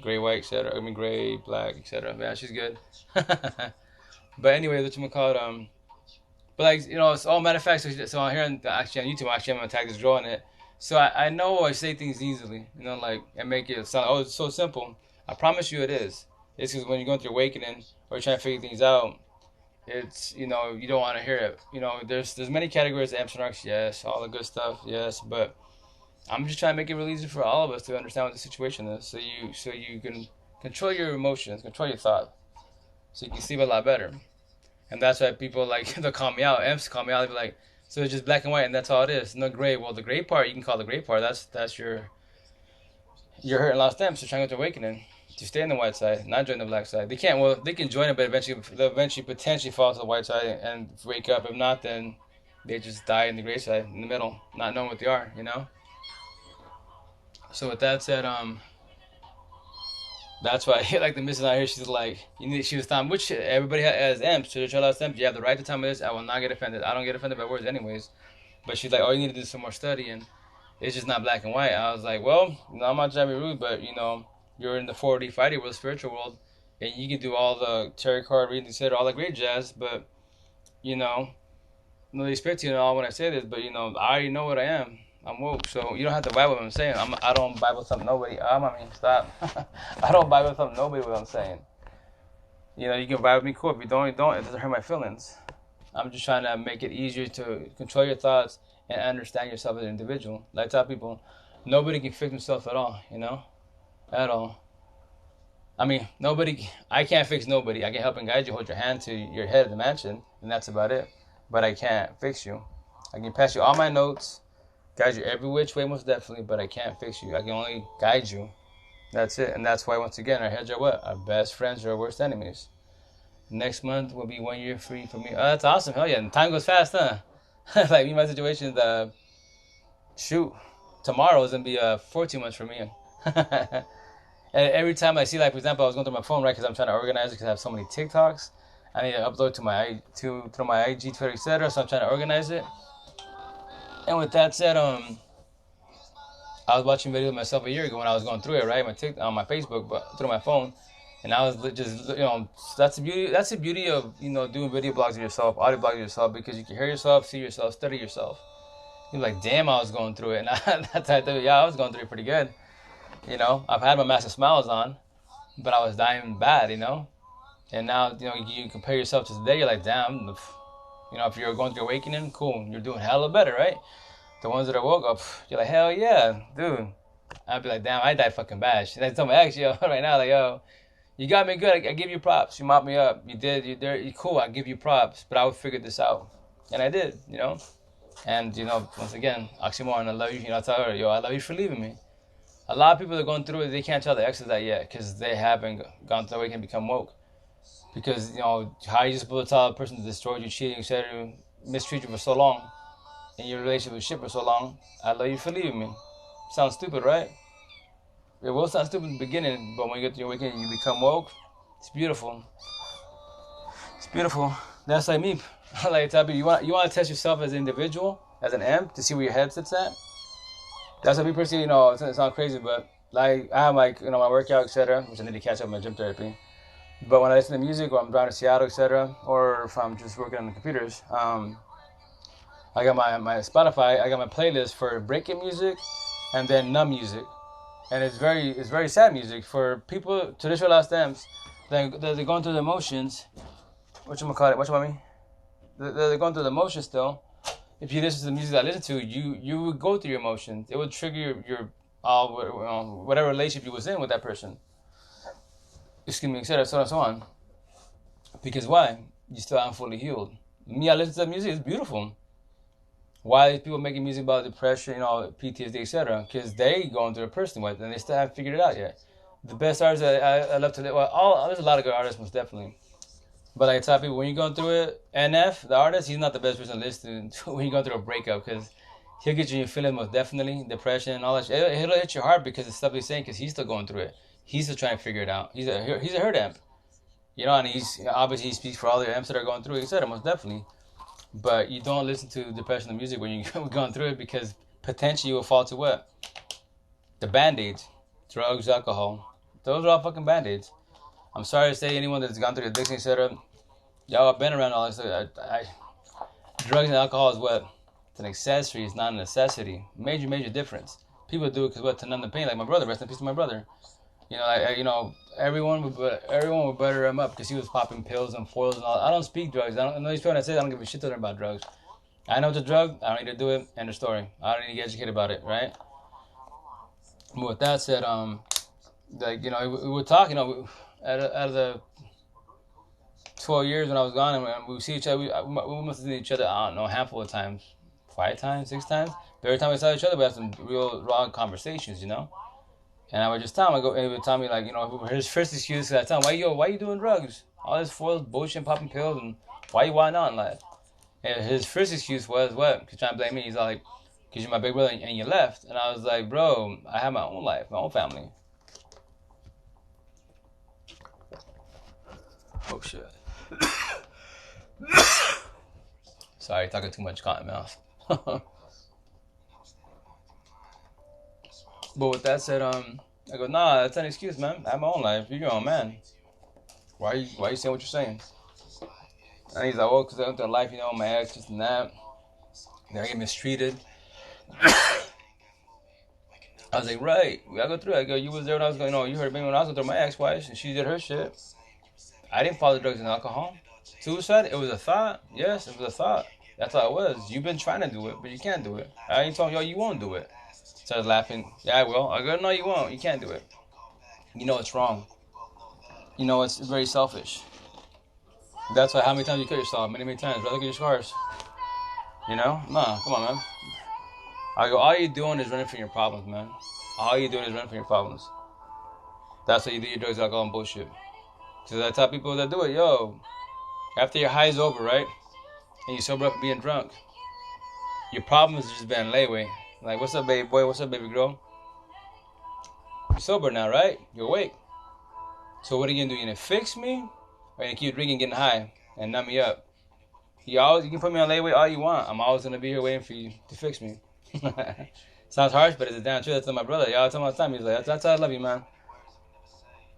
gray, white, etc. I mean gray, black, etc. Yeah, she's good. But anyway, what you call it? But like it's all matter of fact. So I'm hearing actually on YouTube, actually I'm gonna tag this girl in it. So I know I say things easily, like and make it sound it's so simple. I promise you it is. It's because when you're going through awakening or you're trying to figure things out, it's you don't want to hear it. There's many categories of emps and narcs, yes, all the good stuff, yes, but I'm just trying to make it really easy for all of us to understand what the situation is, so you can control your emotions, control your thought, so you can sleep a lot better. And that's why people like they'll call me out. Emps call me out. They'll be like, so it's just black and white, and that's all it is. No gray. Well, the gray part you can call the gray part. That's your hurt and lost emps. They're trying to go to awakening to stay on the white side, not join the black side. They can't. Well, they can join it, but eventually they'll potentially fall to the white side and wake up. If not, then they just die in the gray side in the middle, not knowing what they are. So with that said, that's why like the missus out here. She's like, she was telling which everybody has emps. So to lost emps, you have the right to tell me this. I will not get offended. I don't get offended by words anyways. But she's like, oh, you need to do some more study, and it's just not black and white. I was like, well, I'm not trying to be rude, but you're in the 4D fighting world, spiritual world, and you can do all the tarot card reading, etc., all the great jazz. But no respect to you and all when I say this, but I already know what I am. I'm woke, so you don't have to vibe with what I'm saying. I don't Bible thump nobody. I mean, stop. I don't Bible thump nobody what I'm saying. You can vibe with me, cool. If you don't, you don't. It doesn't hurt my feelings. I'm just trying to make it easier to control your thoughts and understand yourself as an individual. Like I tell people, nobody can fix themselves at all, at all. I mean, I can't fix nobody. I can help and guide you, hold your hand to your head of the mansion, and that's about it. But I can't fix you. I can pass you all my notes, guide you every which way, most definitely, but I can't fix you. I can only guide you. That's it. And that's why, once again, our heads are what? Our best friends are our worst enemies. Next month will be 1 year free for me. Oh, that's awesome. Hell yeah. And time goes fast, huh? Like, me, my situation, shoot, tomorrow is going to be 14 months for me. And every time I see, like, for example, I was going through my phone, right, because I'm trying to organize it because I have so many TikToks. I need to upload to my IG, Twitter, etc. So I'm trying to organize it. And with that said, I was watching videos of myself a year ago when I was going through it, right, on my Facebook, but through my phone, and I was just, that's the beauty. That's the beauty of doing video blogs of yourself, audio blogs of yourself, because you can hear yourself, see yourself, study yourself. You're like, damn, I was going through it, and I was going through it pretty good. I've had my massive smiles on, but I was dying bad, and now you compare yourself to today, you're like, damn. If you're going through awakening, cool. You're doing hella better, right? The ones that are woke up, you're like, hell yeah, dude. I'd be like, damn, I died fucking bad. And I tell my ex, right now, like, yo, you got me good. I give you props. You mopped me up. You did. You're cool. I give you props. But I would figure this out. And I did, And, once again, oxymoron, I love you. I tell her, yo, I love you for leaving me. A lot of people that are going through it, they can't tell the exes that yet because they haven't gone through awakening and become woke. Because, how are you supposed to tell a person to destroy you, cheating, etc., mistreat you for so long, in your relationship with shit for so long, I love you for leaving me. Sounds stupid, right? It will sound stupid in the beginning, but when you get to your awakening, you become woke. It's beautiful. It's beautiful. That's like me. Like I tell people, you want to test yourself as an individual, as an emp, to see where your head sits at. That's what me personally, it sounds crazy, but like I have my workout, etc., which I need to catch up on my gym therapy. But when I listen to music, or I'm driving to Seattle, etc., or if I'm just working on the computers, I got my Spotify. I got my playlist for breaking music, and then numb music, and it's very sad music for people. Traditional last emps, they're going through the emotions. Whatchamacallit? They're going through the emotions still. If you listen to the music I listen to, you would go through your emotions. It would trigger your whatever relationship you was in with that person. Excuse me, etc. So on and so on. Because why? You still aren't fully healed. Me, I listen to music. It's beautiful. Why are people making music about depression, PTSD, etc.? Because they going through it personally, and they still haven't figured it out yet. The best artists that I love to, there's a lot of good artists, most definitely. But I tell people, when you're going through it, NF, the artist, he's not the best person to listen to when you're going through a breakup, because he'll get you in your feelings, most definitely, depression and all that shit. It'll hit your heart because it's stuff he's saying, because he's still going through it. He's still trying to figure it out. He's a hurt amp. And he's obviously he speaks for all the amps that are going through it, etc. Most definitely. But you don't listen to depression music when you're going through it, because potentially you will fall to what? The band-aids. Drugs, alcohol. Those are all fucking band-aids. I'm sorry to say anyone that's gone through addiction, etc. Y'all have been around all this. Drugs and alcohol is what? It's an accessory. It's not a necessity. Major difference. People do it because what? To numb the pain. Like my brother. Rest in peace to my brother. Everyone would butter him up because he was popping pills and foils and all. I don't speak drugs. I know these people that say I don't give a shit to them about drugs. I know it's a drug. I don't need to do it. End of story. I don't need to get educated about it, right? But with that said, we were talking, out of the 12 years when I was gone, and we would see each other. We must have seen each other, I don't know, a handful of times, 5 times, 6 times. But every time we saw each other, we had some real raw conversations, And I would just tell him, and he would tell me, his first excuse, I tell him, why you doing drugs? All this foils, bullshit, popping pills, and why not in life? And his first excuse was, what? He's trying to blame me. He's like, because you're my big brother and you left. And I was like, bro, I have my own life, my own family. Oh, shit. Sorry, talking too much cotton mouth. But with that said, I go, nah, that's an excuse, man. I have my own life. You're your own man. Why you saying what you're saying? And he's like, well, because I went through life, my ex, this and that. Then I get mistreated. I was like, right, we gotta go through it. I go, you was there when I was going, you heard me when I was going through my ex-wife, and she did her shit. I didn't follow drugs and alcohol. Suicide, it was a thought. Yes, it was a thought. That's all it was. You've been trying to do it, but you can't do it. I ain't told you won't do it. So I was laughing. Yeah, I will. I go, no, you won't. You can't do it. It's wrong. It's very selfish. That's why how many times you kill yourself? Many times. Look at your scars. Nah, come on, man. I go, all you're doing is running from your problems, man. All you're doing is running from your problems. That's why you do your drugs, alcohol, and bullshit. So I tell people that do it, after your high is over, right? And you sober up from being drunk, your problem has just been layaway. Like, what's up, baby boy? What's up, baby girl? You're sober now, right? You're awake. So what are you gonna do? You gonna fix me? Or you gonna keep drinking, getting high, and numb me up? You can put me on layaway all you want. I'm always gonna be here waiting for you to fix me. Sounds harsh, but it's a damn truth. That's my brother. Y'all tell him all the time. He's like, that's why I love you, man.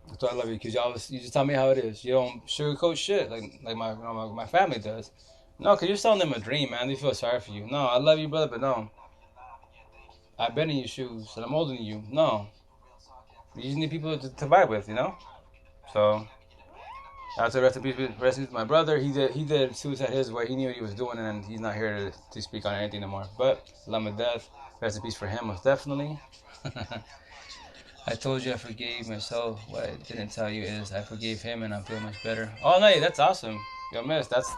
That's why I love you, because you just tell me how it is. You don't sugarcoat shit like my family does. No, because you're selling them a dream, man. They feel sorry for you. No, I love you, brother, but no. I've been in your shoes, and I'm older than you. No. You just need people to vibe with, So, I'll say rest in peace to my brother. He did suicide his way. He knew what he was doing, and he's not here to speak on anything anymore. But, love him to death. Rest in peace for him, most definitely. I told you I forgave myself. What I didn't tell you is I forgave him, and I feel much better. Oh, no, that's awesome. Yo, miss, that's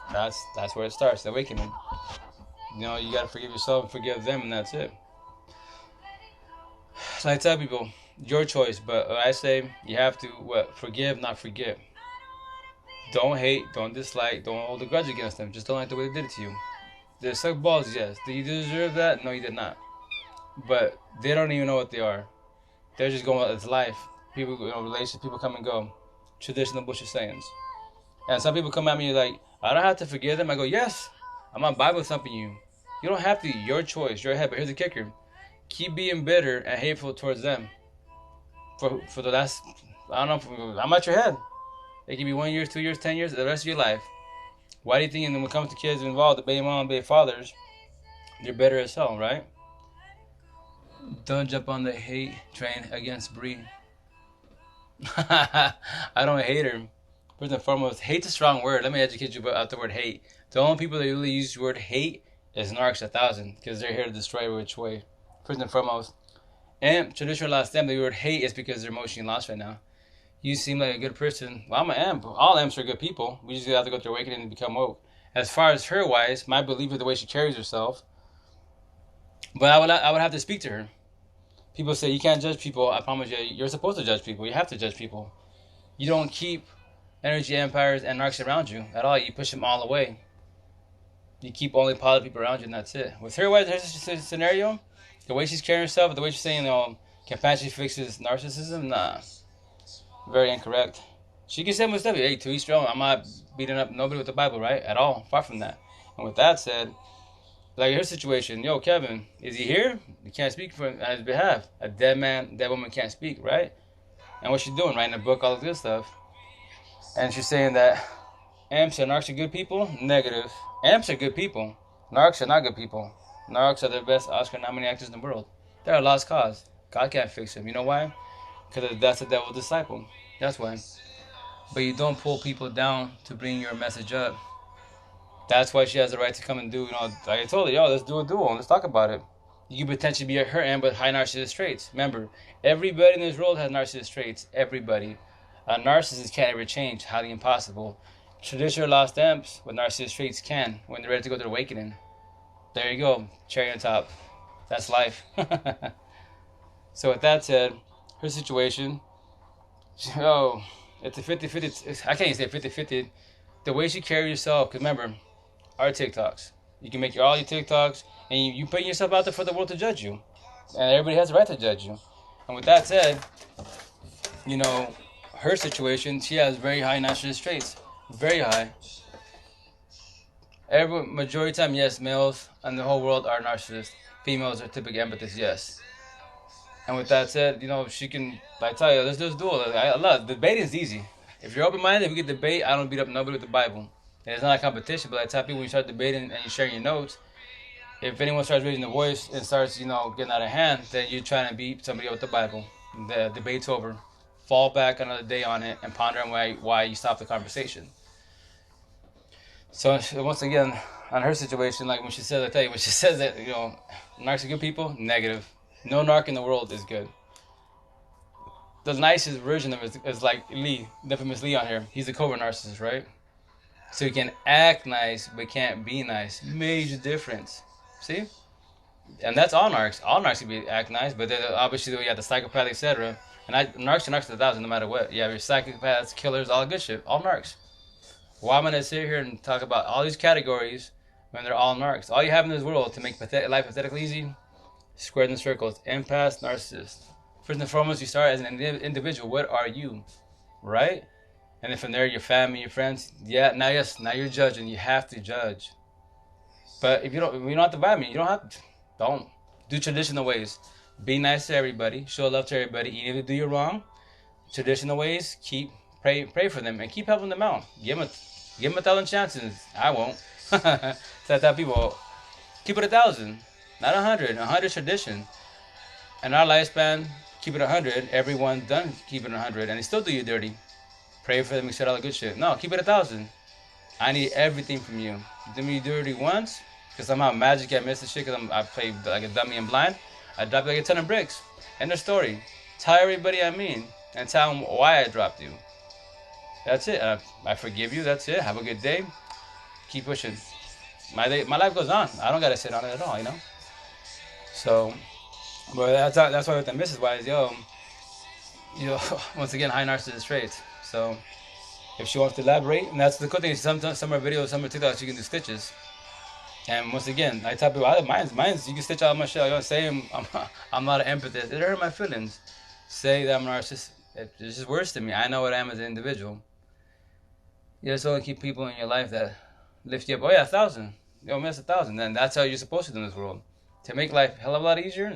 where it starts, the awakening. You gotta forgive yourself and forgive them, and that's it. So I tell people, your choice, but I say you have to forgive, not forget. Don't hate, don't dislike, don't hold a grudge against them. Just don't like the way they did it to you. They suck balls, yes. Do you deserve that? No, you did not. But they don't even know what they are. They're just going with life. People, relationships, people come and go. Traditional bullshit sayings. And some people come at me like, I don't have to forgive them. I go, yes, I'm on Bible thumping you. You don't have to. Your choice, your head. But here's the kicker: keep being bitter and hateful towards them. For the last, I don't know, I'm at your head. It can be 1 year, 2 years, 10 years, the rest of your life. Why do you think when it comes to kids involved, the baby mom, baby fathers, you're better as hell, right? Don't jump on the hate train against Bree. I don't hate her. First and foremost, hate's a strong word. Let me educate you about the word hate. The only people that really use the word hate is narcs 1000, because they're here to destroy which way. First and foremost, And traditional lost them, the word hate is because they're emotionally lost right now. You seem like a good person. Well, I'm an emp. All emps are good people. We just have to go through awakening and become woke. As far as her wise, my belief is the way she carries herself. But I would have to speak to her. People say you can't judge people. I promise you, you're supposed to judge people. You have to judge people. You don't keep energy empires and narcs around you at all. You push them all away. You keep only positive people around you, and that's it. With her wise, here's a scenario. The way she's carrying herself, the way she's saying, compassion fixes narcissism, nah. Very incorrect. She can say most of it. Hey, to each their own. I'm not beating up nobody with the Bible, right? At all. Far from that. And with that said, like her situation, yo, Kevin, is he here? He can't speak for on his behalf. A dead man, dead woman can't speak, right? And what's she doing? Writing a book, all this good stuff. And she's saying that emps and narcs are good people? Negative. Emps are good people. Narcs are not good people. Narcs are the best Oscar-nominated actors in the world. They're a lost cause. God can't fix them. You know why? Because that's the devil's disciple. That's why. But you don't pull people down to bring your message up. That's why she has the right to come and do, like I told her, yo, let's do a duo. Let's talk about it. You could potentially be her end, but high narcissist traits. Remember, everybody in this world has narcissist traits. Everybody. A narcissist can't ever change. Highly impossible. Traditional lost emps with narcissist traits can when they're ready to go to the awakening. There you go. Cherry on top. That's life. So with that said, her situation, it's a 50-50. I can't even say 50-50. The way she carries herself, because remember, our TikToks. You can make all your TikToks, and you put yourself out there for the world to judge you. And everybody has the right to judge you. And with that said, her situation, she has very high narcissist traits. Very high. Majority of the time, yes, males in the whole world are narcissists. Females are typically empathists, yes. And with that said, she can, I tell you, let's just do it. I love debating is easy. If you're open-minded, we can debate. I don't beat up nobody with the Bible. And it's not a competition, but I tell people when you start debating and you're sharing your notes, if anyone starts raising the voice and starts, getting out of hand, then you're trying to beat somebody up with the Bible. The debate's over. Fall back another day on it and ponder on why you stopped the conversation. So once again, on her situation, like when she says, when she says that, narcs are good people, negative. No narc in the world is good. The nicest version of it is like Lee, the infamous Lee on here. He's a covert narcissist, right? So he can act nice, but can't be nice. Major difference. See? And that's all narcs. All narcs can act nice, but then obviously you have the psychopath, etc. And narcs are narcs to 1,000 no matter what. You have your psychopaths, killers, all good shit. All narcs. Why am I going to sit here and talk about all these categories when they're all narcs? All you have in this world to make life pathetically easy, squares and circles, empaths, narcissists. First and foremost, you start as an individual. What are you? Right? And then from there, your family, your friends. Yeah, now you're judging. You have to judge. But if you don't have to vibe me, don't do traditional ways. Be nice to everybody. Show love to everybody. Even if they do you wrong, traditional ways, pray for them and keep helping them out. Give them 1,000 chances. I won't. So I tell people, keep it 1,000, not 100. 100 tradition. In our lifespan, keep it 100. Everyone's done keeping 100, and they still do you dirty. Pray for them, accept all the good shit. No, keep it 1,000. I need everything from you. You do me dirty once, because somehow magic I missed the shit, because I play like a dummy and blind. I dropped like a ton of bricks. End of story. Tell everybody and tell them why I dropped you. That's it. I forgive you. That's it. Have a good day. Keep pushing. My life goes on. I don't gotta sit on it at all, So, but that's why with the missus wise, once again, high narcissist traits. So, if she wants to elaborate, and that's the good thing. Some of her videos, some of her TikToks, she can do stitches. And once again, I tell people, mine's you can stitch all my shit. I don't say I'm not an empathist. It hurt my feelings. Say that I'm a narcissist. It's just worse to me. I know what I am as an individual. You just only keep people in your life that lift you up. Oh yeah, 1,000. That's 1,000. Then that's how you're supposed to do in this world. To make life a hell of a lot easier,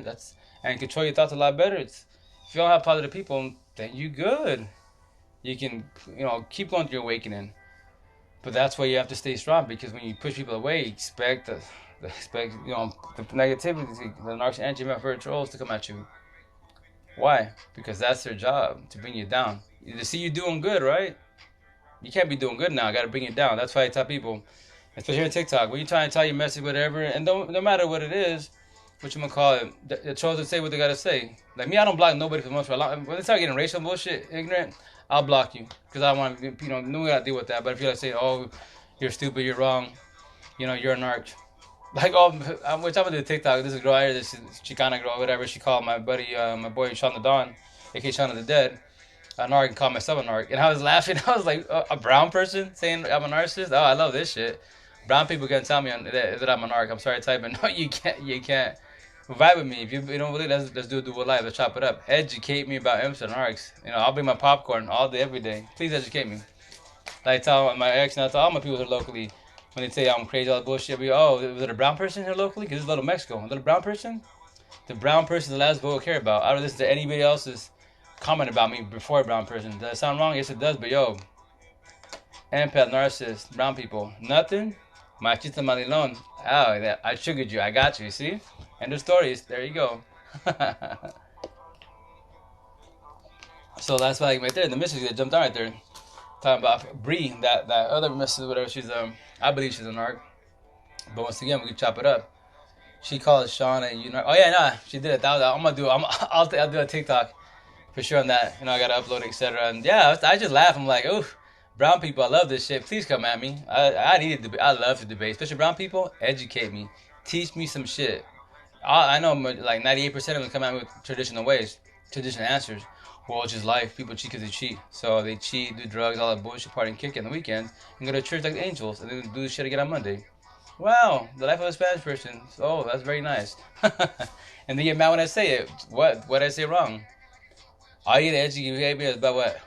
and control your thoughts a lot better. If you don't have positive people, then you good. You can keep going through your awakening. But that's why you have to stay strong, because when you push people away, expect the negativity, the narcs and anti trolls to come at you. Why? Because that's their job, to bring you down. To see you doing good, right? You can't be doing good now. I got to bring you down. That's why I tell people, especially on TikTok, when you try and tell your message, whatever, and no matter what it is, they chose to say what they gotta say. Like me, I don't block nobody for the most part. When they start getting racial bullshit, ignorant, I'll block you because I don't want to, no we gotta deal with that. But if you like say, oh, you're stupid, you're wrong, you're a narc. Like, oh, which I'm gonna do TikTok. This is a girl here, this Chicana girl, whatever. She called my buddy, my boy Sean the Don, aka Sean of the Dead, a narc, and called myself a narc. And I was laughing. I was like, a brown person saying I'm a narcissist? Oh, I love this shit. Brown people can tell me that I'm a narc. I'm sorry to type, but no, you can't. Vibe with me. If you don't believe, let's do a dual life. Let's chop it up. Educate me about emps and narcs. I'll bring my popcorn all day, every day. Please educate me. Like tell my ex and I tell all my people here locally when they say I'm crazy, all the bullshit. Oh, was it a brown person here locally? Because it's Little Mexico. A little brown person? The brown person is the last vote I care about. I don't listen to anybody else's comment about me before a brown person. Does that sound wrong? Yes, it does. But yo, empath, narcissist, brown people, nothing. Machista malilon. Oh, I triggered you. I got you. See? End of stories. There you go. So that's why right there, the missus that jumped out right there, talking about Bree, that other missus, whatever. She's I believe she's a narc. But once again, we can chop it up. She called Sean and narc. Oh yeah, nah, she did it. I'm gonna do. I'll do a TikTok for sure on that. I gotta upload it, etc. And yeah, I just laugh. I'm like, oof. Brown people, I love this shit. Please come at me. I need to debate. I love to debate, especially brown people. Educate me, teach me some shit. I know like 98% of them come at me with traditional ways, traditional answers. Well, it's just life. People cheat because they cheat. So they cheat, do drugs, all that bullshit, party and kick on the weekends, and go to church like angels, and then do this shit again on Monday. Wow, the life of a Spanish person. Oh, that's very nice. And they get mad when I say it. What did I say wrong? All you get to educate me is about what?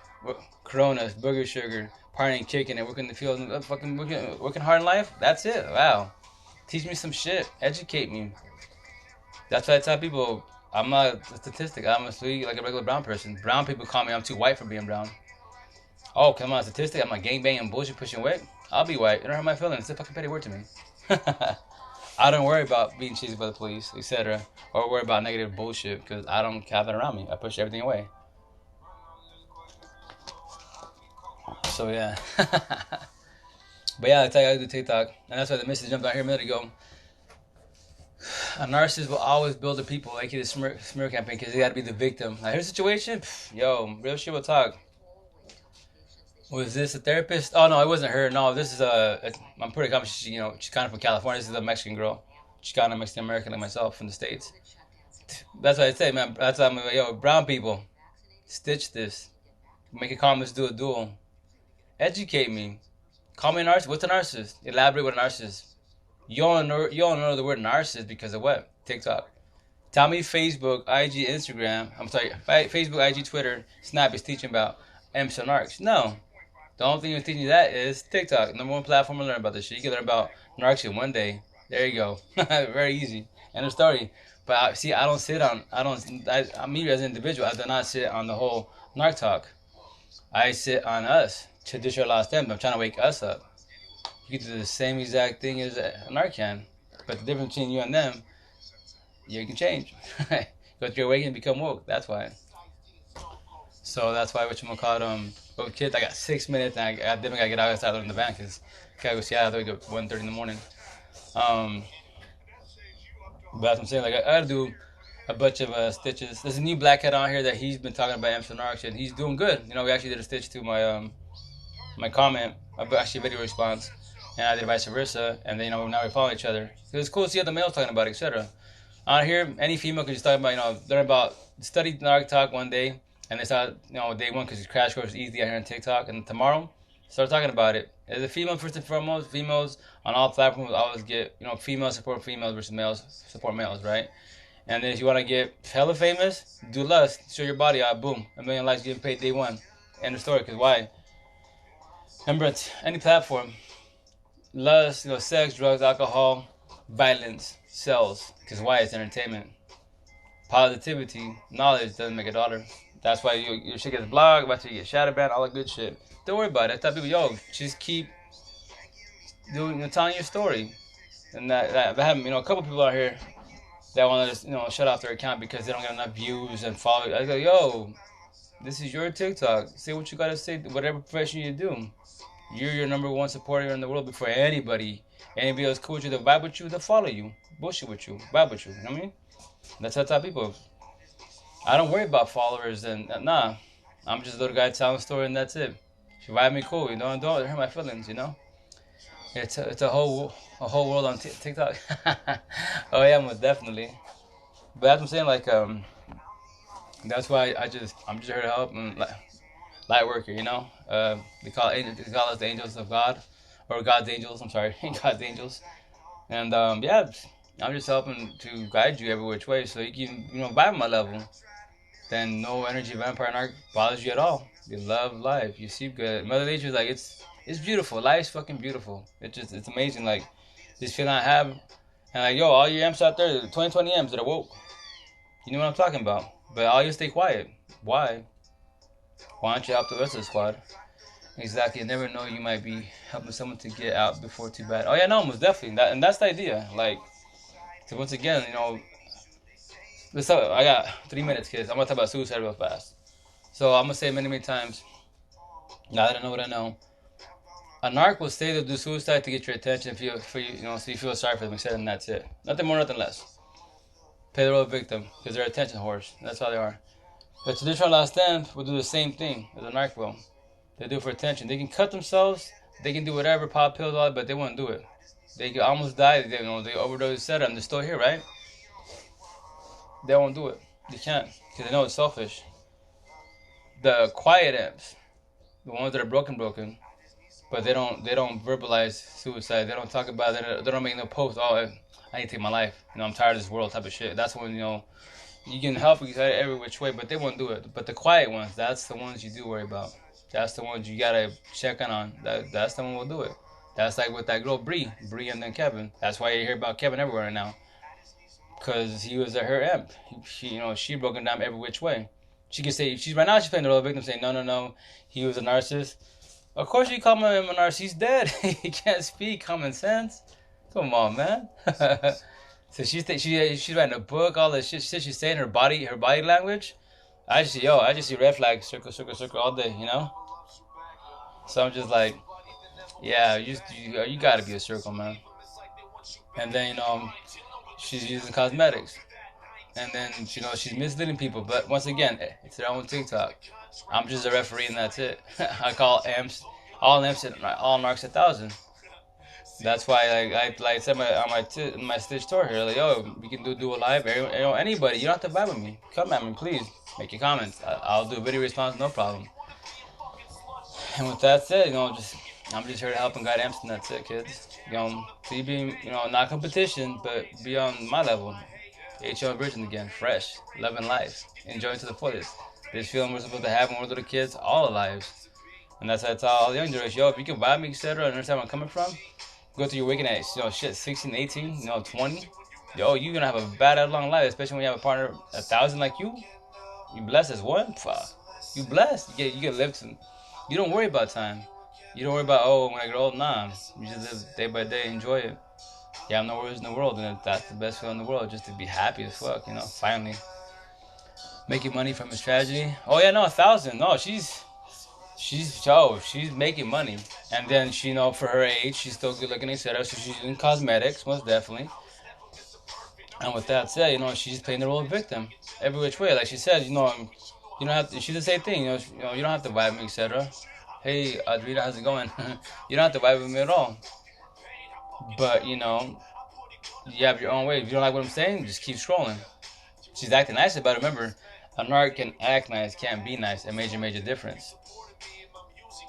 Coronas, burger sugar, partying, kicking, and working the field, fucking working hard in life. That's it. Wow. Teach me some shit. Educate me. That's why I tell people I'm not a statistic. I'm a regular brown person. Brown people call me I'm too white for being brown. Oh, come on, statistic. I'm a gangbanging bullshit pushing weight. I'll be white. You don't hurt my feelings. It's a fucking petty word to me. I don't worry about being chased by the police, etc., or worry about negative bullshit because I don't have that around me. I push everything away. So yeah. But yeah, I tell you, I do TikTok, and that's why the missus jumped out here a minute ago. A narcissist will always build the people like the smear campaign because they got to be the victim. Like, here's a situation. Yo, real shit will talk. Was this a therapist? Oh no, it wasn't her. No, this is I'm pretty confident. She's kind of from California. This is a Mexican girl. She's kind of Mexican American like myself from the States. That's what I say, man. That's why I'm like, yo, brown people, stitch this. Make a comment, do a duel. Educate me. Call me a narcissist. What's a narcissist? Elaborate what a narcissist. You don't know the word narcissist because of what? TikTok. Tell me Facebook, IG, Instagram. I'm sorry, Facebook, IG, Twitter, Snap is teaching about emps and narcs. No. The only thing that's teaching you that is TikTok. Number one platform to learn about this shit. You can learn about narcs in one day. There you go. Very easy. End of story. But me as an individual, I do not sit on the whole narc talk. I sit on us. Traditional lost them. I'm trying to wake us up. You can do the same exact thing as a narc can. But the difference between you and them, you can change. Go through your awakening and become woke. That's why. So that's why with kids, I got 6 minutes and I definitely gotta get out and start in the van because I gotta go see I go 1:30 in the morning. But that's what I'm saying. Like I gotta do a bunch of stitches. There's a new black cat on here that he's been talking about emps and narcs and he's doing good. We actually did a stitch to my my comment, actually a video response, and I did vice versa. And then now we follow each other. It's cool to see other males talking about it, etc. On here, any female can just talk about learn about study narc talk one day. And they start, day one because crash course is easy out here on TikTok. And tomorrow, start talking about it. As a female, first and foremost, females on all platforms always get, females support females versus males support males, right? And then if you want to get hella famous, do lust, show your body out, boom. 1 million likes getting paid day one. End of story, because why? Remember, it's any platform, lust, sex, drugs, alcohol, violence, sells. Because why? It's entertainment. Positivity, knowledge doesn't make a dollar. That's why your shit gets blocked, that's why you get shadow banned, all that good shit. Don't worry about it. I tell people, yo, just keep telling your story. And that happened, a couple people out here that want to just, shut off their account because they don't get enough views and follow. I go, yo, this is your TikTok. Say what you gotta say, whatever profession you do. You're your number one supporter in the world before anybody. Anybody else cool with you, they'll vibe with you, they'll follow you. Bullshit with you, vibe with you. You know what I mean? That's how I tell people. I don't worry about followers and nah. I'm just a little guy telling a story and that's it. If you vibe me, cool. You know, don't hurt my feelings. You know, it's a whole world on TikTok. Oh yeah, most definitely. But that's what I'm saying. Like that's why I'm just here to help and light worker. You know, they call us the angels of God, or God's angels. I'm sorry, God's angels. And yeah, I'm just helping to guide you every which way so you can vibe my level. Then no energy vampire narc bothers you at all. You love life. You sleep good. Mother Nature's like it's beautiful. Life's fucking beautiful. It's amazing. Like this feeling I have, and like yo, all your amps out there, 2020 amps that are woke. You know what I'm talking about. But all you stay quiet. Why? Why don't you help the rest of the squad? Exactly. You never know. You might be helping someone to get out before too bad. Oh yeah, no, most definitely. And that's the idea. Like, so once again, I got 3 minutes, kids. I'm gonna talk about suicide real fast. So I'm gonna say many, many times. Now that I know what I know, a narc will say they'll do suicide to get your attention, so you feel sorry for them, etc. And that's it. Nothing more, nothing less. Play the role of victim because they're attention whores. That's how they are. The traditional last stand will do the same thing as a narc will. They do it for attention. They can cut themselves. They can do whatever, pop pills, all that, but they won't do it. They can almost die. They overdose, etc. And they're still here, right? They won't do it. They can't because they know it's selfish. The quiet amps, the ones that are broken, but they don't verbalize suicide. They don't talk about it. They don't make no post. Oh, I need to take my life. I'm tired of this world type of shit. That's when you can help every which way, but they won't do it. But the quiet ones, that's the ones you do worry about. That's the ones you gotta check on. That's the one will do it. That's like with that girl Bree and then Kevin. That's why you hear about Kevin everywhere right now. Cause he was her imp. She broke him down every which way. She can say she's playing the role of victim, saying no, he was a narcissist. Of course you call him a narcissist. He's dead. He can't speak. Common sense. Come on, man. So she's writing a book. All the shit she's saying, her body language. I just see red flags, circle all day. So I'm just like, yeah, you gotta be a circle, man. And then she's using cosmetics. And then, she's misleading people. But once again, it's their own TikTok. I'm just a referee and that's it. I call all amps, all narcs 1,000. That's why I said on my Stitch tour here, like, yo, we can do a live. Anybody, you don't have to vibe with me. Come at me, please. Make your comments. I'll do a video response, no problem. And with that said, I'm just here to help and guide amps and that's it, kids. So you be, not competition, but be on my level. HL Virgin again, fresh, loving life, enjoying to the fullest. This feeling we're supposed to have when we're little kids, all our lives. And that's how I tell all the young generation, yo, if you can vibe me, etc., and understand where I'm coming from, go through your waking age, 16, 18, 20. Yo, you're gonna have a bad long life, especially when you have a partner 1,000 like you. You blessed as one? Fuck. You blessed. You get live to. You don't worry about time. You don't worry about, when I get old, nah. You just live day by day, enjoy it. You have no worries in the world, and that's the best feeling in the world, just to be happy as fuck, finally. Making money from his tragedy. Oh yeah, no, 1,000. No, she's making money. And then she, for her age, she's still good looking, etc. So she's using cosmetics, most definitely. And with that said, she's playing the role of victim every which way. Like she said, you don't have to. She's the same thing. You don't have to vibe me, etc. Hey, Adrita, how's it going? You don't have to vibe with me at all. But you have your own way. If you don't like what I'm saying, just keep scrolling. She's acting nice about it. Remember, a narc can act nice, can't be nice. A major difference.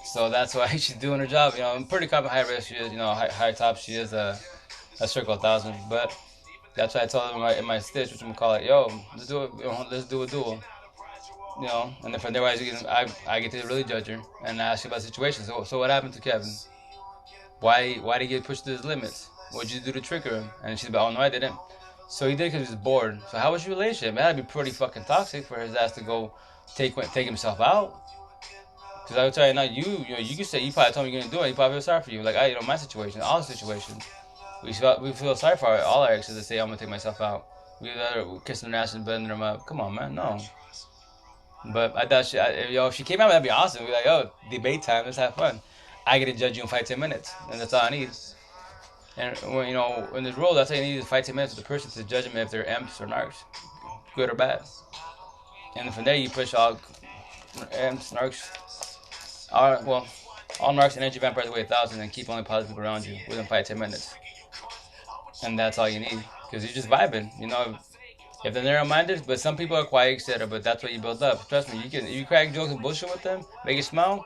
So that's why she's doing her job. I'm pretty confident high risk she is. High top she is a circle 1,000. But that's why I told her in my stitch, which I'm gonna call it. Yo, let's do it. Let's do a duel. And then from there I get to really judge her and ask her about the situation. So what happened to Kevin? Why did he get pushed to his limits? What did you do to trigger him? And she's like, oh no, I didn't. So he did because he was bored. So how was your relationship? It had to be pretty fucking toxic for his ass to go take himself out. Because I would tell you now, you can say, you probably told me you're going to do it. He probably feel sorry for you. Like, my situation, all the situations. We feel sorry for all our exes that say, I'm going to take myself out. We kissing their ass and bending them up. Come on, man, no. But I thought if she came out, that'd be awesome. We'd be like, debate time, let's have fun. I get to judge you in 5-10 minutes. And that's all I need. And when in this role, that's how you need to fight 10 minutes with the person to judge them if they're emps or narcs, good or bad. And from there, you push all emps, narcs, all narcs and energy vampires away 1,000 and keep only positive people around you within 5-10 minutes. And that's all you need, because you're just vibing. If they're narrow-minded, but some people are quiet, etc. But that's what you build up. Trust me, if you crack jokes and bullshit with them, make it smile,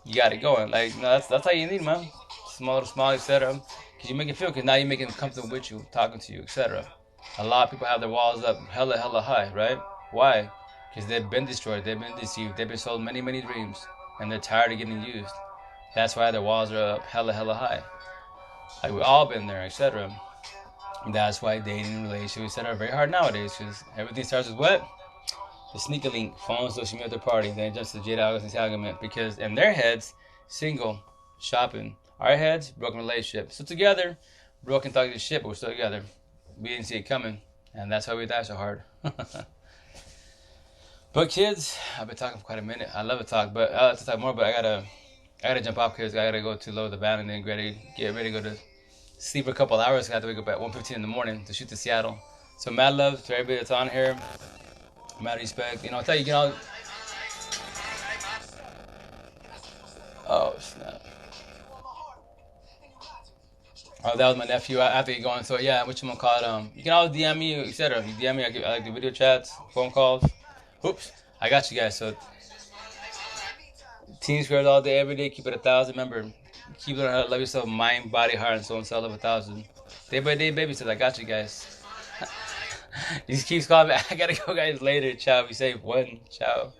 you got it going. That's all you need, man. Small, etc. Because you make it feel, because now you're making them comfortable with you, talking to you, etc. A lot of people have their walls up hella high, right? Why? Because they've been destroyed, they've been deceived, they've been sold many dreams, and they're tired of getting used. That's why their walls are up hella high. Like, we've all been there, etc. That's why dating, relationships, etc. are very hard nowadays, because everything starts with what? The sneaker link, phone, social media, third party, then just the Jade August entanglement. Because in their heads, single, shopping. Our heads, broken relationship. So together, broken talking shit, but we're still together. We didn't see it coming, and that's why we die so hard. But kids, I've been talking for quite a minute. I love to talk, but I like to talk more. But I gotta jump off, because I gotta go to load the van and then get ready to go to sleep for a couple hours. I have to wake up at 1:15 in the morning to shoot to Seattle. So mad love to everybody that's on here. Mad respect. I'll tell you, oh snap. Oh, that was my nephew. I have to get going. So yeah, what you gonna call it? You can always DM me, etc. If you DM me, I like the video chats, phone calls. Oops, I got you guys. So team squares all day, every day. Keep it 1,000. Remember, keep learning how to love yourself, mind, body, heart, and soul, and self-love 1,000. Day by day, baby. Says I got you guys. You just keep calling me. I gotta go, guys. Later. Ciao. Be safe. Ciao.